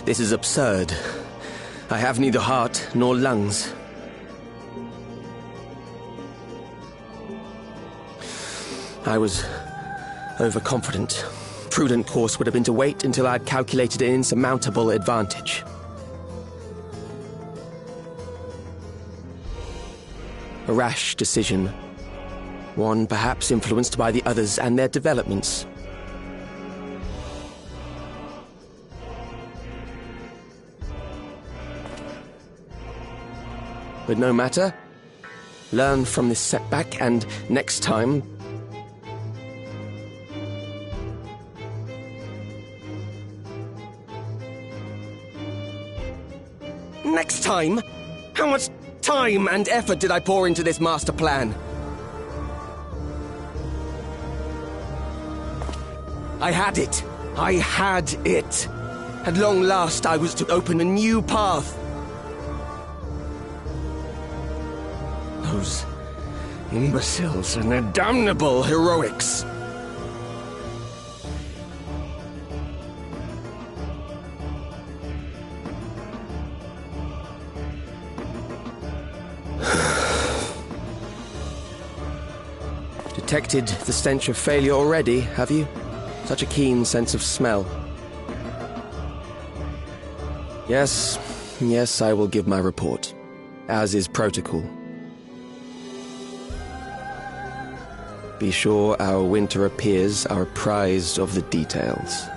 This is absurd. I have neither heart nor lungs. I was overconfident. Prudent course would have been to wait until I'd calculated an insurmountable advantage. A rash decision. One perhaps influenced by the others and their developments. But no matter. Learn from this setback, and next time... Next time? How much time and effort did I pour into this master plan? I had it. I had it. At long last, I was to open a new path. Those imbeciles and their damnable heroics. Detected the stench of failure already, have you? Such a keen sense of smell. Yes, I will give my report, as is protocol. Be sure our winter peers are apprised of the details.